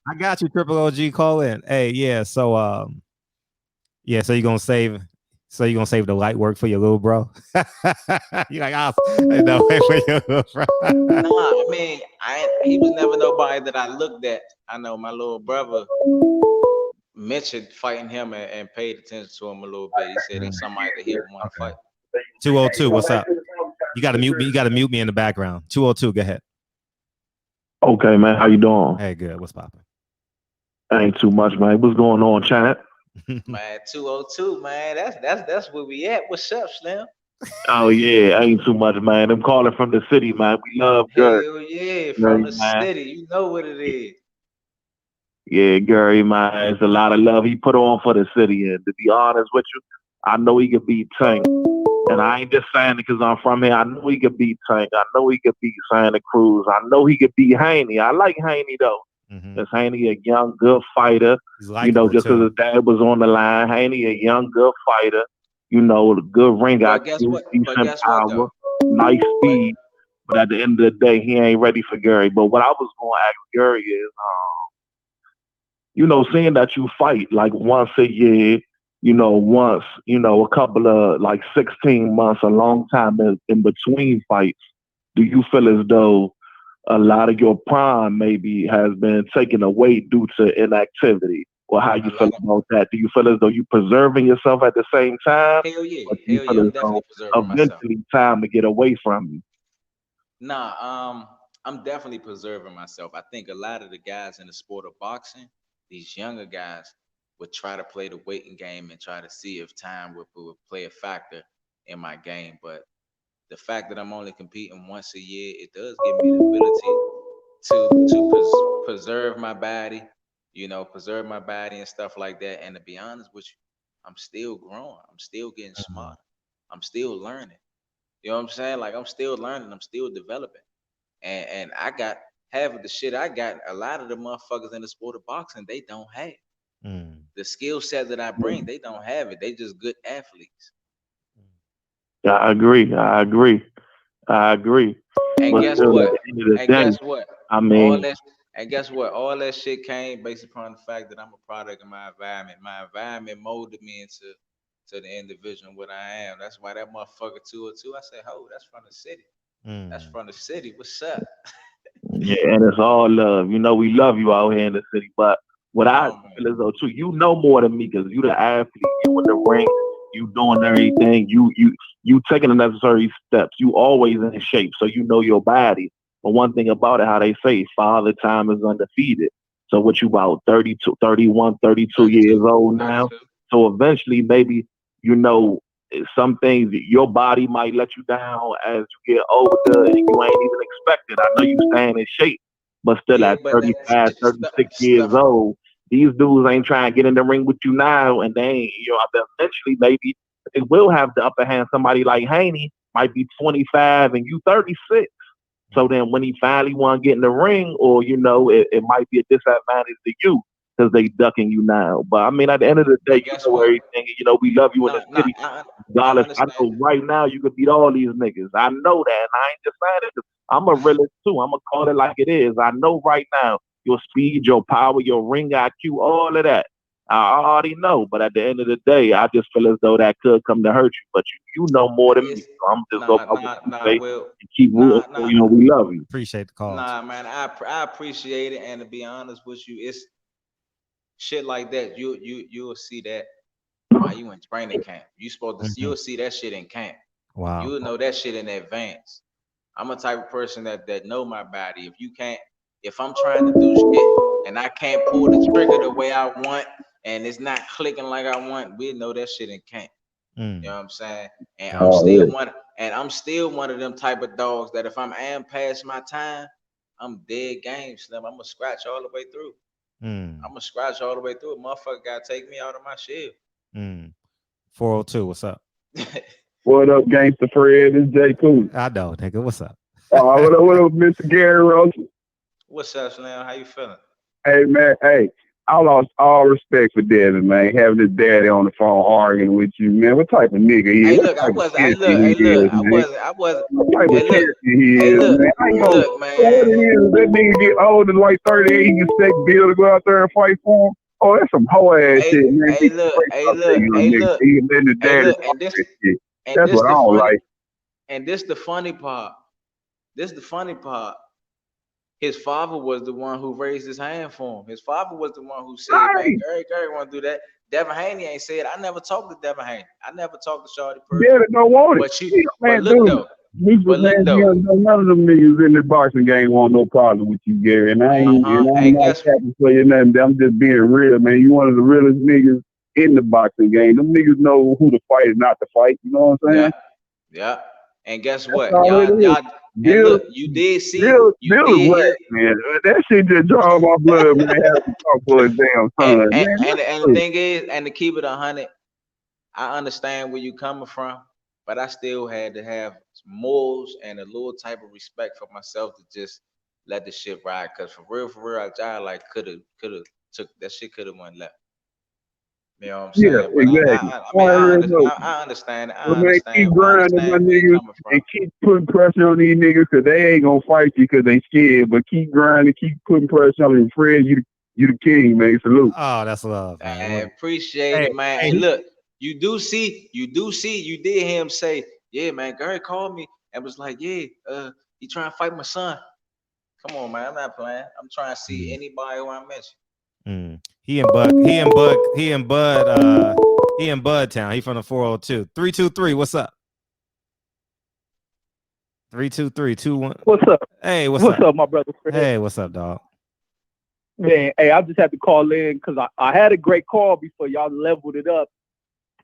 I got you, Triple OG. Call in. Hey, yeah. So so you gonna save the light work for your little bro? You like, no, wait for your little bro. No, I mean, he was never nobody that I looked at. I know my little brother mentioned fighting him and paid attention to him a little bit. He said it's somebody that he would want to fight. 202, what's up? You gotta mute me. You gotta mute me in the background. 202, go ahead. Okay, man. How you doing? Hey, good. What's popping? Ain't too much, man. What's going on, chat? Man, 202, man. That's where we at. What's up, Slim? Oh yeah, ain't too much, man. I'm calling from the city, man. We love Gary. Hell yeah, from the city. You know what it is. Yeah, Gary, man, it's a lot of love he put on for the city. And to be honest with you, I know he could beat Tank. And I ain't just saying it because I'm from here. I know he could beat Tank. I know he could beat Santa Cruz. I know he could beat Haney. I like Haney, though. Because Haney a young, good fighter. Just because his dad was on the line. Haney a young, good fighter. The good ring. Got decent power, nice speed. But at the end of the day, he ain't ready for Gary. But what I was going to ask Gary is, seeing that you fight like once a year, once, a couple of like 16 months, a long time in between fights, do you feel as though a lot of your prime maybe has been taken away due to inactivity? Or how you feel about that? Do you feel as though you preserving yourself at the same time? Hell yeah, Or do you hell yeah. feel I'm as though definitely preserving myself. eventually time to get away from you? Nah, I'm definitely preserving myself. I think a lot of the guys in the sport of boxing, these younger guys, would try to play the waiting game and try to see if time would play a factor in my game. But the fact that I'm only competing once a year, it does give me the ability to preserve my body, preserve my body and stuff like that. And to be honest with you, I'm still growing. I'm still getting smart. I'm still learning. You know what I'm saying? Like I'm still learning. I'm still developing. And I got half of the shit I got. A lot of the motherfuckers in the sport of boxing, they don't have the skill set that I bring. They don't have it. They just good athletes. Yeah, I agree. And But guess still, at what? the end of the And day, guess what? I All mean, that and guess what? All that shit came based upon the fact that I'm a product of my environment. My environment molded me into the individual what I am. That's why that motherfucker 202. I said, "Ho, that's from the city. That's from the city. What's up?" yeah, and it's all love. We love you out here in the city. But what I Oh man. feel as though too, you know more than me because you the athlete. You in the ring. You doing everything. You taking the necessary steps. You always in shape, so you know your body. But one thing about it, how they say, father time is undefeated. So what you about 32, 31, 32 years 32. old now? 32. So eventually, maybe you know some things your body might let you down as you get older and you ain't even expected. I know you staying in shape, but still Yeah, at but that's 35, just 36 years stuff. old, these dudes ain't trying to get in the ring with you now, and they ain't, eventually maybe they will have the upper hand. Somebody like Haney might be 25 and you 36. So then when he finally want to get in the ring, or, it might be a disadvantage to you because they ducking you now. But I mean, at the end of the day, But guess what? everything, we love you in the Nah, nah, city. I Regardless, I understand. know right now you could beat all these niggas. I know that, and I ain't just saying it. I'm a realist too. I'm gonna call it like it is. I know right now your speed, your power, your ring IQ, all of that. I already know, but at the end of the day, I just feel as though that could come to hurt you. But you know more than me, It's so I'm just go nah, by what nah, you nah. say Well, and keep rooting nah, for nah, you. We love you. Appreciate the calls. nah, man. I appreciate it, and to be honest with you, it's shit like that. You'll see that while you in training camp. You'll see that shit in camp. Wow. You'll know that shit in advance. I'm a type of person that know my body. If I'm trying to do shit and I can't pull the trigger the way I want, and it's not clicking like I want, we know that shit in camp. You know what I'm saying? And I'm Gotcha. still one, and I'm still one of them type of dogs that if I'm am past my time, I'm dead game, Slim. I'm gonna scratch all the way through. I'm gonna scratch all the way through. A motherfucker gotta take me out of my shell. 402, what's up? What up, Gangsta Fred? It's J. Cool. I know, nigga. What's up? What up, Mr. Gary Russell? What's up, Slim? How you feeling? Hey, man. Hey, I lost all respect for Devin, man. Having his daddy on the phone arguing with you, man. What type of nigga he is? Hey, What look, I type of wasn't. Hey, character look, hey, he look, is, man? I wasn't. What type Hey, of look, character he hey, is, look, man? I ain't gonna. look, So what it man. is, that nigga get older, like 38, he can expect Bill to go out there and fight for him. Oh, that's some hoe ass Hey, shit, man. hey, Get look, straight hey, up there, look, young hey, nigga. look, He letting his hey, daddy look, talk that shit. and That's this what I the don't funny, like. and this the funny part. This the funny part. His father was the one who raised his hand for him. His father was the one who said, "Man, Right. Gary want to do that." Devin Haney ain't said. I never talked to Devin Haney. I never talked to Shorty Daddy personally. don't want it. But you, He, but man, look dude. though, He but was look saying, though. none of them niggas in the boxing game want no problem with you, Gary. And I'm And not guess capping for you nothing. I'm just being real, man. You one of the realest niggas in the boxing game. Them niggas know who to fight and not to fight. You know what I'm yeah, saying? yeah. And guess That's what, all it is. y'all. And Bill, look, you did see, you Bill is did whack, hear, man. That shit just draw my blood, man. Having to talk for his damn and son, and, man. and, That's and the true. thing is, and to keep it 100, I understand where you coming from, but I still had to have morals and a little type of respect for myself to just let the shit ride. Cause for real, I like could have took that shit could have went left. You know what I'm Yeah, saying? But exactly. I I mean, already know. I understand it. But man, keep I grinding, my understand where you niggas, coming from. and keep putting pressure on these niggas because they ain't gonna fight you because they scared. But keep grinding, keep putting pressure on them. Fred, You the king, man. Salute. Oh, that's love, I man. appreciate it, man. And look, you did hear him say, yeah, man, Gary called me and was like, yeah, he trying to fight my son. Come on, man. I'm not playing. I'm trying to see anybody who I mentioned. He in Bud Town. He from the 402. 323, what's up? 32321. What's up? Hey, what's What's up, my brother? Hey, what's up, dog? Man, hey, I just had to call in because I had a great call before y'all leveled it up,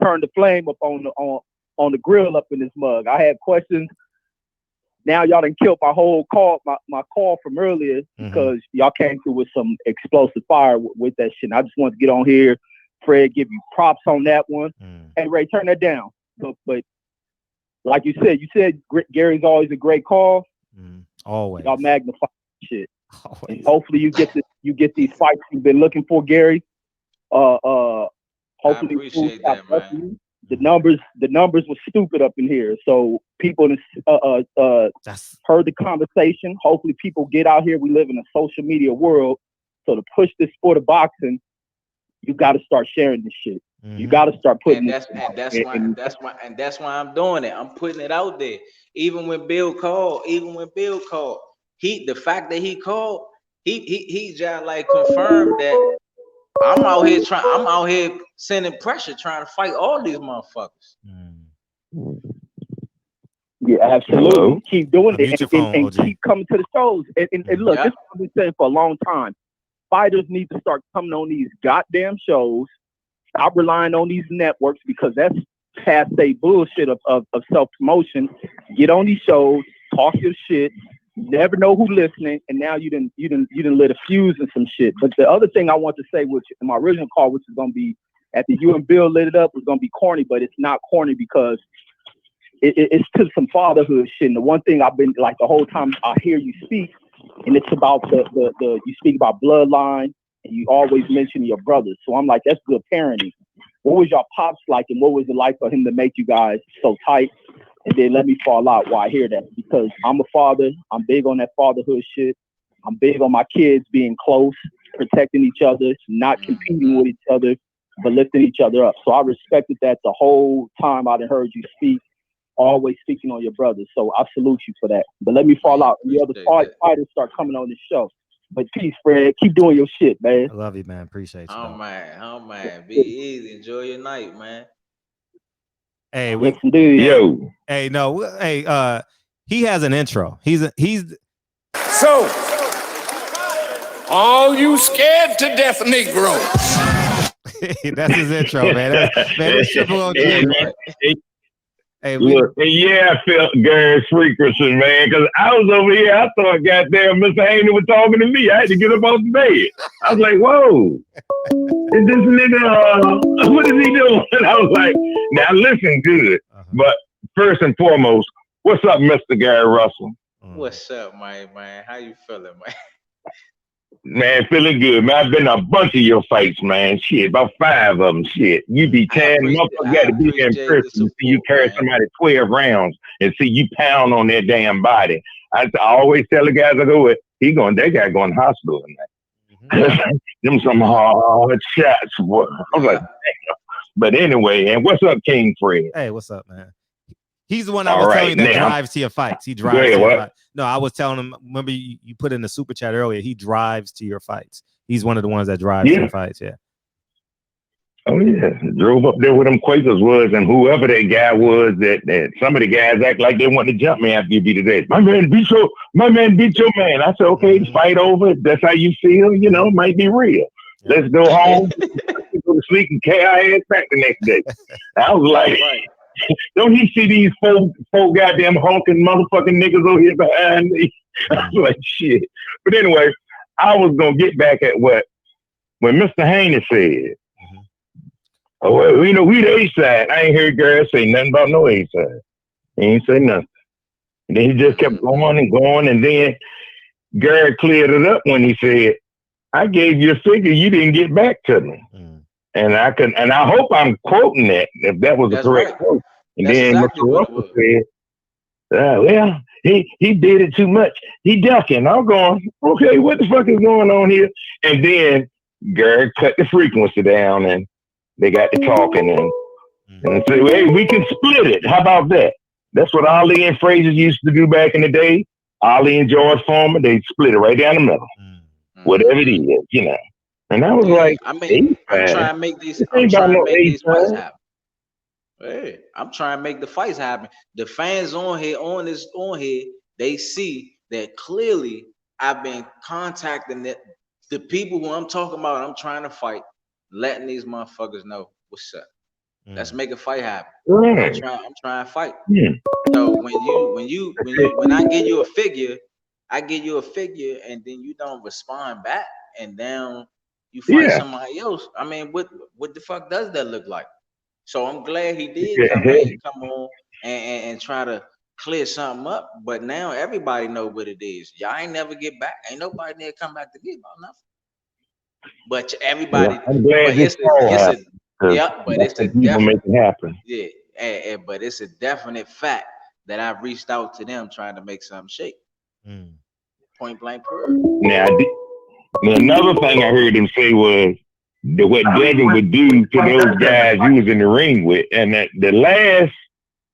turned the flame up on the grill up in this mug. I had questions. Now y'all done killed my whole call, my call from earlier because y'all came through with some explosive fire with that shit. And I just wanted to get on here, Fred, give you props on that one. Hey, Ray, turn that down. But like you said Gary's always a great call. Always. Y'all magnify shit. Always. And hopefully you get these fights you've been looking for, Gary. Hopefully I appreciate that, man. The numbers were stupid up in here. So people heard the conversation. Hopefully people get out here. We live in a social media world. So to push this sport of boxing, you got to start sharing this shit. You got to start putting that's why I'm doing it. I'm putting it out there. Even when Bill called, the fact that he called, he just like confirmed that I'm out here sending pressure, trying to fight all these motherfuckers. Yeah, absolutely. Hello? Keep doing it and phone, keep coming to the shows. And look, this is what I've been saying for a long time. Fighters need to start coming on these goddamn shows. Stop relying on these networks because that's past day bullshit of self-promotion. Get on these shows, talk your shit. You never know who's listening, and now you didn't lit a fuse and some shit. But the other thing I want to say, which in my original call, which is gonna be after you and Bill lit it up, was gonna be corny, but it's not corny because it's to some fatherhood shit. And the one thing I've been like the whole time I hear you speak, and it's about the you speak about bloodline, and you always mention your brothers. So I'm like, that's good parenting. What was your pops like, and what was it like for him to make you guys so tight? And then let me fall out while I hear that, because I'm a father. I'm big on that fatherhood shit. I'm big on my kids being close, protecting each other, not competing with each other, but lifting each other up. So I respected that the whole time I done heard you speak, always speaking on your brothers. So I salute you for that. But let me fall out. And the other fighters start coming on this show. But peace, Fred. Keep doing your shit, man. I love you, man. Appreciate you. Oh man. Be easy. Enjoy your night, man. Hey, he has an intro. He's So all you scared to death Negroes. That's his intro, man. That's Triple OG. Hey, look, I felt Gary's frequency, man, because I was over here. I thought, goddamn, Mr. Haney was talking to me. I had to get up off the bed. I was like, whoa, is this nigga, what is he doing? And I was like, now listen good. But first and foremost, what's up, Mr. Gary Russell? What's up, man? How you feeling, man? Man, feeling good, man. I've been to a bunch of your fights, man. Shit, about 5 of them. Shit, you be 10. Motherfucker got to be there in person to see you carry somebody 12 rounds and see you pound on their damn body. I always tell the guys I go with, that guy going to hospital tonight. Them some hard shots. Boy. I was like, damn. But anyway, and what's up, King Fred? Hey, what's up, man? He's the one I was telling you that drives to your fights. He drives to your fights. No, I was telling him, remember you put in the super chat earlier, he drives to your fights. He's one of the ones that drives to your fights, Oh, yeah. Drove up there with them Quakers was, and whoever that guy was, that some of the guys act like they want to jump me after you beat his ass. My man beat your man. I said, okay, fight over. If that's how you feel, it might be real. Let's go home, go to sleep, and carry our ass back the next day. I was like, don't he see these four goddamn honking motherfucking niggas over here behind me? I was like, shit. But anyway, I was going to get back at when Mr. Haney said, oh, well, we the A-side. I ain't heard Gary say nothing about no A-side. He ain't say nothing. And then he just kept going and going. And then Gary cleared it up when he said, I gave you a figure you didn't get back to me. And I hope I'm quoting that, if that was a correct quote. And that's then exactly Mr. Russell said, well, he did it too much. He ducking. I'm going, okay, what the fuck is going on here? And then Gary cut the frequency down, and they got to talking and said, hey, we can split it. How about that? That's what Ali and Frazier used to do back in the day. Ali and George Foreman, they split it right down the middle. Whatever it is, you know. And I was like, I mean, I'm trying to make these fights happen. Hey, I'm trying to make the fights happen. The fans on here, they see that clearly I've been contacting the people who I'm talking about. I'm trying to fight, letting these motherfuckers know what's up. Let's make a fight happen. I'm trying to fight. So when I give you a figure, and then you don't respond back, and then you fight somebody else. I mean, what the fuck does that look like? So I'm glad he did come on and try to clear something up. But now everybody know what it is. Y'all ain't never get back. Ain't nobody there come back to get about nothing. But everybody, I'm glad but it's a people make it happen. Yeah, but it's a definite fact that I've reached out to them trying to make something shake. Point blank period. Now, another thing I heard him say was that what Devin would do to those guys you was in the ring with, and that the last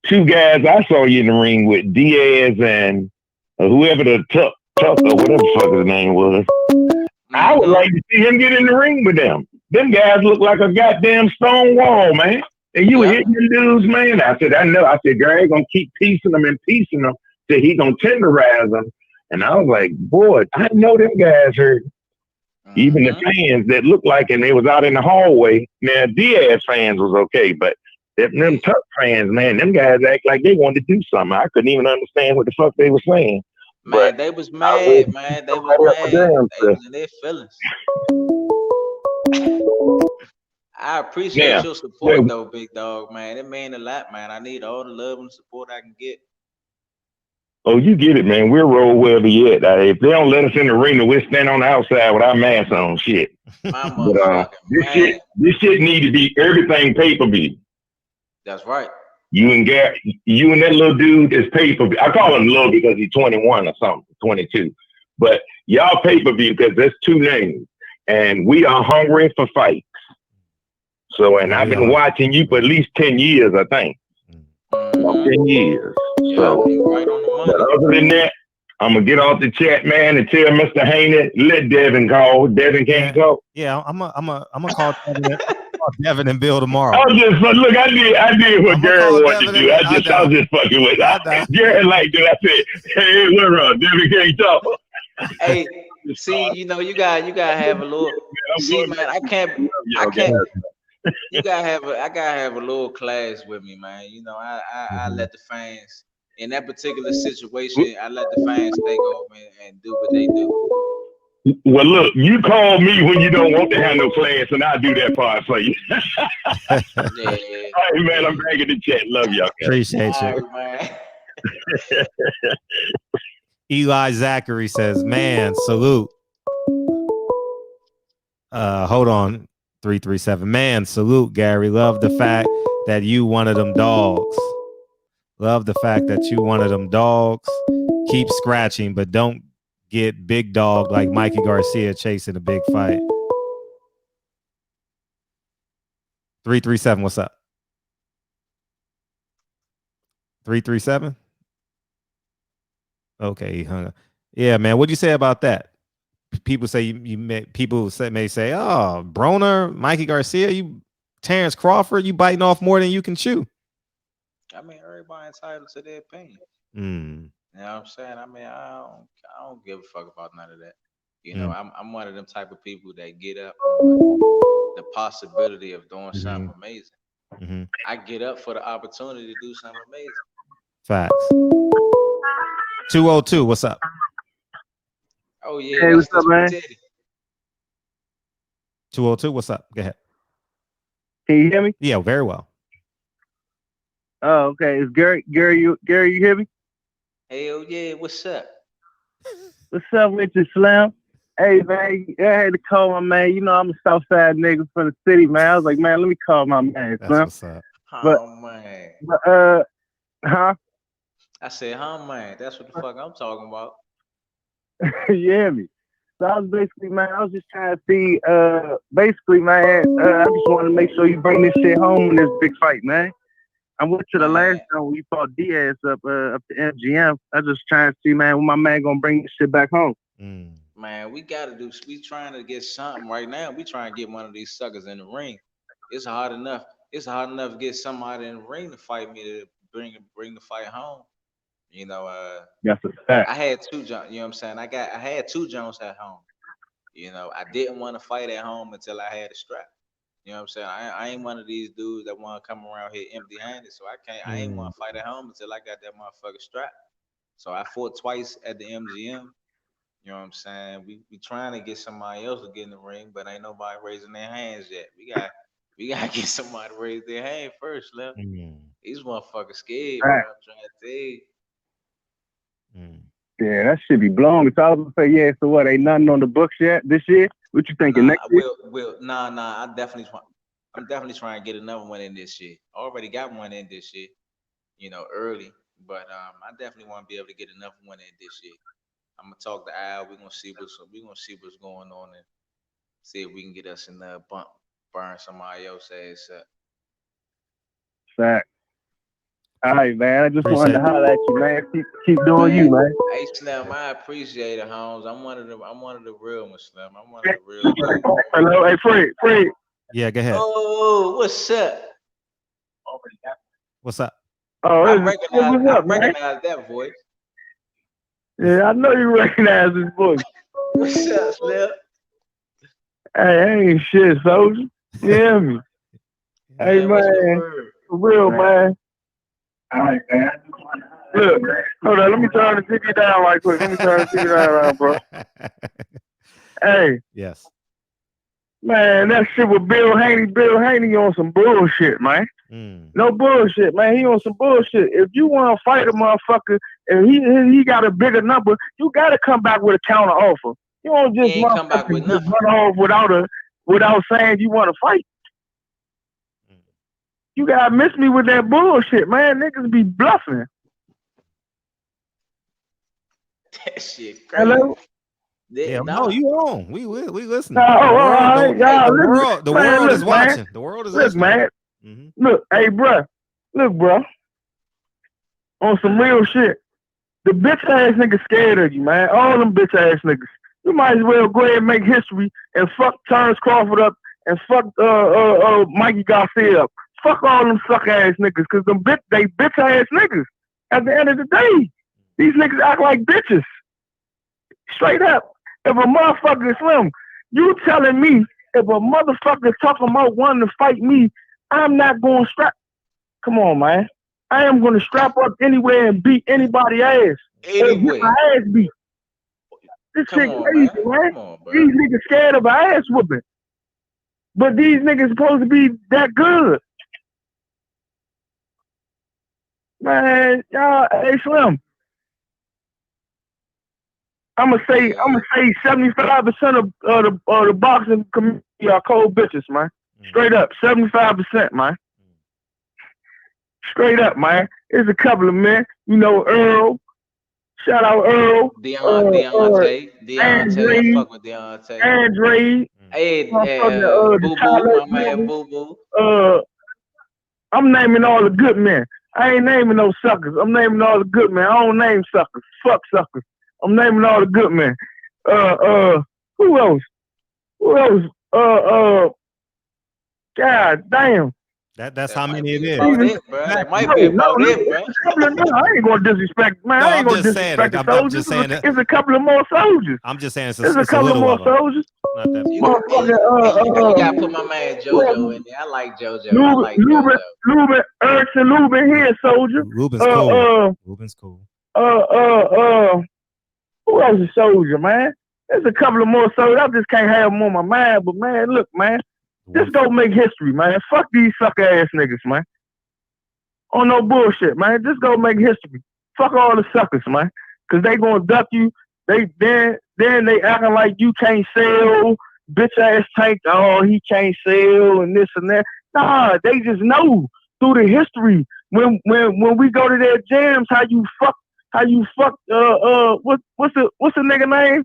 two guys I saw you in the ring with, Diaz and whoever the Tuck or whatever the fuck his name was, I would like to see him get in the ring with them. Them guys look like a goddamn stone wall, man. And you were hitting them dudes, man. I said, I know. I said, Gary gonna keep piecing them till he gonna tenderize them. And I was like, boy, I know them guys hurt. Even the fans that looked like, and they was out in the hallway. Now, Diaz fans was okay, but them Tuck fans, man, them guys act like they wanted to do something. I couldn't even understand what the fuck they were saying. Man, but they was mad, man. They was in their feelings. I appreciate your support, though, big dog, man. It mean a lot, man. I need all the love and support I can get. Oh, you get it, man. We'll roll wherever yet. If they don't let us in the arena, we'll stand on the outside with our masks on. Shit. But, this shit need to be everything pay-per-view. That's right. You and that little dude is pay-per-view. I call him little because he's 21 or something, 22. But y'all pay-per-view because there's two names. And we are hungry for fights. So, and I've been watching you for at least 10 years, I think. 10 years. So, but other than that, I'm going to get off the chat, man, and tell Mr. Haney, let Devin call. Devin can't go. Yeah, I'm gonna call Devin and Bill tomorrow. I did what Gary wanted to do. I was just fucking with it. Gary liked it. I said, hey, what's wrong? Devin can't talk. Hey, see, you gotta have a little. See, man, I can't. I gotta have a little class with me, man. You know, I let the fans in that particular situation. I let the fans take over and do what they do. Well, look, you call me when you don't want to have no class, and I'll do that part for you. All right, man, I'm back in the chat. Love y'all. Appreciate you. All right, man. Eli Zachary says, man, salute. Hold on. 337. Man, salute, Gary. Love the fact that you one of them dogs. Love the fact that you one of them dogs. Keep scratching, but don't get big dog like Mikey Garcia chasing a big fight. 337, what's up? 337? Okay, he hung up. Yeah, man, what'd you say about that? People say may say, oh, Broner, Mikey Garcia, Terence Crawford, you biting off more than you can chew. I mean, everybody entitled to their opinion. You know what I'm saying? I mean, I don't give a fuck about none of that. You know, I'm one of them type of people that get up on the possibility of doing something amazing. I get up for the opportunity to do something amazing. Facts. 202, what's up? Oh yeah, hey, what's up, man? 202, what's up? Go ahead. Can you hear me? Yeah, very well. Oh, okay. Is Gary, you hear me? Hell yeah, what's up? What's up with you, Slim? Hey, man, I had to call my man. You know, I'm a Southside nigga from the city, man. I was like, man, let me call my man, Slim. That's what's up. Man. Huh? I said, man, that's what the fuck I'm talking about. You hear me? So I was basically, man, I was just trying to see, basically, man, I just want to make sure you bring this shit home in this big fight, man. I went to the last time when you fought Diaz up to MGM. I just trying to see, man, when my man gonna bring this shit back home. Man, we trying to get something right now. We trying to get one of these suckers in the ring. It's hard enough. It's hard enough to get somebody in the ring to fight me to bring the fight home. You know, That's a fact. I had two Jones. You know what I'm saying? I had two Jones at home. You know, I didn't want to fight at home until I had a strap. You know what I'm saying? I ain't one of these dudes that want to come around here empty-handed. So I ain't want to fight at home until I got that motherfucker strap. So I fought twice at the MGM. You know what I'm saying? We trying to get somebody else to get in the ring, but ain't nobody raising their hands yet. We gotta get somebody to raise their hand first, left. These motherfuckers scared, bro. I'm trying to tell you. Yeah, that should be blown. If I was gonna say, yeah, so what? Ain't nothing on the books yet this year? What you thinking next year? I'm definitely trying to get another one in this year. I already got one in this year, you know, early. But I definitely want to be able to get another one in this year. I'm gonna talk to Al. We're gonna see what's going on and see if we can get us in the burn somebody else ass up. Fact. All right, man. I just wanted to holler at you, man. Keep doing you, man. Hey Slim, I appreciate it, Holmes. I'm one of the real ones, Slim. I'm one of the real ones. Hello, hey Fred. Yeah, go ahead. Oh, what's up? What's up? Oh, I recognize that voice. Yeah, I know you recognize this voice. What's up, Slim? Hey, ain't shit, soldier. You hear me? Hey, man. For real, man. All right, man. Look, hold on. Let me turn the TV down right quick. Let me turn the TV down, bro. Hey. Yes. Man, that shit with Bill Haney on some bullshit, man. No bullshit, man. He on some bullshit. If you want to fight a motherfucker and he got a bigger number, you got to come back with a counter offer. You don't just come back with nothing. Run off without saying you want to fight. You got to miss me with that bullshit, man. Niggas be bluffing. That shit crazy. Hello? Yeah, no, you on. We listening. The world is watching. The world is listening. Man. Look, hey, bro. Look, bro. On some real shit. The bitch ass niggas scared of you, man. All them bitch ass niggas. You might as well go ahead and make history and fuck Terence Crawford up and fuck Mikey Garcia up. Fuck all them suck ass niggas, cause they bitch ass niggas. At the end of the day, these niggas act like bitches. Straight up. If a motherfucker is Slim, you telling me if a motherfucker is talking about wanting to fight me, I'm not going to strap. Come on, man. I am going to strap up anywhere and beat anybody's ass. Anyway. Get my ass beat. This shit crazy, man. These niggas scared of an ass whooping. But these niggas supposed to be that good. Man, y'all, hey Slim. I'm gonna say 75% of the boxing community are cold bitches, man. Straight up, 75%, man. Straight up, man. There's a couple of men, you know, Earl. Shout out Earl. Deontay. I fuck with Deontay. Andre. Hey, Boo Boo, my man Boo Boo. I'm naming all the good men. I ain't naming no suckers. I'm naming all the good men. I don't name suckers. Fuck suckers. I'm naming all the good men. Who else? God damn. That's how many it is. That might be about it, bro. I ain't gonna disrespect, man. No, I ain't gonna I'm disrespect the soldiers. just saying that. It's a couple of more soldiers. I'm just saying it's a couple of more soldiers. Not that you gotta put my man JoJo in there. I like JoJo. Ruben Erickson here, soldier. Ruben's cool. Ruben's cool. Who else is soldier, man? There's a couple of more soldiers. I just can't have them on my mind. But man, look, man, just go make history, man. Fuck these sucker ass niggas, man. On no bullshit, man. Just go make history. Fuck all the suckers, man. Cause they gonna duck you. Then they acting like you can't sell. Bitch ass Tank, oh, he can't sell and this and that. Nah, they just know through the history when we go to their jams how you fuck what's the nigga name?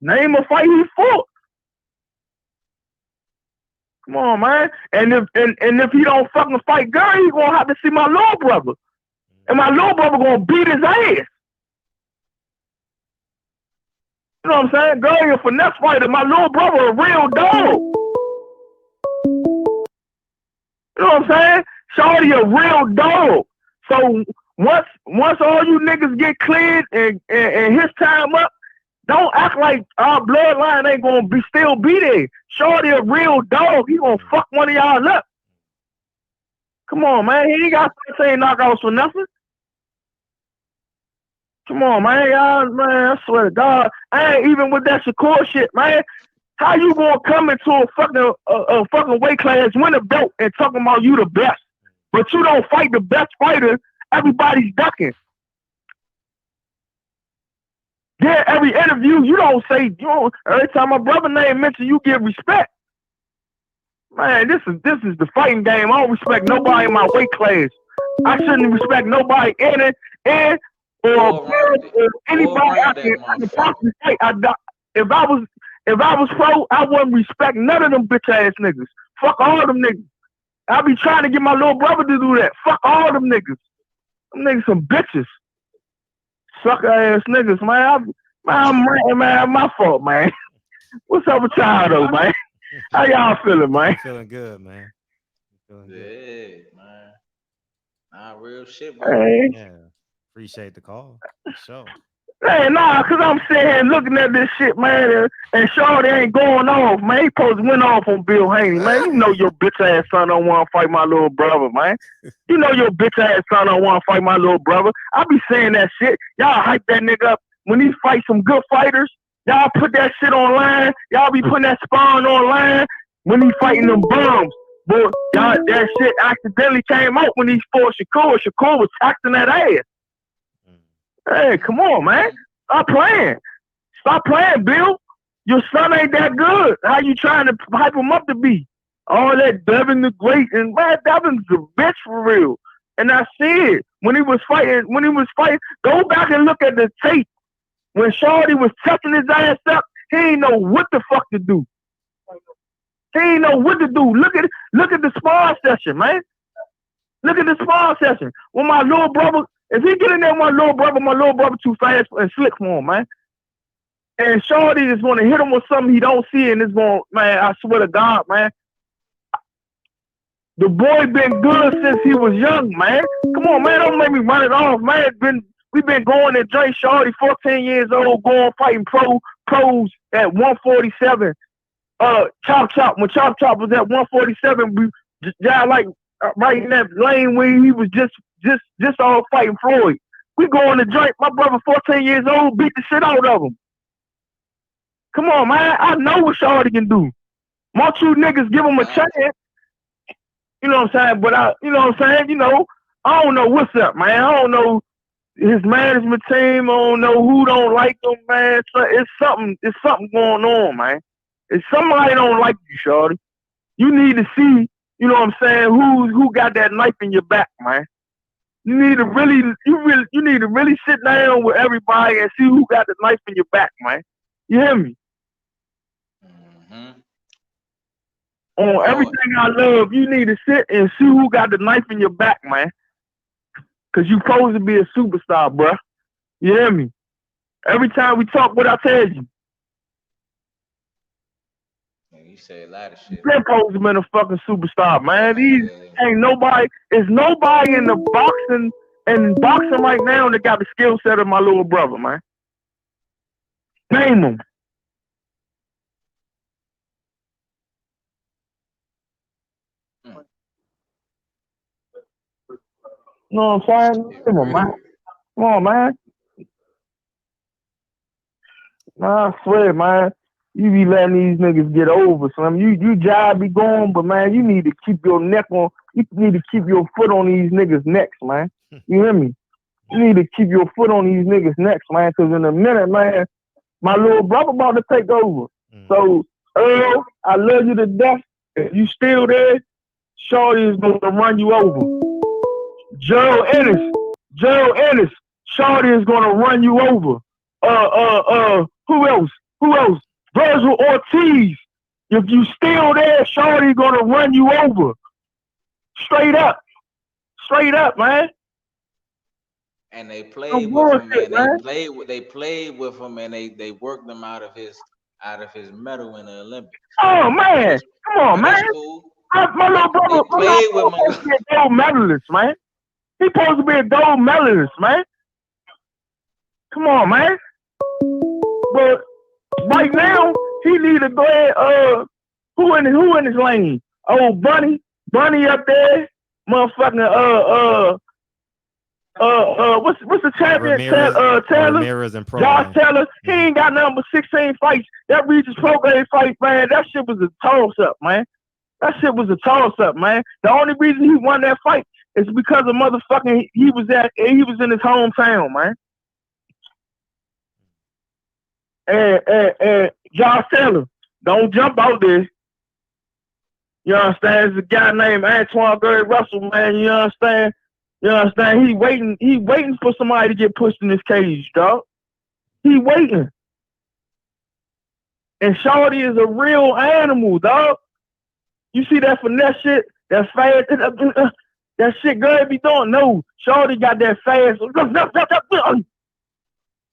Name a fight he fought. Come on, man. And if he don't fucking fight Gary, he gonna have to see my little brother. And my little brother gonna beat his ass. You know what I'm saying? Gary a finesse fighter. My little brother a real dog. You know what I'm saying? Shorty a real dog. So once all you niggas get cleared and his time up, don't act like our bloodline ain't gonna still be there. Shorty a real dog. He gonna fuck one of y'all up. Come on, man. He ain't got to say knockouts for nothing. Come on, man. Y'all, man, I swear to God. I ain't even with that Shakur shit, man. How you gonna come into a fucking weight class, win a belt, and talking about you the best, but you don't fight the best fighter? Everybody's ducking. Yeah, every interview you don't say. Every time my brother name mentioned, you give respect. Man, this is the fighting game. I don't respect nobody in my weight class. I shouldn't respect nobody in it, or anybody I can possibly fight. If I was pro, I wouldn't respect none of them bitch ass niggas. Fuck all them niggas. I be trying to get my little brother to do that. Fuck all them niggas. Them niggas some bitches. Sucker ass niggas, man. I'm ranting, man. My fault, man. What's up with y'all though, man? How y'all feeling, man? Feeling good, man. Feeling good, man. Nah, real shit, bro. Hey. Yeah. Appreciate the call. For sure. Hey, nah, cause I'm sitting here looking at this shit, man, and Shorty ain't going off, man. He supposed to win off on Bill Haney, man. You know your bitch ass son don't want to fight my little brother, man. You know your bitch ass son don't want to fight my little brother. I be saying that shit. Y'all hype that nigga up when he fight some good fighters. Y'all put that shit online. Y'all be putting that spawn online when he fighting them bums. But y'all, that shit accidentally came out when he fought Shakur. Shakur was taxing that ass. Hey, come on, man. Stop playing. Stop playing, Bill. Your son ain't that good. How you trying to hype him up to be? All that Devin the Great. And, man, Devin's a bitch for real. And I see it. When he was fighting, go back and look at the tape. When Shorty was touching his ass up, he ain't know what the fuck to do. He ain't know what to do. Look at the spar session, man. Look at the spar session. When my little brother, if he get in there with my little brother too fast and slick for him, man. And Shorty is going to hit him with something he don't see, and it's going, man, I swear to God, man. The boy been good since he was young, man. Come on, man, don't make me run it off, man. We been going and Jay Shorty, 14 years old, going fighting pros at 147. Chop Chop, when Chop Chop was at 147, like right in that lane where he was just all fighting Floyd. We going to drink. My brother, 14 years old, beat the shit out of him. Come on, man. I know what Shorty can do. Once you niggas give him a chance, you know what I'm saying? But you know what I'm saying? You know, I don't know what's up, man. I don't know his management team. I don't know who don't like him, man. So it's something going on, man. If somebody don't like you, Shorty, you need to see, you know what I'm saying, who got that knife in your back, man. You need to really sit down with everybody and see who got the knife in your back, man. You hear me? Mm-hmm. On everything I love, you need to sit and see who got the knife in your back, man. Cause you supposed to be a superstar, bruh. You hear me? Every time we talk, what I tell you. You say a lot of shit. You're supposed to be a fucking superstar, man. Ain't nobody, there's nobody in the boxing right now that got the skill set of my little brother, man. Name him. You know what I'm saying? Come on, man. Come on, man. Nah, I swear, man. You be letting these niggas get over some. You job be going, but man, you need to keep your neck on. You need to keep your foot on these niggas' necks, man. You hear me? You need to keep your foot on these niggas' necks, man. Cause in a minute, man, my little brother about to take over. So Earl, I love you to death. If you still there, Shorty is gonna run you over. Gerald Ennis, Shorty is gonna run you over. Who else? Who else? Virgil Ortiz. If you still there, Shorty gonna run you over. Straight up, man. And they played with him, man. They played with him, and they worked him out of his medal in the Olympics. Oh man, come on, man. Cool. My little brother played with supposed to be a gold medalist, man. He supposed to be a gold medalist, man. Come on, man. But right now, he need to go ahead. Who in his lane? Oh, Bunny up there, motherfucking what's the champion? Taylor. Ramirez and Pro. Josh Taylor. He ain't got nothing but 16 fights. That Regis Prograis fight, man. That shit was a toss up, man. That shit was a toss up, man. The only reason he won that fight is because of motherfucking he was in his hometown, man. And Josh Taylor, don't jump out there. You understand? There's a guy named Antoine Gary Russell, man. You understand? He waiting for somebody to get pushed in his cage, dog. He waiting. And Shorty is a real animal, dog. You see that finesse shit? That fast, that shit girl be doing? No, Shorty got that fast.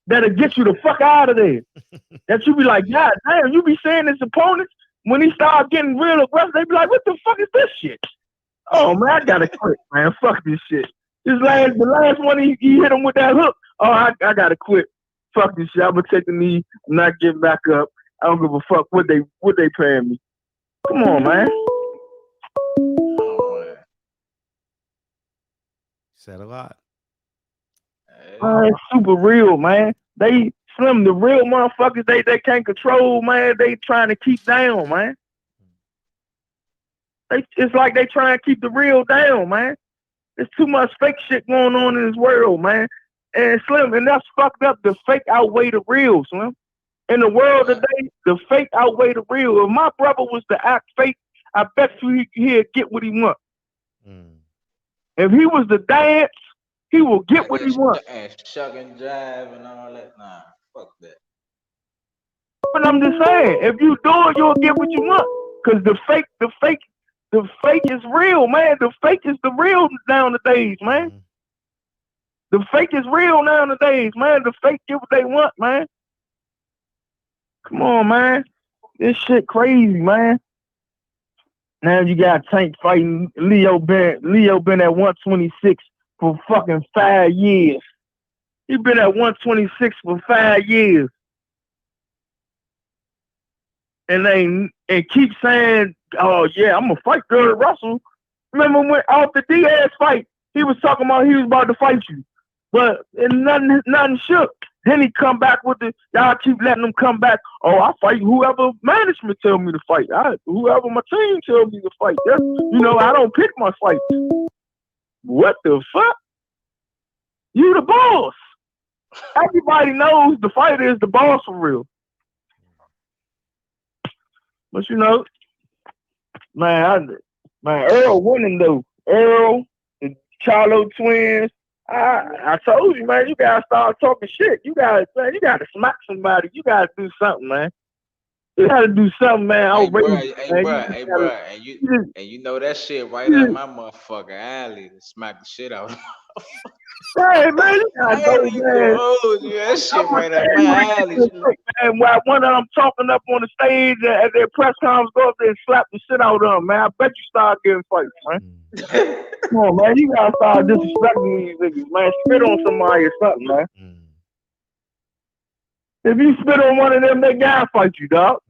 That'll get you the fuck out of there. That you be like, God damn, you be seeing his opponents, when he start getting real aggressive, they be like, what the fuck is this shit? Oh man, I gotta quit, man. Fuck this shit. The last one he hit him with that hook. Oh, I gotta quit. Fuck this shit. I'm gonna take the knee, not get back up. I don't give a fuck what they paying me. Come on, man. Said a lot. It's super real, man. They Slim, the real motherfuckers they can't control, man. They trying to keep down, man. It's like they trying to keep the real down, man. There's too much fake shit going on in this world, man. And Slim, and that's fucked up. The fake outweigh the real, Slim. In the world today, the fake outweigh the real. If my brother was to act fake, I bet you he'd get what he want. If he was to dance, he will get what he want. And shuck and jive and all that. Nah, fuck that. But I'm just saying, if you do it, you'll get what you want. Cause the fake is real, man. The fake is the real nowadays, man. The fake is real nowadays, man. The fake get what they want, man. Come on, man. This shit crazy, man. Now you got Tank fighting Leo been at 126 for fucking 5 years. He been at 126 for 5 years. And keep saying, oh yeah, I'm gonna fight Gary Russell. Remember when off the Diaz fight, he was talking about he was about to fight you. But nothing shook. Then he come back with y'all keep letting him come back. Oh, I fight whoever management tell me to fight. Whoever my team tell me to fight. I don't pick my fights. What the fuck? You the boss. Everybody knows the fighter is the boss for real. But man, Earl winning though. Earl, the Charlo twins. I told you, man, you gotta start talking shit. You gotta smack somebody. You gotta do something, man. You gotta do something, man. Hey, bro, and you know that shit right out my motherfucking alley to smack the shit out of Hey, man, you gotta go, man. That shit right out my alley. Man, while one of them talking up on the stage at their press conference, go up there and slap the shit out of them, man. I bet you start getting fights, man. Come on, man. You gotta start disrespecting these niggas, man. Spit on somebody or something, man. If you spit on one of them, they gotta fight you, dog.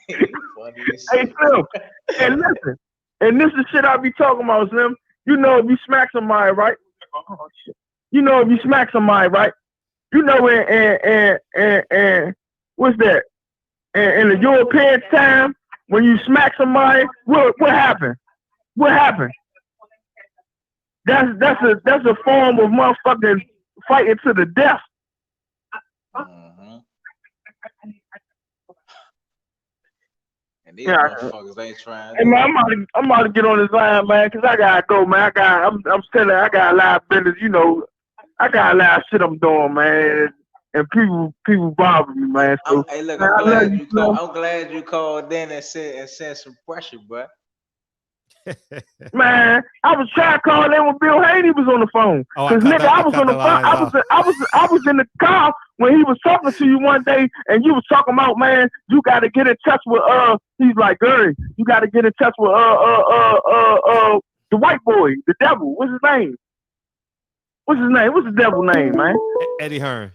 Hey, Slim, and listen, and this is shit I be talking about, Slim. If you smack somebody, right? If you smack somebody, right? And what's that? In the European time, when you smack somebody, what happened? What happened? That's a form of motherfucking fighting to the death. And these motherfuckers ain't trying. Hey man, I'm about to get on this line, man, because I gotta go, man. I'm telling you, I got a lot of business, I got a lot of shit I'm doing, man. and people bother me, man. So hey, look, man, I'm I love glad you, you Slim. called. I'm glad you called in and sent some pressure, bro. Man, I was trying to call in when Bill Haney was on the phone. Oh, Cause nigga, I was on the phone. I was in the car when he was talking to you one day, and you was talking about, man, you got to get in touch with He's like, Gary, you got to get in touch with the white boy, the devil. What's his name? What's the devil name, man? Eddie Hearn.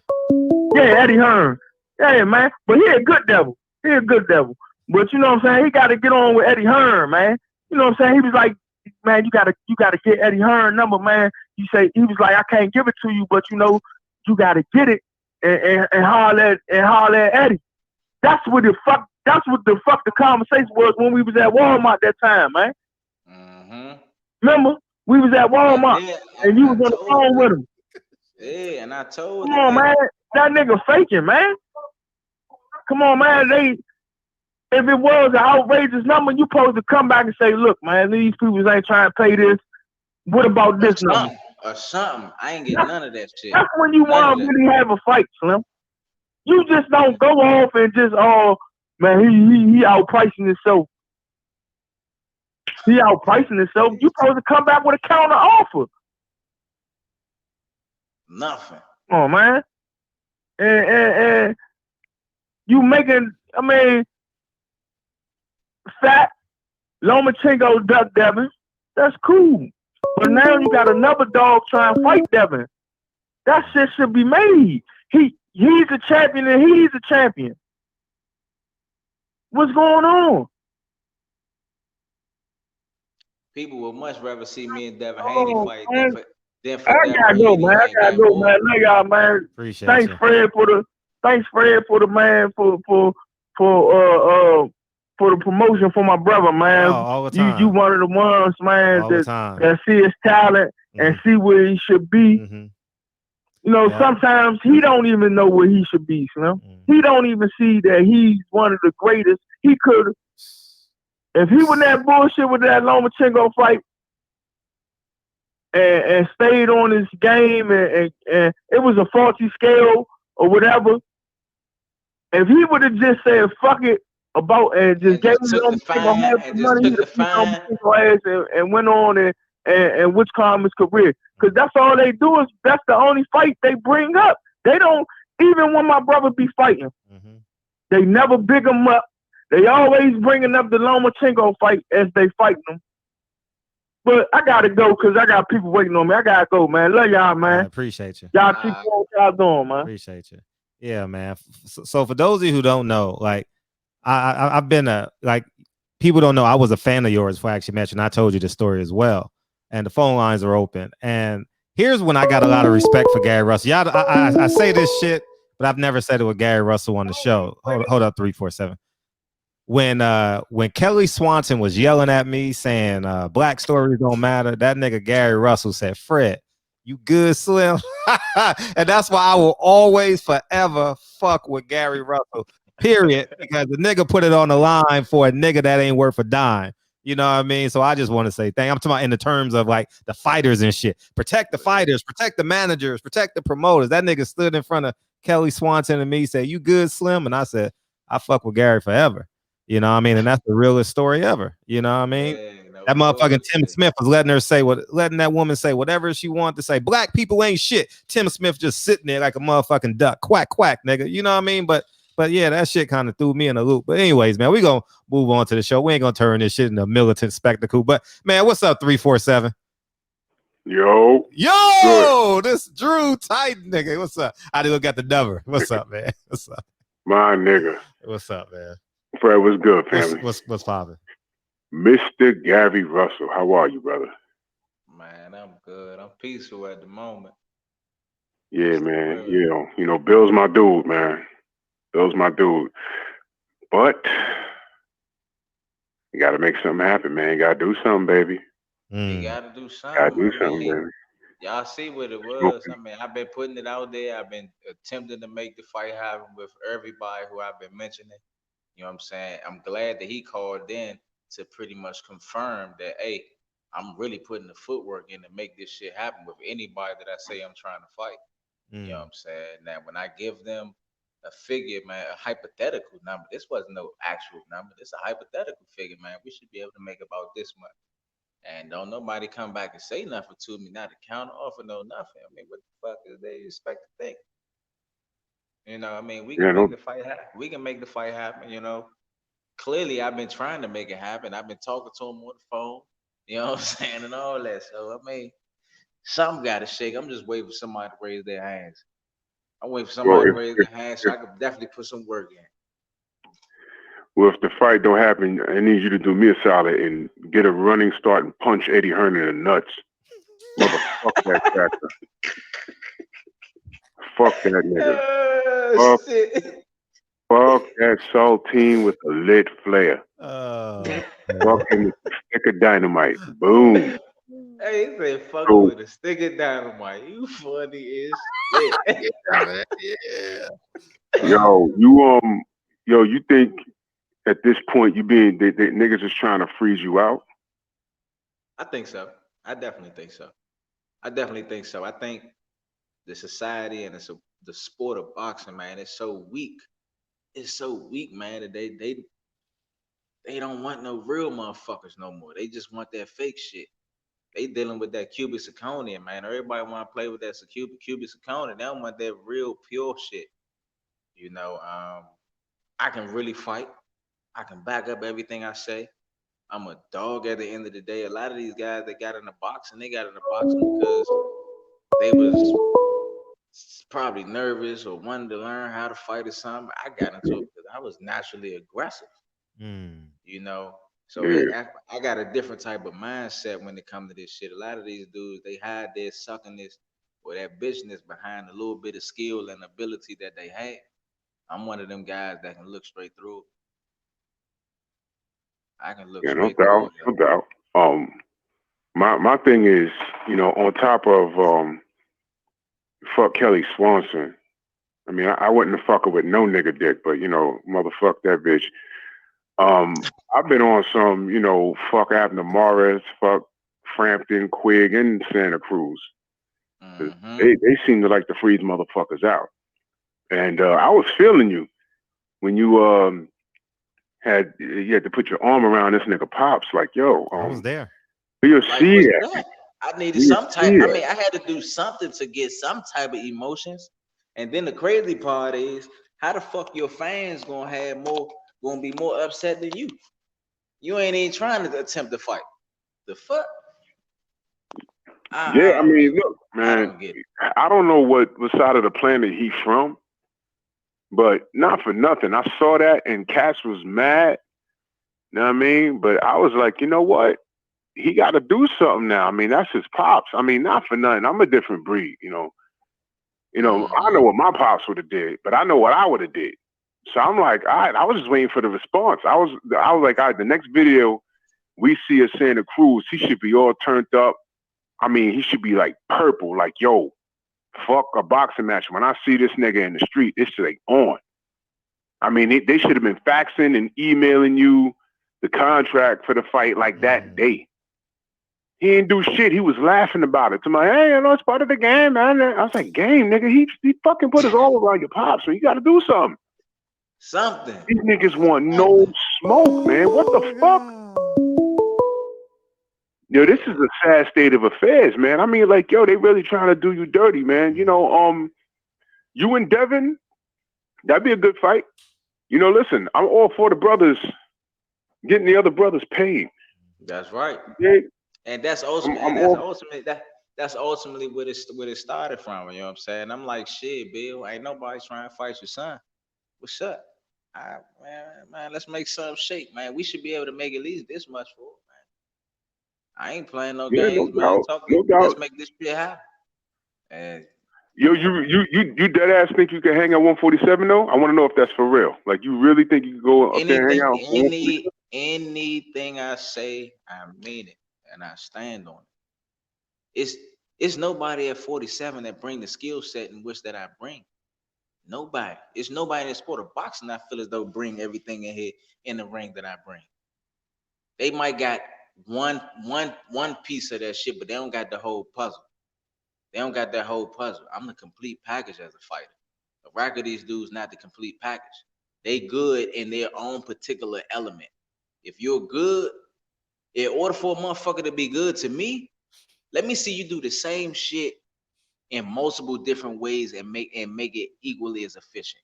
Yeah, Eddie Hearn. Yeah, man. But he a good devil. But you know what I'm saying? He got to get on with Eddie Hearn, man. You know what I'm saying? He was like, man, you gotta get Eddie Hearn number, man. He was like, I can't give it to you, but you know, you gotta get it and holler at Eddie. That's what the fuck the conversation was when we was at Walmart that time, man. Mm-hmm. Remember? We was at Walmart and you was on the phone with him. Yeah, and I told him. Come on, man. That nigga faking, man. Come on, man. If it was an outrageous number, you supposed to come back and say, look, man, these people ain't trying to pay this. What about this number? Or something. I ain't getting none of that shit. That's when you want to really have a fight, Slim. You just don't go off and just, man, he outpricing himself. You supposed to come back with a counter offer. Nothing. Oh, man. And you making, Fat Lomachenko duck Devin. That's cool. But now you got another dog trying to fight Devin. That shit should be made. He's a champion and he's a champion. What's going on? People would much rather see me and Devin Haney fight than for I gotta go, man. Love y'all, man. Appreciate Thanks, you. Fred, for the man for the promotion for my brother, man. Oh, all the time. You one of the ones, man, all the time. that see his talent and see where he should be. Mm-hmm. You know, sometimes he don't even know where he should be, Slim. He don't even see that he's one of the greatest. He could, if he was that bullshit with that Lomachenko fight and stayed on his game and it was a faulty scale or whatever, if he would have just said, fuck it, and just gave him money and went on and which calm his career. Because that's all they do is that's the only fight they bring up. They don't, even when my brother be fighting, they never big him up. They always bringing up the Lomachenko fight as they fighting them. But I gotta go because I got people waiting on me. I gotta go, man. Love y'all, man. I appreciate you. Y'all keep doing what y'all doing, man. Appreciate you. Yeah, man. So for those of you who don't know, like I've been people don't know I was a fan of yours before I actually met you, and I told you the story as well. And the phone lines are open. And here's when I got a lot of respect for Gary Russell. Y'all, I say this shit, but I've never said it with Gary Russell on the show. Hold up, 347. When Kelly Swanson was yelling at me saying black stories don't matter, that nigga Gary Russell said, Fred, you good, Slim? And that's why I will always forever fuck with Gary Russell, period, because the nigga put it on the line for a nigga that ain't worth a dime. You know what I mean? So I just want to say thank you. I'm talking about in the terms of like the fighters and shit. Protect the fighters, protect the managers, protect the promoters. That nigga stood in front of Kelly Swanson and me, said, you good, Slim? And I said, I fuck with Gary forever. You know what I mean? And that's the realest story ever. You know what I mean? That motherfucking Tim Smith was letting that woman say whatever she wanted to say. Black people ain't shit. Tim Smith just sitting there like a motherfucking duck. Quack, quack, nigga. You know what I mean? But yeah, that shit kind of threw me in a loop. But anyways, man, we gonna move on to the show. We ain't gonna turn this shit into a militant spectacle. But man, what's up, 347? Yo, good. This Drew Titan nigga. What's up? I didn't look at the number. What's up, man? What's up? My nigga. What's up, man? Fred, what's good, family? What's poppin'? Mr. Gary Russell, how are you, brother? Man, I'm good. I'm peaceful at the moment. Yeah, man. You know, Bill's my dude, man. Bill's my dude. But you gotta make something happen, man. You gotta do something, baby. You gotta do something. Gotta do something, baby. Y'all see what it was. I mean, I've been putting it out there. I've been attempting to make the fight happen with everybody who I've been mentioning. You know what I'm saying? I'm glad that he called in to pretty much confirm that, hey, I'm really putting the footwork in to make this shit happen with anybody that I say I'm trying to fight. You know what I'm saying? Now, when I give them a figure, man, a hypothetical number, this wasn't no actual number. This a hypothetical figure, man. We should be able to make about this much. And don't nobody come back and say nothing to me, not a counter offer, no nothing. I mean, what the fuck is they expect to think? You know, I mean, we can make the fight happen. We can make the fight happen, you know. Clearly, I've been trying to make it happen. I've been talking to him on the phone, you know what I'm saying, and all that. So, I mean, something got to shake. I'm just waiting for somebody to raise their hands. I'm waiting for somebody to raise their hands so I could definitely put some work in. Well, if the fight don't happen, I need you to do me a solid and get a running start and punch Eddie Hearn in the nuts. Motherfuck that cracker. Fuck that nigga. Fuck that saltine with a lit flare. Fuck him with a stick of dynamite. Boom. Hey, he said, fuck with a stick of dynamite. You funny as shit. Yeah. Yo, you think at this point the niggas is trying to freeze you out? I think so. I definitely think so. I think the society and the sport of boxing, man, it's so weak. It's so weak, man, that they don't want no real motherfuckers no more. They just want that fake shit. They dealing with that cubic zirconia, man. Everybody want to play with that cubic zirconia. They don't want that real pure shit. You know, I can really fight. I can back up everything I say. I'm a dog at the end of the day. A lot of these guys that got into boxing, they got into boxing because they was probably nervous or wanted to learn how to fight or something. I got into it because I was naturally aggressive. You know, so I got a different type of mindset when it comes to this shit. A lot of these dudes, they hide their suckiness or that bitchness behind a little bit of skill and ability that they have. I'm one of them guys that can look straight through it. I can look straight through it. No doubt. My thing is, on top of fuck Kelly Swanson. I mean, I wouldn't have fucking with no nigga dick, but motherfuck that bitch. I've been on some, fuck Abner Morris, fuck Frampton, Quigg, and Santa Cruz. They seem to like to freeze motherfuckers out. And I was feeling you when you had to put your arm around this nigga Pops. Like, yo, I was there. You'll see that. I needed some type. I mean, I had to do something to get some type of emotions. And then the crazy part is, how the fuck your fans gonna be more upset than you? You ain't even trying to attempt to fight. The fuck? I mean, look, man. I don't know what side of the planet he's from, but not for nothing. I saw that and Cass was mad. You know what I mean? But I was like, you know what? He got to do something now. I mean, that's his pops. I mean, not for nothing. I'm a different breed, I know what my pops would have did, but I know what I would have did. So I'm like, all right, I was just waiting for the response. I was like, all right, the next video we see of Santa Cruz, he should be all turned up. I mean, he should be like purple, like, yo, fuck a boxing match. When I see this nigga in the street, it's like on. I mean, they should have been faxing and emailing you the contract for the fight like that day. He didn't do shit. He was laughing about it. To my, hey, it's part of the game, man. I was like, game, nigga. He fucking put his all around your pops, so you got to do something. These niggas want no smoke, man. What the fuck? Yo, this is a sad state of affairs, man. I mean, like, yo, they really trying to do you dirty, man. You and Devin, that'd be a good fight. Listen, I'm all for the brothers getting the other brothers paid. That's right. Yeah. And that's ultimately that's ultimately what it started from. You know what I'm saying? I'm like, shit, Bill, ain't nobody trying to fight your son. What's up? Man, let's make something shake, man. We should be able to make at least this much for it, man. I ain't playing no games, man. Let's make this shit happen. And yo, you dead ass think you can hang at 147 though? I want to know if that's for real. Like, you really think you can go up there and hang out? Anything I say, I mean it. And I stand on it. It's nobody at 47 that bring the skill set in which that I bring. Nobody. It's nobody in the sport of boxing I feel as though bring everything in here in the ring that I bring. They might got one piece of that shit, but they don't got the whole puzzle. They don't got that whole puzzle. I'm the complete package as a fighter. The rack of these dudes not the complete package. They good in their own particular element. If you're good, in order for a motherfucker to be good to me, let me see you do the same shit in multiple different ways and make it equally as efficient.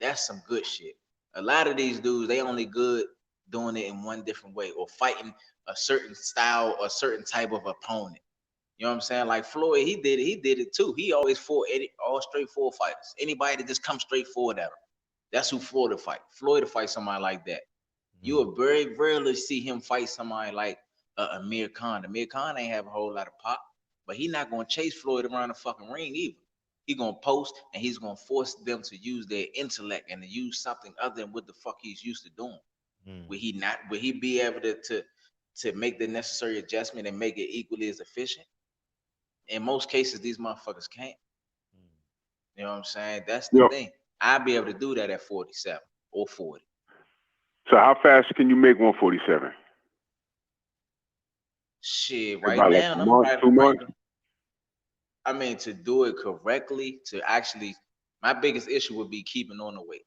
That's some good shit. A lot of these dudes, they only good doing it in one different way or fighting a certain style or certain type of opponent. You know what I'm saying? Like Floyd, he did it too. He always fought all straightforward fighters. Anybody that just comes straight forward at him. That's who Floyd to fight. Floyd to fight somebody like that. You will very rarely see him fight somebody like Amir Khan. Amir Khan ain't have a whole lot of pop, but he not gonna chase Floyd around the fucking ring either. He gonna post and he's gonna force them to use their intellect and to use something other than what the fuck he's used to doing. Will he be able to make the necessary adjustment and make it equally as efficient? In most cases, these motherfuckers can't. You know what I'm saying? That's the thing. I'll be able to do that at 47 or 40. So how fast can you make 147? Shit, right now, like a month, 2 months? I mean, to do it correctly, to actually, my biggest issue would be keeping on the weight.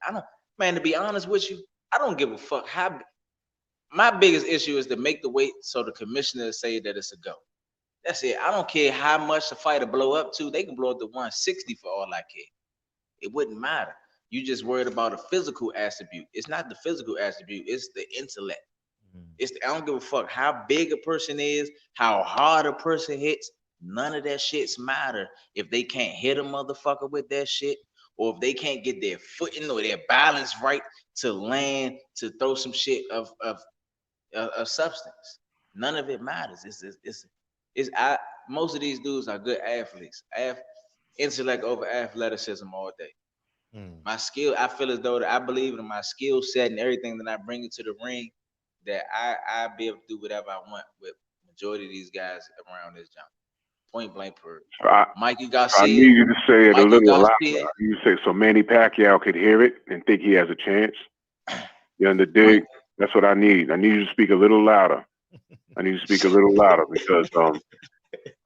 To be honest with you, I don't give a fuck how. My biggest issue is to make the weight so the commissioner say that it's a go. That's it. I don't care how much the fighter blow up to. They can blow up to 160 for all I care. It wouldn't matter. You just worried about a physical attribute. It's not the physical attribute. It's the intellect. I don't give a fuck how big a person is, how hard a person hits. None of that shits matter if they can't hit a motherfucker with that shit, or if they can't get their footing or their balance right to land, to throw some shit of substance. None of it matters. Most of these dudes are good athletes. Intellect over athleticism all day. My skill, I feel as though that I believe in my skill set and everything that I bring into the ring, that I be able to do whatever I want with majority of these guys around this jump. Point blank per. Mikey Garcia. I need you to say it a little louder. You say so Manny Pacquiao could hear it and think he has a chance. You underdig? That's what I need. I need you to speak a little louder. Because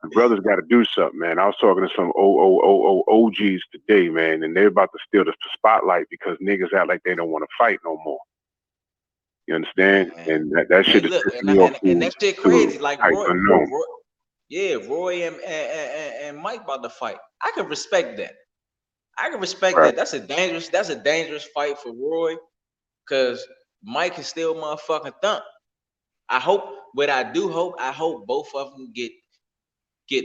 the brothers got to do something, man. I was talking to some OGs today, man, and they're about to steal the spotlight because niggas act like they don't want to fight no more. You understand? And that shit is and that shit crazy. Like Roy and Mike about to fight. I can respect that. That. That's a dangerous fight for Roy, because Mike can still motherfucking thump. I hope both of them get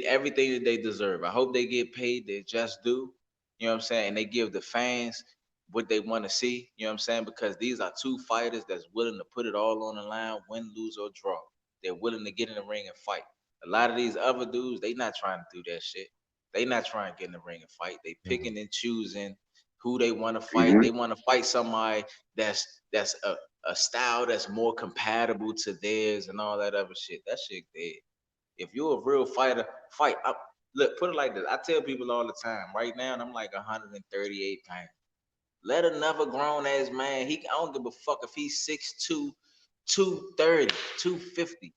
everything that they deserve. I hope they get paid their just due. You know what I'm saying? And they give the fans what they want to see. You know what I'm saying? Because these are two fighters that's willing to put it all on the line, win, lose, or draw. They're willing to get in the ring and fight. A lot of these other dudes, they not trying to do that shit. They not trying to get in the ring and fight. They picking and choosing who they want to fight. They want to fight somebody that's a style that's more compatible to theirs and all that other shit. That shit dead. If you're a real fighter, fight. Look, put it like this. I tell people all the time, right now, I'm like 138 pounds. Let another grown ass man, I don't give a fuck if he's 6'2", 230, 250.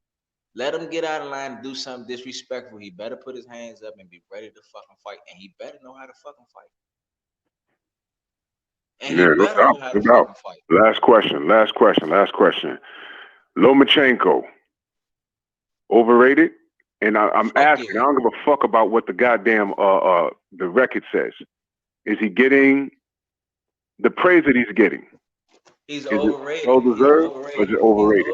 Let him get out of line and do something disrespectful. He better put his hands up and be ready to fucking fight. And he better know how to fucking fight. Fight. Last question. Lomachenko, overrated? And I'm asking, I don't give a fuck about what the goddamn the record says. Is he getting the praise that he's getting? He's overrated. Well deserved, or is it overrated?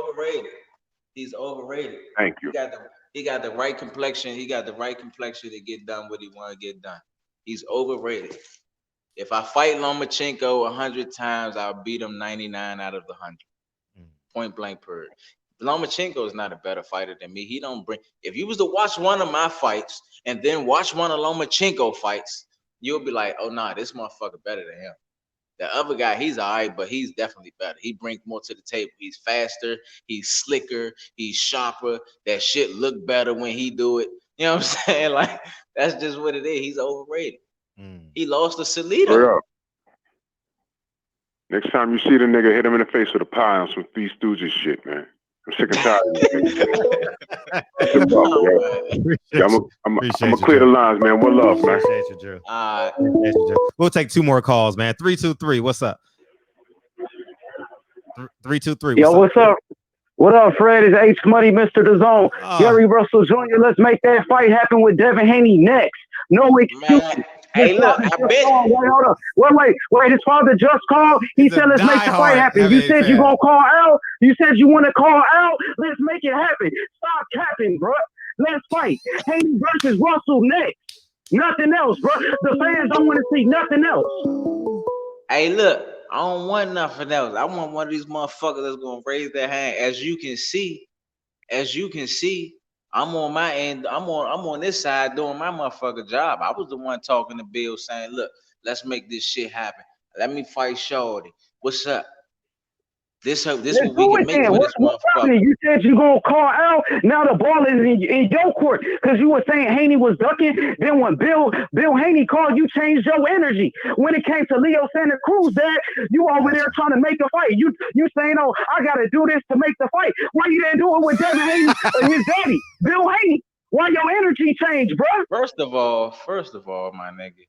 He's overrated. Thank you. He got the right complexion. He got the right complexion to get done what he want to get done. He's overrated. If I fight Lomachenko 100 times, I'll beat him 99 out of the 100. Point blank period. Lomachenko is not a better fighter than me. He don't bring. If you was to watch one of my fights and then watch one of Lomachenko fights, you'll be like, oh nah, this motherfucker better than him. The other guy, he's all right, but he's definitely better. He brings more to the table. He's faster. He's slicker. He's sharper. That shit look better when he do it. You know what I'm saying? Like, that's just what it is. He's overrated. He lost to Salido. Next time you see the nigga, hit him in the face with a pie on some Three Stooges shit, man. I'm sick and tired of it. I'm gonna clear the lines, man. What love, man? Appreciate you, Drew. Appreciate you, Drew. We'll take 2 more calls, man. 323. What's up? 323. Yo, what's up? What up, Fred? It's H Money, Mr. DAZN. Gary Russell Jr. Let's make that fight happen with Devin Haney next. No excuses. Hey, look, I bet. Hold up. Wait. His father just called. He said, let's make the fight happen. You said you're going to call out. You said you want to call out. Let's make it happen. Stop capping, bro. Let's fight. Haney versus Russell next. Nothing else, bro. The fans don't want to see nothing else. Hey, look. I don't want nothing else. I want one of these motherfuckers that's gonna raise their hand. As you can see, I'm on my end. I'm on this side doing my motherfucker job. I was the one talking to Bill saying, look, let's make this shit happen. Let me fight Shorty. What's up? This what we can make for this motherfucker. You said you're going to call out. Now the ball is in your court because you were saying Haney was ducking. Then when Bill Haney called, you changed your energy. When it came to Leo Santa Cruz, Dad, you over there trying to make a fight. You saying, oh, I got to do this to make the fight. Why you didn't do it with Devin Haney and his daddy, Bill Haney? Why your energy changed, bro? First of all, my nigga.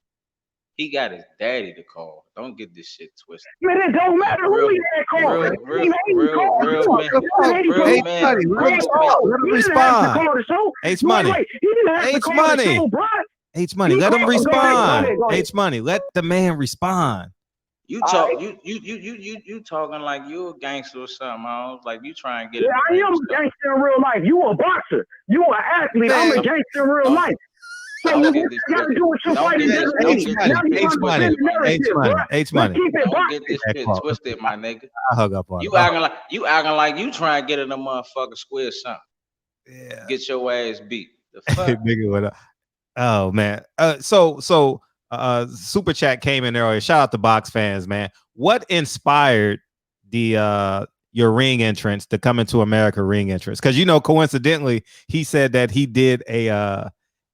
He got his daddy to call. Don't get this shit twisted. Man, it don't matter who he had called. Real man. Let him respond. H-Money. H-Money. Let him respond. H-Money. Let the man respond. You talking like you a gangster or something, man. Like you trying to get. Yeah, I am a gangster in real life. You a boxer. You an athlete. I'm a gangster in real life. So you got to do what you're fighting. H-Money. Don't get this shit twisted, my nigga. I hug up on you. Acting like you trying to get in a motherfucker square something. Yeah. Get your ass beat. The fuck? Nigga, what up? Oh man. So Super Chat came in earlier. Shout out to box fans, man. What inspired the your ring entrance, the Coming to America ring entrance? Because coincidentally, he said that he did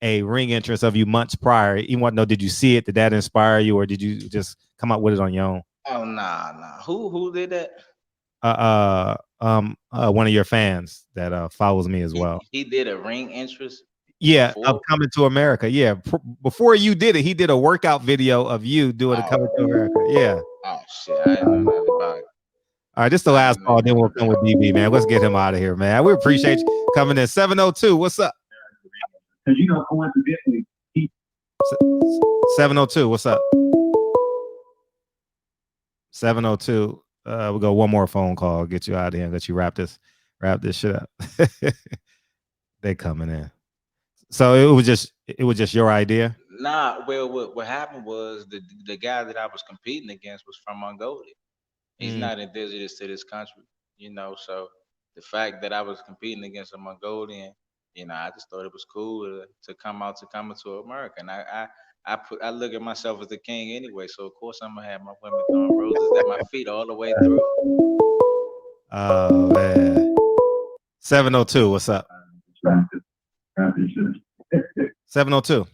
a ring entrance of you months prior. You want to know, did you see it? Did that inspire you, or did you just come up with it on your own? Oh nah. Who did that? One of your fans that follows me as well. He did a ring entrance. Yeah, of Coming to America. Yeah, before you did it, he did a workout video of you doing a Coming to America. Yeah. Oh shit, I didn't know nothing about it. All right, this is the last call. Then we'll come with DB, man. Let's get him out of here, man. We appreciate you coming in. 702. What's up? Because coincidentally, 702. What's up? 702. We'll go one more phone call. Get you out of here and let you wrap this shit up. They coming in. So it was just your idea? Nah, well, what happened was the guy that I was competing against was from Mongolia. He's not indigenous to this country, so the fact that I was competing against a Mongolian, I just thought it was cool to come to America. And I look at myself as the king anyway, so of course I'm gonna have my women throwing roses at my feet all the way through. Oh man. 702, what's up? 702.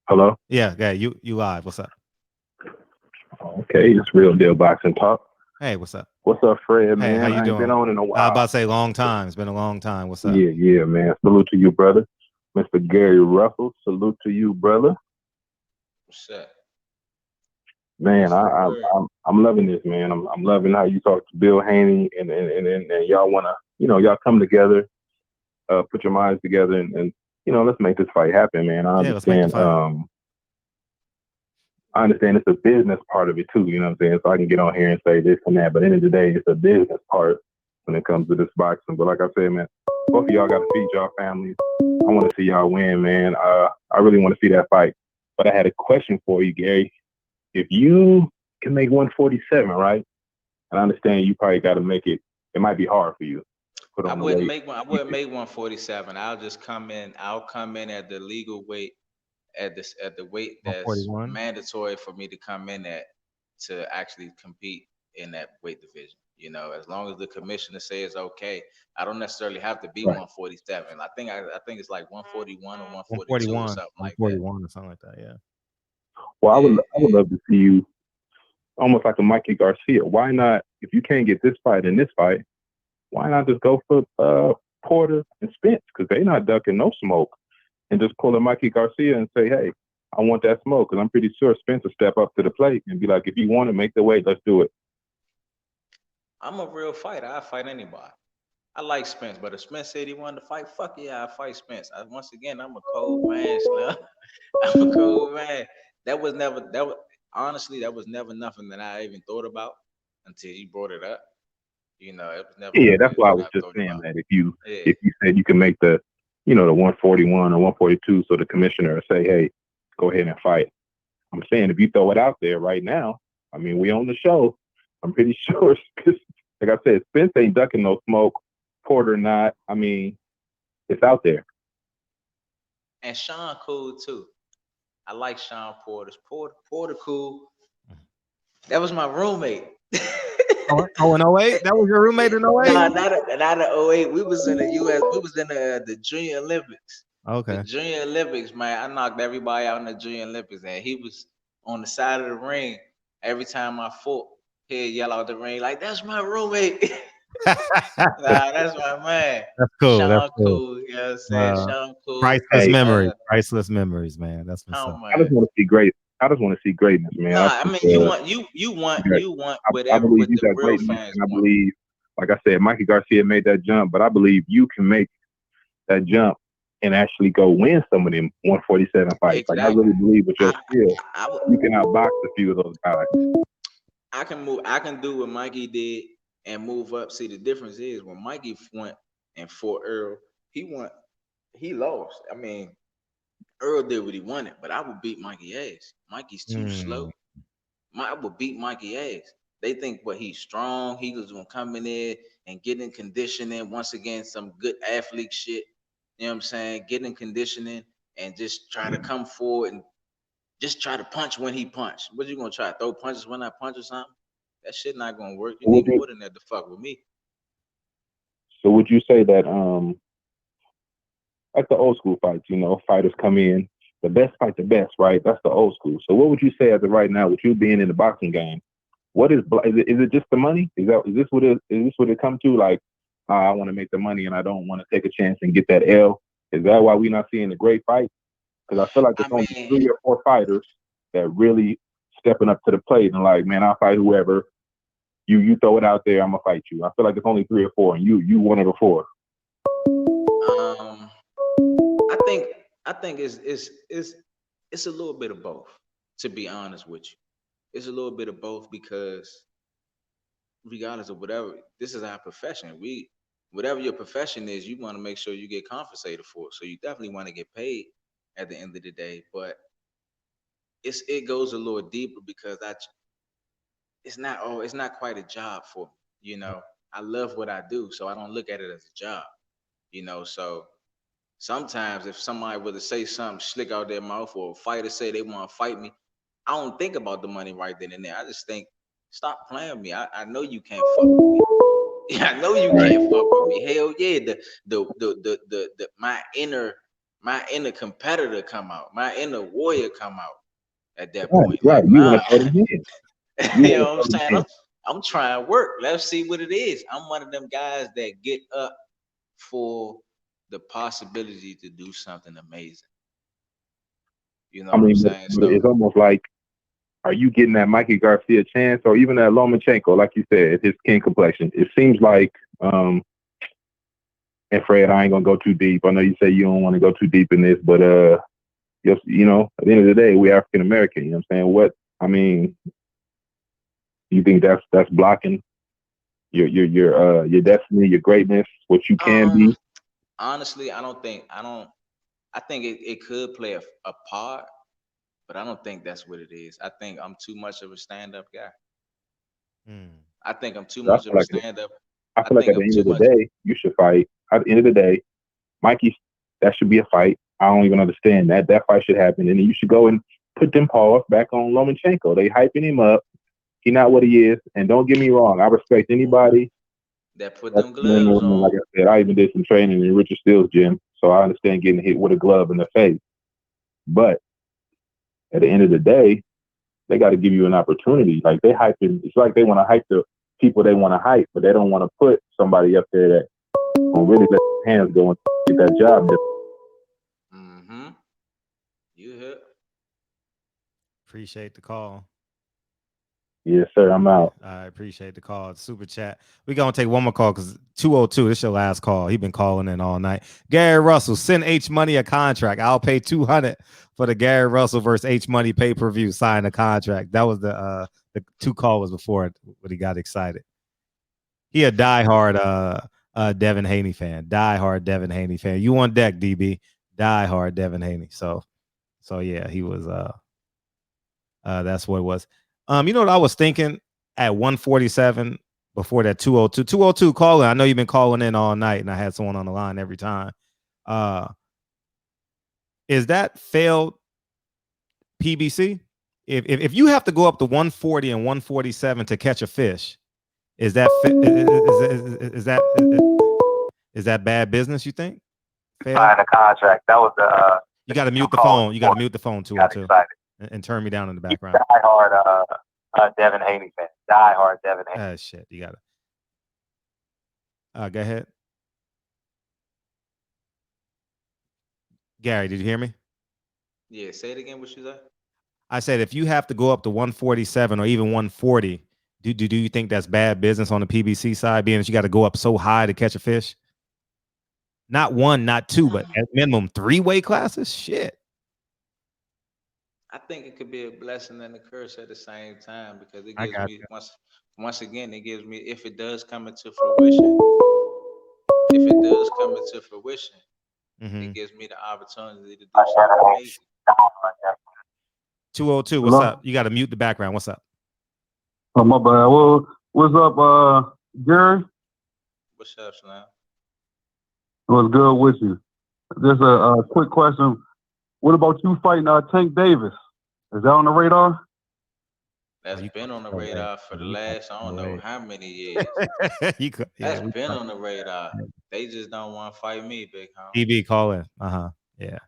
Hello? Yeah, you live. What's up? Okay, it's Real Deal Boxing Talk. Hey, what's up? What's up, Fred, man? Hey, how you doing? Been on in a while. I was about to say long time. It's been a long time. What's up? Yeah, man. Salute to you, brother. Mr. Gary Russell, salute to you, brother. What's up? Man, I'm loving this, man. I'm loving how you talk to Bill Haney and y'all wanna, y'all come together, put your minds together and let's make this fight happen, man. I understand. I understand it's a business part of it too, you know what I'm saying? So I can get on here and say this and that, but at the end of the day, it's a business part when it comes to this boxing. But like I said, man, both of y'all got to feed y'all families. I want to see y'all win, man. I really want to see that fight. But I had a question for you, Gary. If you can make 147, right? And I understand you probably got to make it. It might be hard for you. I wouldn't make 147. I'll just come in. I'll come in at the legal weight. At the weight that's 41. Mandatory for me to come in at to actually compete in that weight division. As long as the commissioner says okay, I don't necessarily have to be 147. I think it's like 141 or 142 or something like that. 141 or something like that. Yeah. Well, I would love to see you almost like a Mikey Garcia. Why not, if you can't get this fight and this fight, why not just go for Porter and Spence? Because they're not ducking no smoke. And just pull a Mikey Garcia and say, hey, I want that smoke. Because I'm pretty sure Spence will step up to the plate and be like, if you want to make the weight, let's do it. I'm a real fighter. I fight anybody. I like Spence, but if Spence said he wanted to fight, fuck yeah, I fight Spence. Once again, I'm a cold man, Slim. I'm a cold man. Honestly, that was never nothing that I even thought about until you brought it up. It was never. Yeah, that's why I was just saying that if you said you can make the 141 or 142, so the commissioner will say, hey, go ahead and fight. I'm saying if you throw it out there right now, I mean, we on the show. I'm pretty sure, like I said, Spence ain't ducking no smoke. Porter not. I mean, it's out there. And Sean cool too. I like Sean Porter. Porter cool. That was my roommate. Oh, in 08? That was your roommate in 08? Nah, not in 08. We was in the U.S. We was in the Junior Olympics. Okay. The Junior Olympics, man. I knocked everybody out in the Junior Olympics, and he was on the side of the ring. Every time I fought, he'd yell out the ring like, "That's my roommate." Nah, that's my man. That's cool. Sean That's cool. You know what I'm saying? Sean cool. Priceless memories. Priceless memories, man. That's what's up. I just want to see great. I just want to see greatness, man. Nah, I mean, you want whatever with the real fans. I believe, like I said, Mikey Garcia made that jump, but I believe you can make that jump and actually go win some of them 147 fights. Exactly. Like I really believe with your skill, you can outbox a few of those guys. I can do what Mikey did and move up. See, the difference is when Mikey went and fought Earl, he lost. I mean, Earl did what he wanted, but I would beat Mikey ass. Mikey's too slow. I would beat Mikey ass. They think he's strong. He was gonna come in there and get in conditioning. Once again, some good athlete shit. You know what I'm saying? Get in conditioning and just try to come forward and just try to punch when he punched. What you gonna try? Throw punches when I punch or something? That shit not gonna work. You need more than that to fuck with me. So would you say that like the old school fights, fighters come in, the best fight the best, right? That's the old school. So what would you say as of right now, with you being in the boxing game? What is it just the money? Is this what it come to? Like, I want to make the money and I don't want to take a chance and get that L. Is that why we're not seeing the great fights? Because I feel like there's only 3 or 4 fighters that really stepping up to the plate and like, man, I'll fight whoever. You throw it out there, I'm gonna fight you. I feel like it's only 3 or 4, and you one of the 4. I think it's a little bit of both. To be honest with you, it's a little bit of both because regardless of whatever, this is our profession. Whatever your profession is, you want to make sure you get compensated for it. So you definitely want to get paid at the end of the day. But it goes a little deeper because it's not quite a job for me. I love what I do, so I don't look at it as a job. So sometimes if somebody were to say something slick out their mouth or a fighter say they want to fight me, I don't think about the money right then and there. I just think, stop playing with me. I know you can't fuck with me. Yeah, I know you can't fuck with me. Hell yeah, the my inner competitor come out, my inner warrior come out at that point. Right. Like, Nah. You know what I'm saying? I'm trying to work. Let's see what it is. I'm one of them guys that get up for the possibility to do something amazing. What I'm saying? So it's almost like, are you getting that Mikey Garcia chance, or even that Lomachenko, like you said, his skin complexion? It seems like, and Fred, I ain't gonna go too deep. I know you say you don't want to go too deep in this, but just at the end of the day, we African American. You know what I'm saying? You think that's blocking your destiny, your greatness, what you can be? Honestly, I think it could play a part, but I don't think that's what it is. I think I'm too much of a stand-up guy. I think I'm too much of a stand-up. I feel like at the end of the day, you should fight. At the end of the day, Mikey, that should be a fight. I don't even understand that. That fight should happen. And then you should go and put them paws back on Lomachenko. They hyping him up. He not what he is. And don't get me wrong, I respect anybody that put them gloves on. Like I said, I even did some training in Richard Steele's gym, so I understand getting hit with a glove in the face. But at the end of the day, they got to give you an opportunity. Like they hyping, it's like they want to hype the people they want to hype, but they don't want to put somebody up there that will really let their hands go and get that job done. Mm-hmm. You hit. Appreciate the call. Yes, sir. I'm out. I appreciate the call. Super chat. We're going to take one more call because 202, this is your last call. He been calling in all night. Gary Russell, send H Money a contract. I'll pay $200 for the Gary Russell versus H Money pay-per-view. Sign a contract. That was the 2 callers before it when he got excited. He a diehard Devin Haney fan. Diehard Devin Haney fan. You on deck, DB. Diehard Devin Haney. So yeah, he was that's what it was. You know what I was thinking at 147 before that 202. 202 calling. I know you've been calling in all night, and I had someone on the line every time. Is that failed PBC? If you have to go up to 140 and 147 to catch a fish, is that bad business, you think? Sign a contract. That was the you got to mute the phone. You got to mute the phone 202 and turn me down in the background. Diehard Devin Haney fan. Diehard Devin Haney. Shit, you got to. Go ahead. Gary, did you hear me? Yeah, say it again. What you said? I said if you have to go up to 147 or even 140, do you think that's bad business on the PBC side, being that you got to go up so high to catch a fish? Not 1, not 2, but at minimum 3 weight classes? Shit. I think it could be a blessing and a curse at the same time because it gives me once again, it gives me, if it does come into fruition, it gives me the opportunity to do something amazing. 202, what's up? You got to mute the background. What's up? Oh, my bad. Well, what's up, Gary? What's up, Slam? What's good with you? Just a quick question. What about you fighting Tank Davis? Is that on the radar? That's been on the radar for the last, I don't know how many years. That's been on the radar. They just don't want to fight me, big homie. DB calling. Yeah.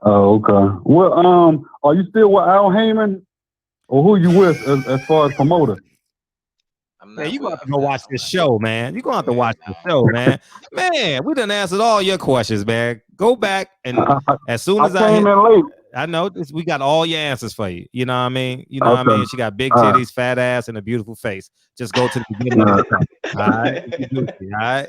Oh, okay. Well, are you still with Al Heyman, or who you with as far as promoter? Man, you gonna have to go watch this show, man. You gonna have to watch the show, man. Man, we done answered all your questions, man. Go back and as soon as I came in late. I know this, we got all your answers for you. You know what I mean? You know what I mean? She got big titties, fat ass, and a beautiful face. Just go to the beginning of the show. All right.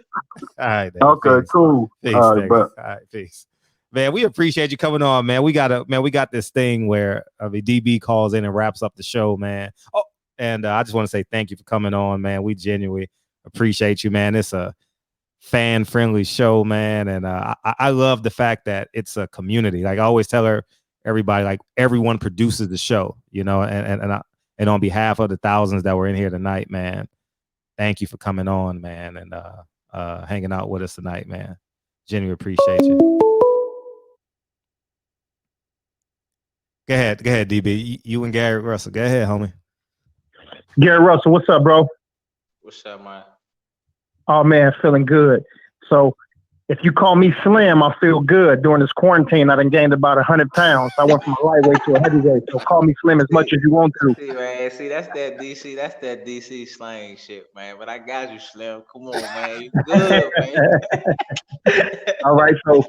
All right. Okay, peace. cool. Peace, all right, peace. Man, we appreciate you coming on, man. We got this thing where DB calls in and wraps up the show, man. Oh, and I just want to say thank you for coming on, man. We genuinely appreciate you, man. It's a fan-friendly show, man. And I love the fact that it's a community. Like I always tell everybody, like everyone produces the show, you know, and on behalf of the thousands that were in here tonight, man, thank you for coming on, man, and hanging out with us tonight, man. Genuinely appreciate you. Go ahead, DB. You and Gary Russell. Go ahead, homie. Gary Russell, what's up, bro? What's up, man? Oh, man, feeling good. So if you call me slim, I feel good. During this quarantine, I done gained about 100 pounds. I went from a lightweight to a heavyweight. So call me slim as much as you want to. See, that's that DC slang shit, man. But I got you, Slim. Come on, man. You good, man. All right, so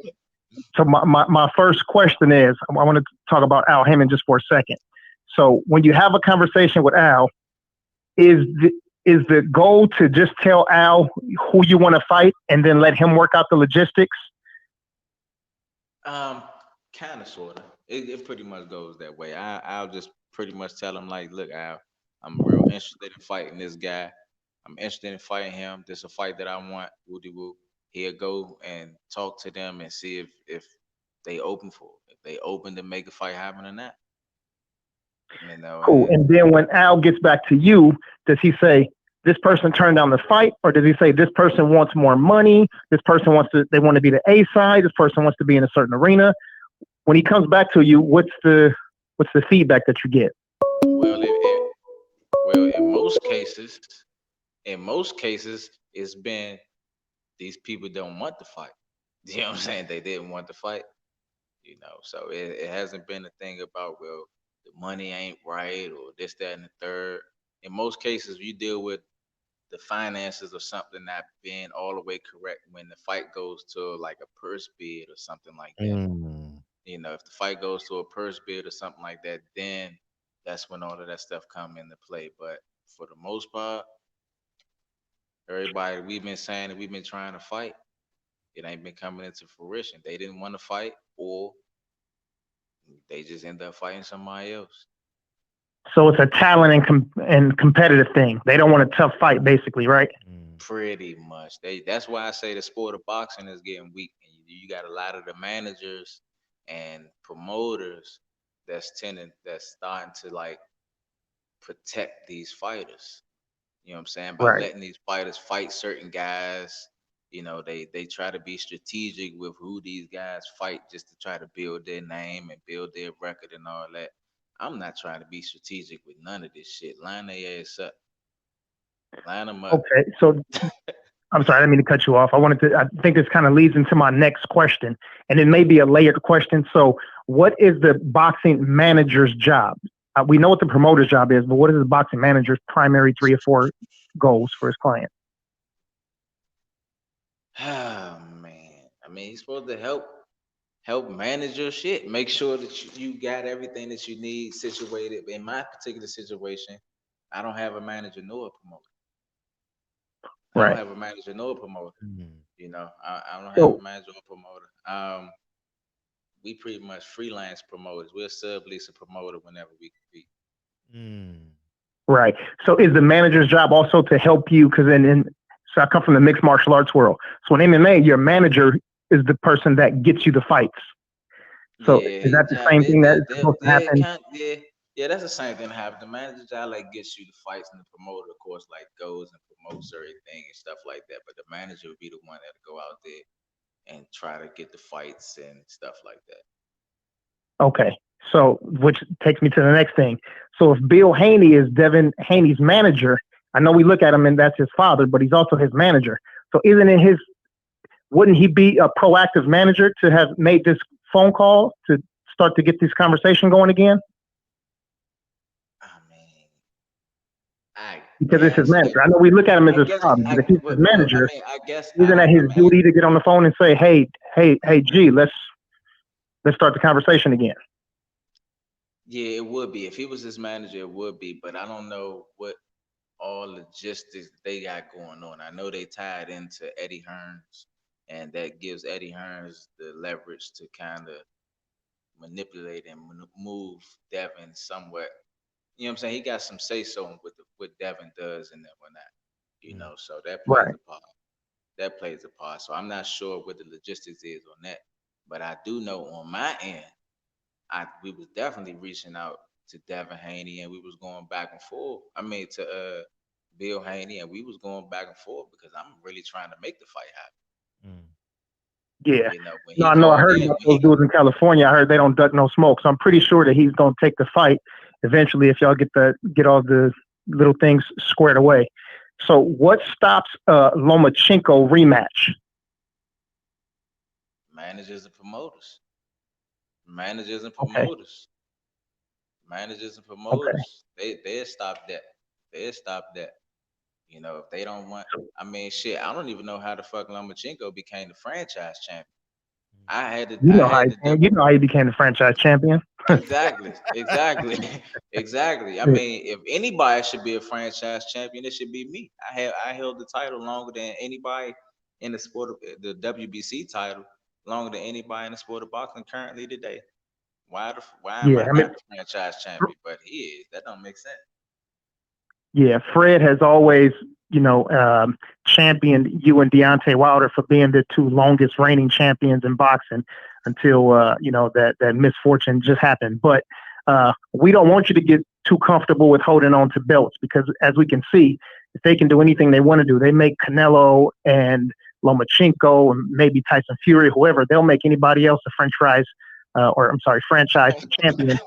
my first question is, I want to talk about Al Heyman just for a second. So when you have a conversation with Al, is the goal to just tell Al who you want to fight and then let him work out the logistics? Kind of, sort of. It pretty much goes that way. I'll just pretty much tell him, like, look, Al, I'm real interested in fighting this guy. I'm interested in fighting him. This is a fight that I want. Woo-de-woo. He'll go and talk to them and see if they open for it. If they open to make a fight happen or not. You know, cool. And then when Al gets back to you, does he say this person turned down the fight, or does he say this person wants more money? This person they want to be the A side. This person wants to be in a certain arena. When he comes back to you, what's the feedback that you get? Well, in most cases, it's been these people don't want to fight. You know what I'm saying? They didn't want to fight. You know, so it hasn't been a thing about, well, the money ain't right or this, that, and the third. In most cases, you deal with the finances or something not being all the way correct when the fight goes to like a purse bid or something like that. If the fight goes to a purse bid or something like that, then that's when all of that stuff come into play. But for the most part, everybody we've been saying that we've been trying to fight, it ain't been coming into fruition. They didn't want to fight, or they just end up fighting somebody else. So it's a talent and competitive thing. They don't want a tough fight, basically, right? Pretty much. That's why I say the sport of boxing is getting weak. And you got a lot of the managers and promoters that's starting to like protect these fighters. You know what I'm saying? By letting these fighters fight certain guys. They try to be strategic with who these guys fight just to try to build their name and build their record and all that. I'm not trying to be strategic with none of this shit. Line their ass up. Line them up. Okay, so I'm sorry, I didn't mean to cut you off. I think this kind of leads into my next question, and it may be a layered question. So what is the boxing manager's job? We know what the promoter's job is, but what is the boxing manager's primary 3 or 4 goals for his client? Oh, man. I mean, he's supposed to help manage your shit. Make sure that you got everything that you need situated. In my particular situation, I don't have a manager nor a promoter. I don't have a manager nor a promoter. I don't have a manager or promoter. We pretty much freelance promoters. We'll sublease a promoter whenever we compete. Right. So is the manager's job also to help you? Because so I come from the mixed martial arts world. So in MMA, your manager is the person that gets you the fights. So is that the same thing that's supposed to happen? Yeah, that's the same thing that happens. The manager job like gets you the fights, and the promoter, of course, like goes and promotes everything and stuff like that. But the manager would be the one that'll go out there and try to get the fights and stuff like that. Okay. So which takes me to the next thing. So if Bill Haney is Devin Haney's manager, I know we look at him and that's his father, but he's also his manager. So wouldn't he be a proactive manager to have made this phone call to start to get this conversation going again? Because it's his manager. I know we look at him as his father, but if he's his manager, isn't that his duty to get on the phone and say, hey, G, let's start the conversation again? Yeah, it would be. If he was his manager, it would be. But I don't know what all logistics they got going on. I know they tied into Eddie Hearns, and that gives Eddie Hearns the leverage to kind of manipulate and move Devin somewhat. You know what I'm saying? He got some say-so with what Devin does and whatnot. So that plays a part. That plays a part. So I'm not sure what the logistics is on that. But I do know on my end, we was definitely reaching out to Devin Haney, and we was going back and forth. To Bill Haney, and we was going back and forth because I'm really trying to make the fight happen. Yeah. I know. I heard about those dudes in California. I heard they don't duck no smoke. So I'm pretty sure that he's going to take the fight eventually if y'all get all the little things squared away. So what stops Lomachenko rematch? Managers and promoters. They'll stop that. If they don't want, I don't even know how the fuck Lomachenko became the franchise champion. You know how he became the franchise champion. Exactly. If anybody should be a franchise champion, it should be me. I held the title longer than anybody in the sport of the WBC title, longer than anybody in the sport of boxing currently today. Why am I not the franchise champion? But he is. That don't make sense. Yeah, Fred has always, championed you and Deontay Wilder for being the 2 longest reigning champions in boxing until, that misfortune just happened. But we don't want you to get too comfortable with holding on to belts because, as we can see, if they can do anything they want to do, they make Canelo and Lomachenko and maybe Tyson Fury, whoever, they'll make anybody else a franchise champion.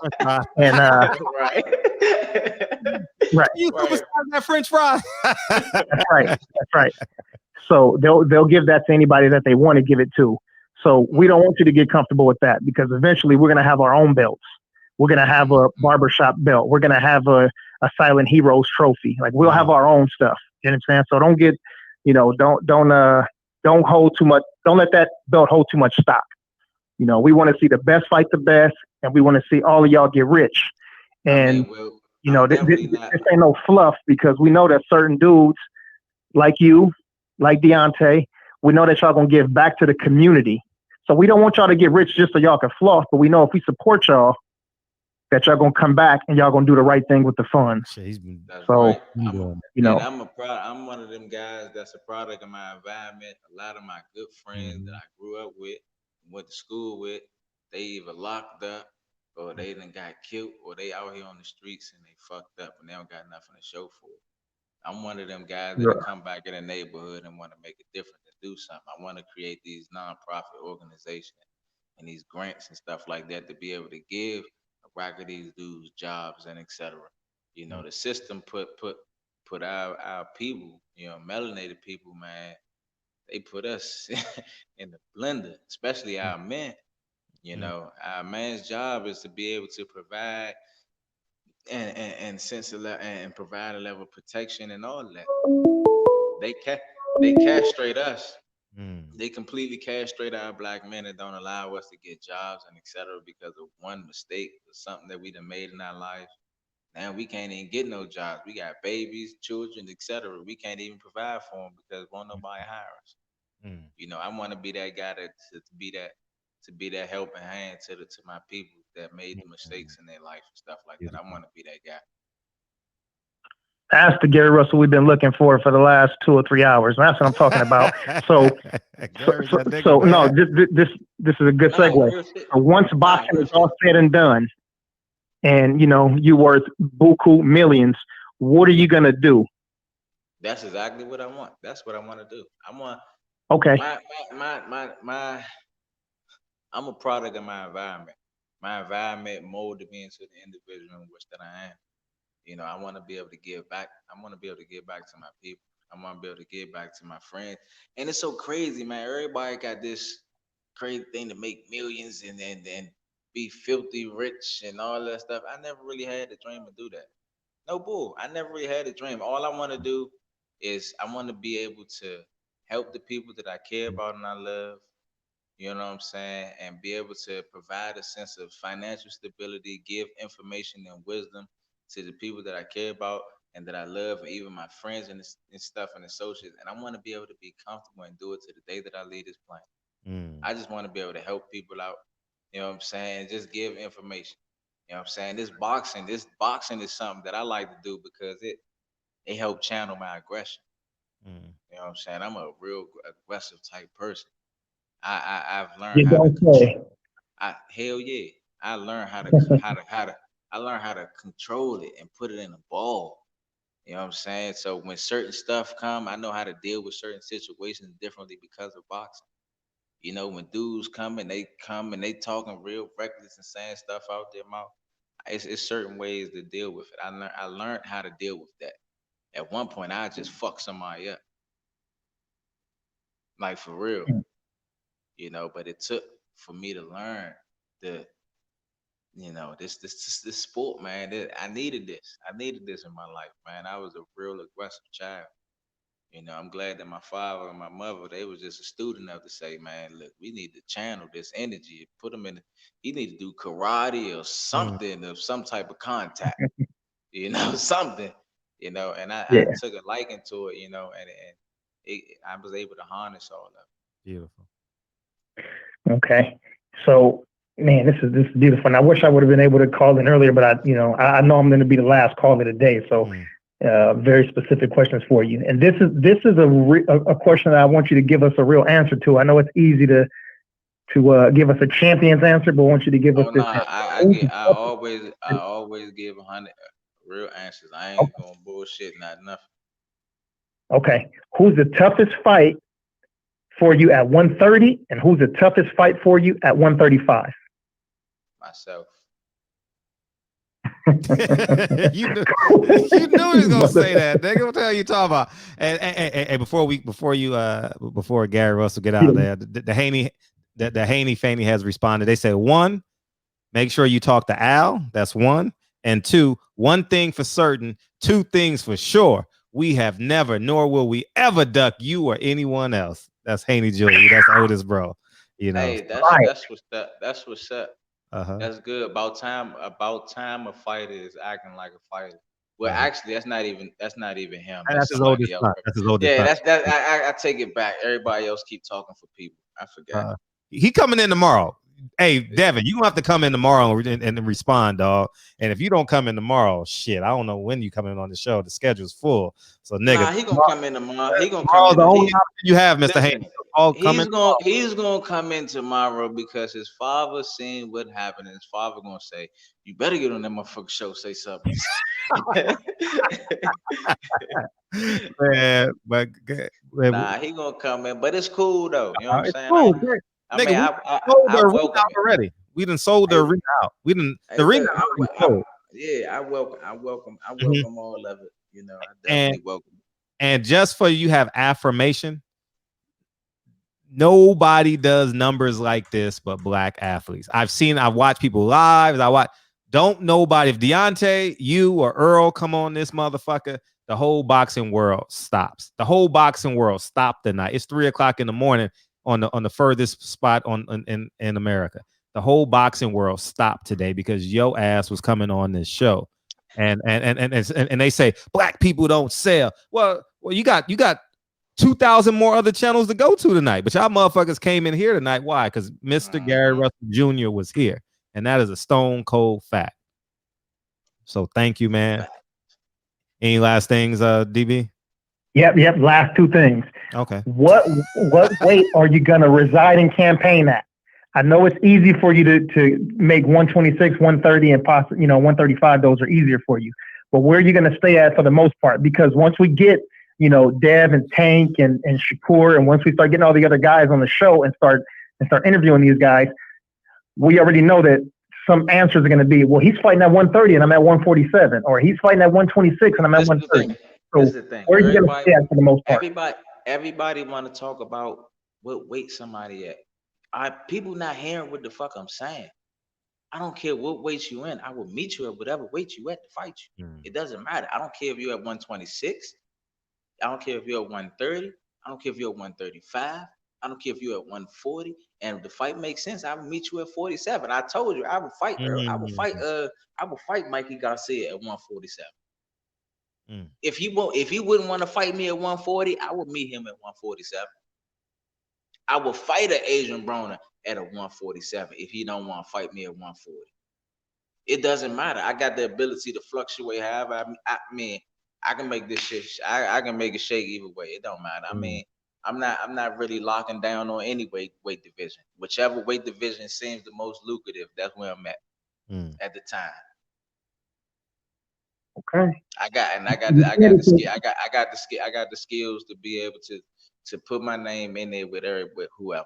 Right. You superstar that French fry. That's right. So they'll give that to anybody that they want to give it to. So we don't want you to get comfortable with that because eventually we're going to have our own belts. We're gonna have a barbershop belt. We're gonna have a Silent Heroes trophy. Like we'll have our own stuff. You know what I'm saying? So don't get, don't hold too much. Don't let that belt hold too much stock. We want to see the best fight the best, and we want to see all of y'all get rich. And this ain't no fluff, because we know that certain dudes like you, like Deontay, we know that y'all gonna give back to the community. So we don't want y'all to get rich just so y'all can floss, but we know if we support y'all, that y'all gonna come back and y'all gonna do the right thing with the funds. That's so right. I'm I'm one of them guys that's a product of my environment. A lot of my good friends that I grew up with, went to school with, they either locked up or they done got killed, or they out here on the streets and they fucked up and they don't got nothing to show for it. I'm one of them guys that come back in the neighborhood and want to make a difference and do something. I want to create these nonprofit organizations and these grants and stuff like that to be able to give a rack of these dudes jobs and etc. The system put our people, melanated people, man, they put us in the blender, especially our men. Our man's job is to be able to provide and and provide a level of protection and all that. They castrate us. They completely castrate our black men and don't allow us to get jobs and etc. because of one mistake or something that we done made in our life. Now we can't even get no jobs. We got babies, children, etc. We can't even provide for them because won't nobody hire us. I want to be that guy to be that helping hand to my people that made the mistakes in their life and stuff like that. I want to be that guy. That's the Gary Russell we've been looking for the last 2 or 3 hours. That's what I'm talking about. So no, this is a good segue. So once boxing is all said and done, and you worth buku millions, what are you gonna do? That's exactly what I want. That's what I want to do. I want. Okay. I'm a product of my environment. My environment molded me into the individual in which that I am. I want to be able to give back. I want to be able to give back to my people. I want to be able to give back to my friends. And it's so crazy, man. Everybody got this crazy thing to make millions and be filthy rich and all that stuff. I never really had the dream to do that. No bull. I never really had a dream. All I want to do is I want to be able to help the people that I care about and I love. You know what I'm saying? And be able to provide a sense of financial stability, give information and wisdom to the people that I care about and that I love, and even my friends and stuff and associates. And I want to be able to be comfortable and do it to the day that I leave this planet. I just want to be able to help people out. You know what I'm saying? Just give information. You know what I'm saying? This boxing is something that I like to do because it helped channel my aggression. You know what I'm saying? I'm a real aggressive type person. I've learned how to. Hell yeah! I learned how to I learned how to control it and put it in a ball. You know what I'm saying? So when certain stuff come, I know how to deal with certain situations differently because of boxing. When dudes come and they talking real reckless and saying stuff out their mouth, it's certain ways to deal with it. I learned how to deal with that. At one point, I just fuck somebody up, like for real. But it took for me to learn this sport, man. I needed this. I needed this in my life, man. I was a real aggressive child. I'm glad that my father and my mother, they was just astute enough to say, man, look, we need to channel this energy, put him in. He need to do karate or something of some type of contact, something, And I took a liking to it, and I was able to harness all of it. Beautiful. Okay, so man, this is beautiful. And I wish I would have been able to call in earlier, but I know I'm going to be the last call of the day. So very specific questions for you. And this is a question that I want you to give us a real answer to. I know it's easy to give us a champion's answer, but I want you to give us this. I always give 100 real answers. I ain't gonna bullshit, not nothing. Okay, who's the toughest fight for you at 130, and who's the toughest fight for you at 135? Myself. you knew he was gonna say that, nigga. What the hell are you talking about? And before Gary Russell get out there, the Haney Faney has responded. They say 1, Make sure you talk to Al. That's one. And two, one thing for certain, two things for sure. We have never, nor will we ever duck you or anyone else. That's Haney Jr. That's Otis, bro. You know. Hey, that's what's up. That's what's up. That's good. About time a fighter is acting like a fighter. Well, actually, that's not even him. That's his somebody oldest else. son. That's his oldest Yeah, son. I take it back. Everybody else keep talking for people. I forgot. He coming in tomorrow. Hey, Devin, you gonna have to come in tomorrow and respond, dog. And if you don't come in tomorrow, shit, I don't know when you come in on the show. The schedule's full. So, nigga, Nah, he gonna come in tomorrow. He gonna tomorrow's come in. the only option you have, Mr. Haney. He's gonna come in tomorrow because his father seen what happened. And his father gonna say, "You better get on that motherfucking show. Say something." Nah, he gonna come in, but it's cool though. You know what I'm saying? Cool. I welcome it. Already. We done sold the arena out. We done the arena. I welcome all of it. You know, I definitely welcome it. And just for you have affirmation, nobody does numbers like this but black athletes. I've watched people live. Don't nobody, if Deontay, you or Earl come on this motherfucker, the whole boxing world stops. The whole boxing world stopped tonight. It's 3:00 in the morning on the furthest spot in America. The whole boxing world stopped today because yo ass was coming on this show. And they say black people don't sell. Well, you got 2,000 more other channels to go to tonight, but y'all motherfuckers came in here tonight. Why? Because Mr. Gary Russell Jr. was here, and that is a stone cold fact. So thank you, man. Any last things, DB? Yep. Last two things. Okay. What weight are you gonna reside in campaign at? I know it's easy for you to make 126, 130, and possibly 135. Those are easier for you. But where are you gonna stay at for the most part? Because once we get Dev and Tank and Shakur, and once we start getting all the other guys on the show and start interviewing these guys, we already know that some answers are going to be, well, he's fighting at 130 and I'm at 147, or he's fighting at 126 and I'm at 130. This is the thing. Where are you going to stay at for the most part? Everybody want to talk about what weight somebody at. People not hearing what the fuck I'm saying. I don't care what weight you in. I will meet you at whatever weight you at to fight you. It doesn't matter. I don't care if you're at 126. I don't care if you're at 130. I don't care if you're at 135. I don't care if you're at 140. And if the fight makes sense, I will meet you at 47. I told you I would fight. I will fight Mikey Garcia at 147. If he wouldn't want to fight me at 140, I would meet him at 147. I will fight an Adrian Broner at a 147 if he don't want to fight me at 140. It doesn't matter. I got the ability to fluctuate however. I mean, I can make this shit. I can make it shake either way. It don't matter. I mean, I'm not really locking down on any weight division. Whichever weight division seems the most lucrative, that's where I'm at the time. Okay. I got the skills to be able to put my name in there with whoever.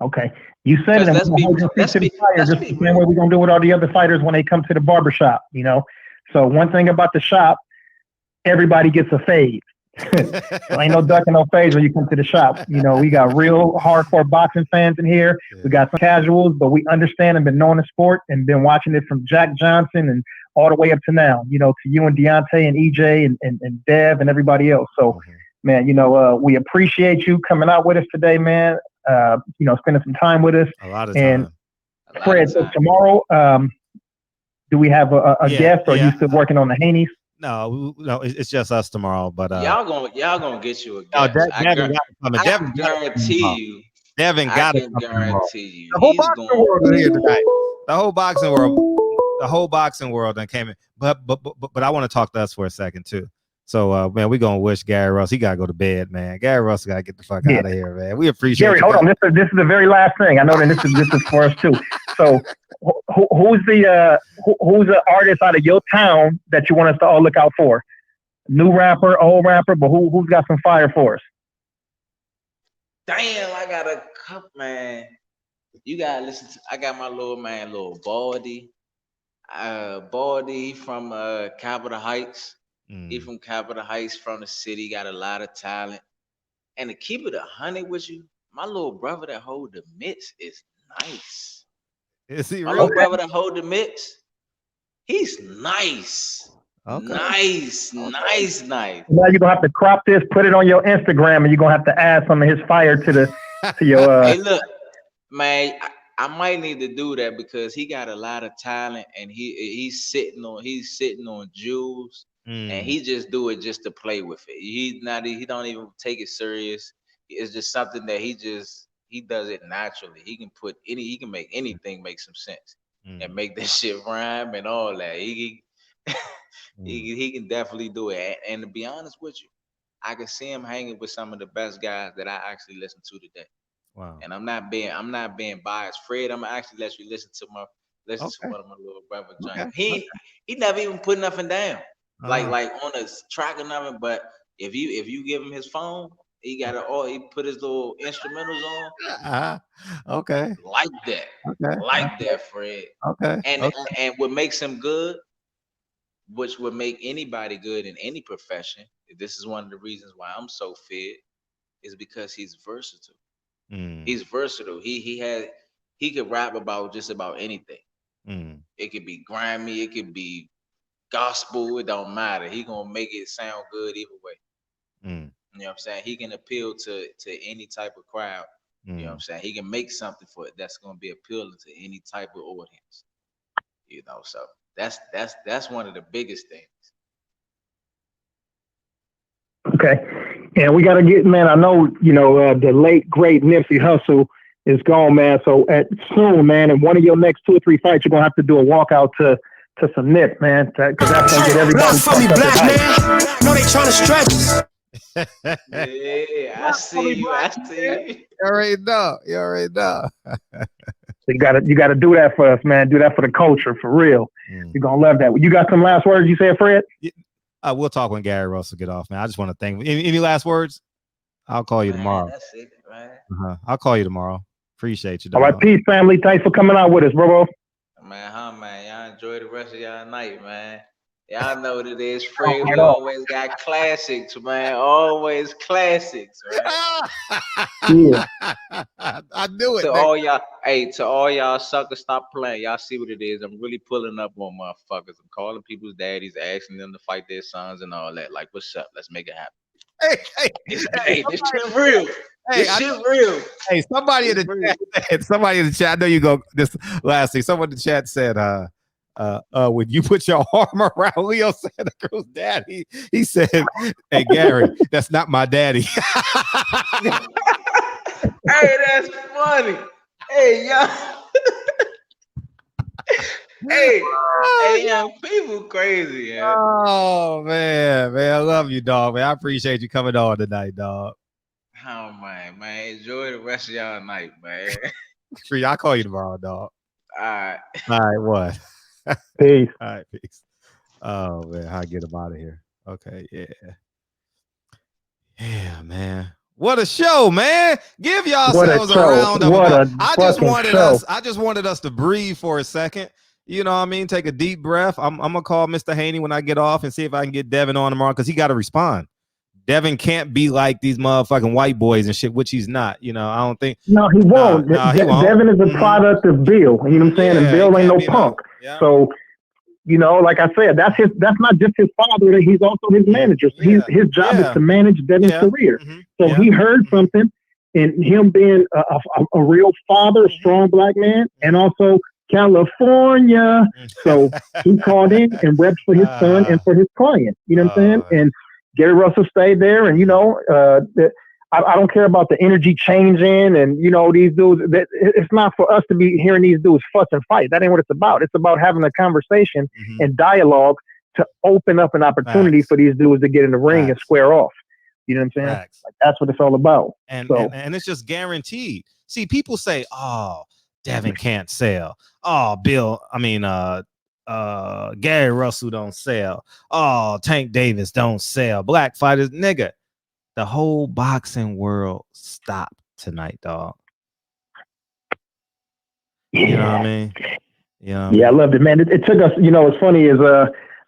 Okay. You said it. Let's be just the same way we're gonna do with all the other fighters when they come to the barbershop, So one thing about the shop, everybody gets a fade. So ain't no ducking, no fades when you come to the shop. We got real hardcore boxing fans in here. We got some casuals, but we understand and been knowing the sport and been watching it from Jack Johnson and all the way up to now, to you and Deontay and EJ and Dev and everybody else. So, man, we appreciate you coming out with us today, man. Spending some time with us. A lot of time. And Fred, so tomorrow, do we have a guest, or are you still working on the Haneys? No, it's just us tomorrow. But y'all gonna get you a guest. I guarantee you. Devin got it. I guarantee you. The whole boxing world is here tonight. The whole boxing world then came in. But I want to talk to us for a second too. So man, we're gonna wish Gary Russell. He gotta go to bed, man. Gary Russell gotta get the fuck out of here, man. We appreciate Gary, hold on. This is the very last thing. I know that this is for us too. So who's the artist out of your town that you want us to all look out for? New rapper, old rapper, but who's got some fire for us? Damn, I got a cup, man. You gotta listen to. I got my little man, little Baldy. Baldy from Capitol Heights. He from Capitol Heights, from the city, got a lot of talent. And to keep it 100 with you, my little brother that hold the mitts is nice. Is he My real? little brother that hold the mix, he's nice. Okay. Nice. Now you're gonna have to crop this, put it on your Instagram, and you're gonna have to add some of his fire to your. Hey, look, man, I might need to do that because he got a lot of talent, and he's sitting on jewels, and he just do it just to play with it. He don't even take it serious. It's just something that he does it naturally. He can make anything make some sense and make that shit rhyme and all that. He can definitely do it. And to be honest with you, I can see him hanging with some of the best guys that I actually listen to today. Wow. And I'm not being biased. Fred, I'm gonna actually let you listen to one of my little brother joints. He never even put nothing down. Like on a track or nothing. But if you give him his phone, he put his little instrumentals on. Okay. Like that, Fred. Okay. And what makes him good, which would make anybody good in any profession. This is one of the reasons why I'm so fed, is because he's versatile. He's versatile. He could rap about just about anything. It could be grimy, it could be gospel, it don't matter. He gonna make it sound good either way. You know what I'm saying? He can appeal to any type of crowd. You know what I'm saying? He can make something for it that's gonna be appealing to any type of audience. You know, so that's one of the biggest things. Okay. And we got to get, man, I know, the late, great Nipsey Hussle is gone, man. So soon, man, in one of your next 2 or 3 fights, you're going to have to do a walkout to some Nip, man, because that's going to get everybody. For me, black man. No, they trying to stretch us. Yeah, I see you. You already know. So you got to do that for us, man. Do that for the culture, for real. You're going to love that. You got some last words you said, Fred? We'll talk when Gary Russell get off, man. I just want to thank. Any last words? I'll call you tomorrow. That's it, man. I'll call you tomorrow. Appreciate you. All right, peace, family. Thanks for coming out with us, bro. Man, y'all enjoy the rest of y'all night, man. Y'all know what it is. Fred, we always got classics, man. Always classics, right? Yeah. I knew it. To all y'all suckers, stop playing. Y'all see what it is. I'm really pulling up on motherfuckers. I'm calling people's daddies, asking them to fight their sons and all that. Like, what's up? Let's make it happen. Hey, this shit real. This shit real. Hey, somebody in the chat. I know you go this last thing. Someone in the chat said, when you put your arm around Leo Santa Cruz daddy, he said, "Hey Gary, that's not my daddy." Hey, that's funny. Hey, y'all. hey, young people crazy, man. Oh man, I love you, dog. Man, I appreciate you coming on tonight, dog. Oh man, enjoy the rest of y'all night, man. Free, I'll call you tomorrow, dog. All right, what? Peace. All right, peace. Oh man, how I get him out of here? Okay, yeah, man. What a show, man! Give yourselves a round of applause. I just wanted us to breathe for a second. You know what I mean? Take a deep breath. I'm gonna call Mr. Haney when I get off and see if I can get Devin on tomorrow because he got to respond. Devin can't be like these motherfucking white boys and shit, which he's not. You know, I don't think. No, he won't. He won't. Devin is a product of Bill. You know what I'm saying? And Bill ain't no punk. Yeah. So, like I said, that's not just his father. He's also his manager. So his job is to manage Devin's career. So he heard something, and him being a real father, a strong black man, and also California. So he called in and repped for his son and for his client. You know what I'm saying? And Gary Russell stayed there, and I don't care about the energy changing, and these dudes. It's not for us to be hearing these dudes fuss and fight. That ain't what it's about. It's about having a conversation and dialogue to open up an opportunity for these dudes to get in the ring and square off. You know what I'm saying? Like, that's what it's all about. And it's just guaranteed. See, people say, "Oh, Devin can't sell. Oh, Gary Russell don't sell. Oh, Tank Davis don't sell. Black fighters, nigga." The whole boxing world stopped tonight, dog. You know what I mean? Yeah, I loved it, man. It took us, what's funny is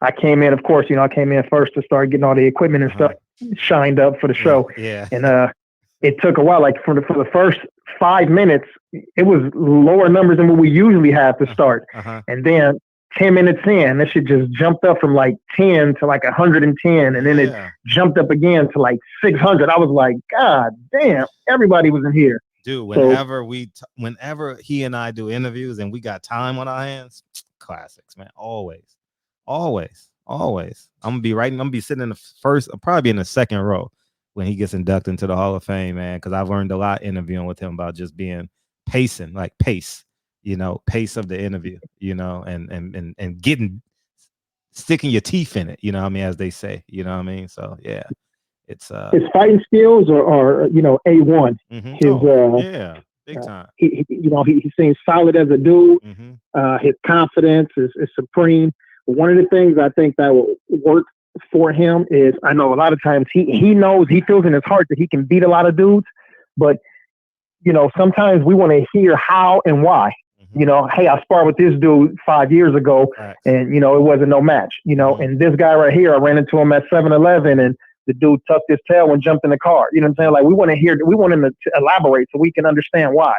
I came in, of course, I came in first to start getting all the equipment and stuff shined up for the show. Yeah. And it took a while, like for the 5 minutes, it was lower numbers than what we usually have to start. And then 10 minutes in, that shit just jumped up from like 10 to like 110. And then it jumped up again to like 600. I was like, God damn, everybody was in here. Dude, whenever he and I do interviews and we got time on our hands, classics, man. Always. I'm gonna be sitting in the first, I'll probably be in the second row when he gets inducted into the Hall of Fame, man, because I've learned a lot interviewing with him about just being pacing, like pace of the interview, and sticking your teeth in it, as they say, So yeah, it's his fighting skills are A1. His big time. He seems solid as a dude. His confidence is supreme. One of the things I think that will work for him is, I know a lot of times he feels in his heart that he can beat a lot of dudes, but sometimes we want to hear how and why. Hey, I sparred with this dude 5 years ago, and it wasn't no match. And this guy right here, I ran into him at 7-Eleven, and the dude tucked his tail and jumped in the car. You know what I'm saying? Like, we want him to elaborate so we can understand why.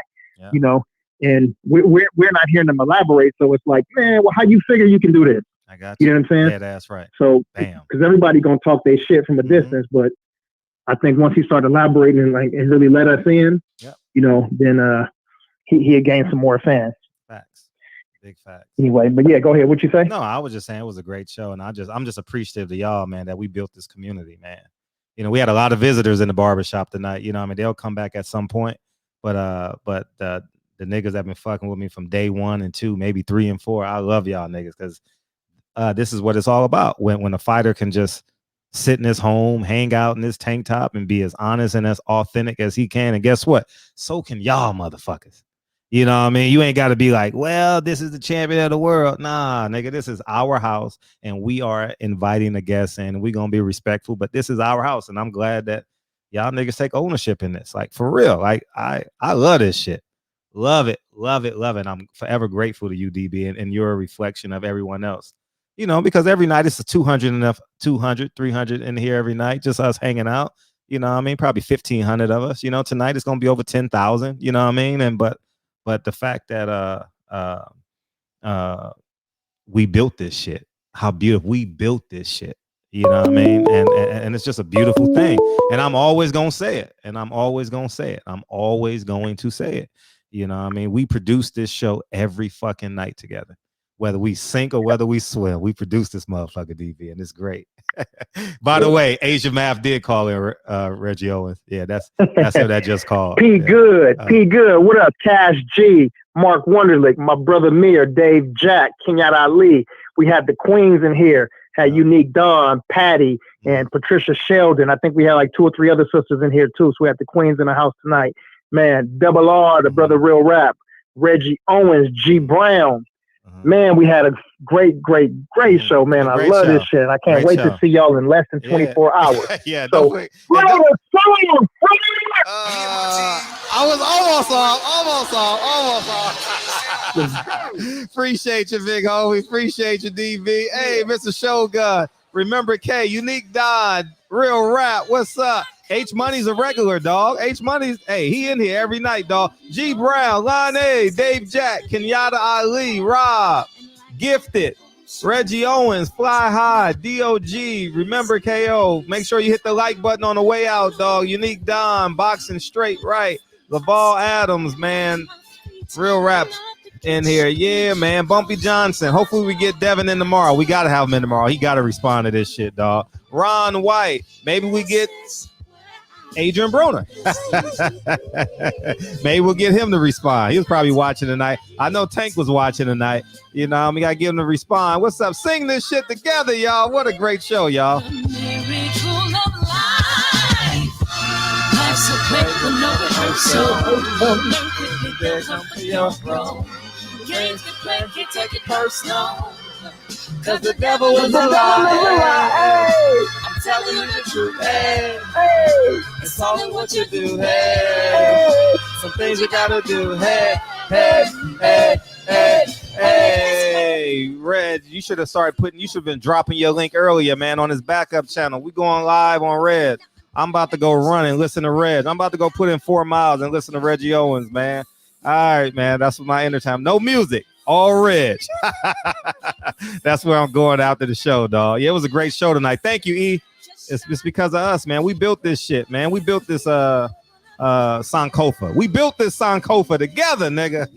And we're not hearing them elaborate, so it's like, man, well, how you figure you can do this? I got you. You know what I'm saying? Yeah, that's right. So, because everybody gonna talk their shit from a distance, but I think once he started elaborating and really let us in, then he'll gain some more fans. Facts, big facts. Anyway, but yeah, go ahead. What you say? No, I was just saying it was a great show, and I'm just appreciative to y'all, man, that we built this community, man. We had a lot of visitors in the barbershop tonight. They'll come back at some point, but the niggas that been fucking with me from day 1 and 2, maybe 3 and 4, I love y'all niggas, because this is what it's all about. When a fighter can just sit in his home, hang out in his tank top, and be as honest and as authentic as he can. And guess what? So can y'all motherfuckers. You know what I mean? You ain't got to be like, well, this is the champion of the world. Nah, nigga, this is our house, and we are inviting the guests in, and we're going to be respectful, but this is our house, and I'm glad that y'all niggas take ownership in this. Like, for real. Like, I love this shit. Love it. I'm forever grateful to you, DB, and you're a reflection of everyone else. Because every night it's a 200, 300 in here every night, just us hanging out. Probably 1,500 of us. Tonight it's gonna be over 10,000. You know what I mean? And but the fact that we built this shit, how beautiful we built this shit. You know what I mean? And it's just a beautiful thing. And I'm always gonna say it. I'm always going to say it. You know what I mean? We produce this show every fucking night together. Whether we sink or whether we swim, we produce this motherfucker, DB, and it's great. By the way, Asia Math did call in Reggie Owens. Yeah, that's who that just called. P Good. What up, Cash G, Mark Wonderlick, my brother Mir, Dave Jack, Kenyatta Ali. We had the Queens in here. Had Unique Dawn, Patty, and Patricia Sheldon. I think we had like 2 or 3 other sisters in here too. So we had the Queens in the house tonight. Man, Double R, the brother Real Rap, Reggie Owens, G Brown. Man, we had a great show, man. I love this shit. I can't wait to see y'all in less than 24 hours. Yeah, so, I was almost on. Appreciate you, big homie. Appreciate you, DV. Hey, Mr. Shogun. Remember K, Unique Don, Real Rap. What's up? H Money's a regular, dog. H Money's, hey, he in here every night, dog. G Brown, Lon A, Dave Jack, Kenyatta Ali, Rob, Gifted, Reggie Owens, Fly High, DOG, Remember KO. Make sure you hit the like button on the way out, dog. Unique Don, Boxing Straight Right, Laval Adams, man. Real Rap in here. Yeah, man. Bumpy Johnson. Hopefully we get Devin in tomorrow. We got to have him in tomorrow. He got to respond to this shit, dog. Ron White. Maybe we get Adrian Broner. Maybe we'll get him to respond. He was probably watching tonight. I know Tank was watching tonight. We got to get him to respond. What's up? Sing this shit together, y'all. What a great show, y'all. Games to play, you take it personal. Cause the devil is a lie. Hey. I'm telling you the truth. Hey. Hey. It's all in what you do. Hey. Some things you gotta do. Hey. Hey, Red, you should have been dropping your link earlier, man, on his backup channel. We going live on Red I'm about to go run and listen to Reg. I'm about to go put in 4 miles and listen to Reggie Owens, man. All right, man. That's my inner time. No music, all Reg. That's where I'm going after the show, dog. Yeah, it was a great show tonight. Thank you, E. It's because of us, man. We built this shit, man. We built this Sankofa. We built this Sankofa together, nigga.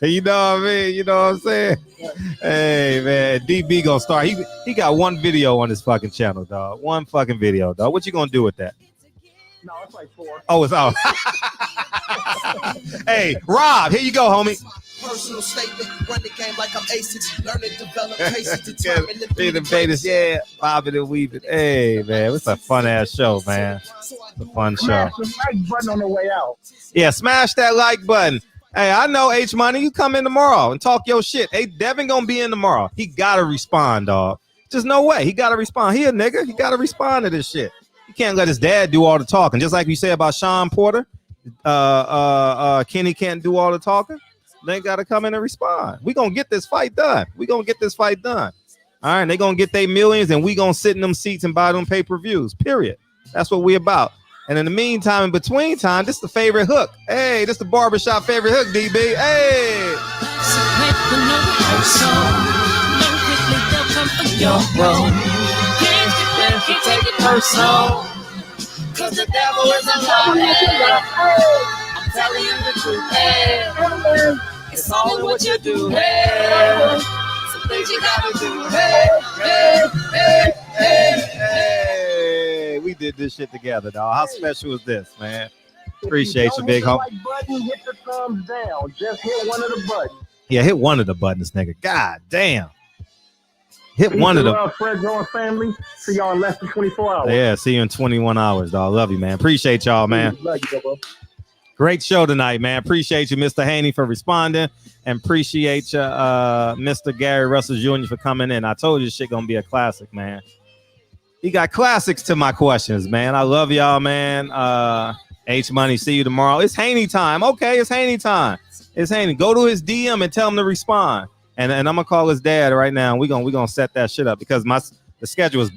You know what I mean? You know what I'm saying? Hey, man, DB gonna start. He got one video on his fucking channel, dog. One fucking video, dog. What you gonna do with that? No, it's like 4. Oh, it's out. Hey, Rob, here you go, homie. Personal statement, run the game like I'm ASICs, learn and develop cases, determine the betas, yeah, bobbing and weaving. Hey, man, it's a fun ass show, man. It's a fun show. Smash the like button on the way out. Yeah, smash that like button. Hey, I know H Money, you come in tomorrow and talk your shit. Hey, Devin gonna be in tomorrow. He gotta respond, dog. Just no way. He gotta respond. He a nigga. He gotta respond to this shit. You can't let his dad do all the talking. Just like you say about Sean Porter, Kenny can't do all the talking. They got to come in and respond. We gonna get this fight done. All right, they gonna get their millions, and we gonna sit in them seats and buy them pay-per-views. Period. That's what we about. And in the meantime, in between time, this is the favorite hook. Hey, this is the barbershop favorite hook, DB. Hey. Take it personal, cause the devil is a liar. I'm telling you the truth, hey. It's all in what you do, hey. Some things you gotta do, hey. We did this shit together, dog. How special is this, man? Appreciate you, big homie. Like button, hit the thumbs down. Just hit one of the buttons. Yeah, hit one of the buttons, nigga. God damn. Hit one of them. Fred Jones family. See y'all in less than 24 hours. Yeah, see you in 21 hours, dog. Love you, man. Appreciate y'all, man. Love you, bro. Great show tonight, man. Appreciate you, Mr. Haney, for responding, and appreciate you, Mr. Gary Russell Jr. for coming in. I told you this shit gonna be a classic, man. He got classics to my questions, man. I love y'all, man. H Money, see you tomorrow. It's Haney time. Okay, it's Haney time. It's Haney. Go to his DM and tell him to respond. And I'm gonna call his dad right now. We're gonna set that shit up because the schedule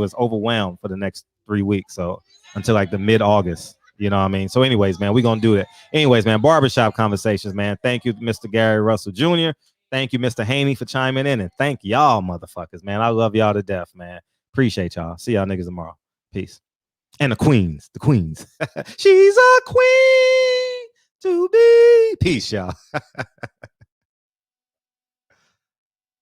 is overwhelmed for the next 3 weeks. So until like the mid-August. You know what I mean? So anyways, man, we're going to do that. Anyways, man, barbershop conversations, man. Thank you, Mr. Gary Russell Jr. Thank you, Mr. Haney, for chiming in. And thank y'all, motherfuckers, man. I love y'all to death, man. Appreciate y'all. See y'all niggas tomorrow. Peace. And the queens. She's a queen to be. Peace, y'all.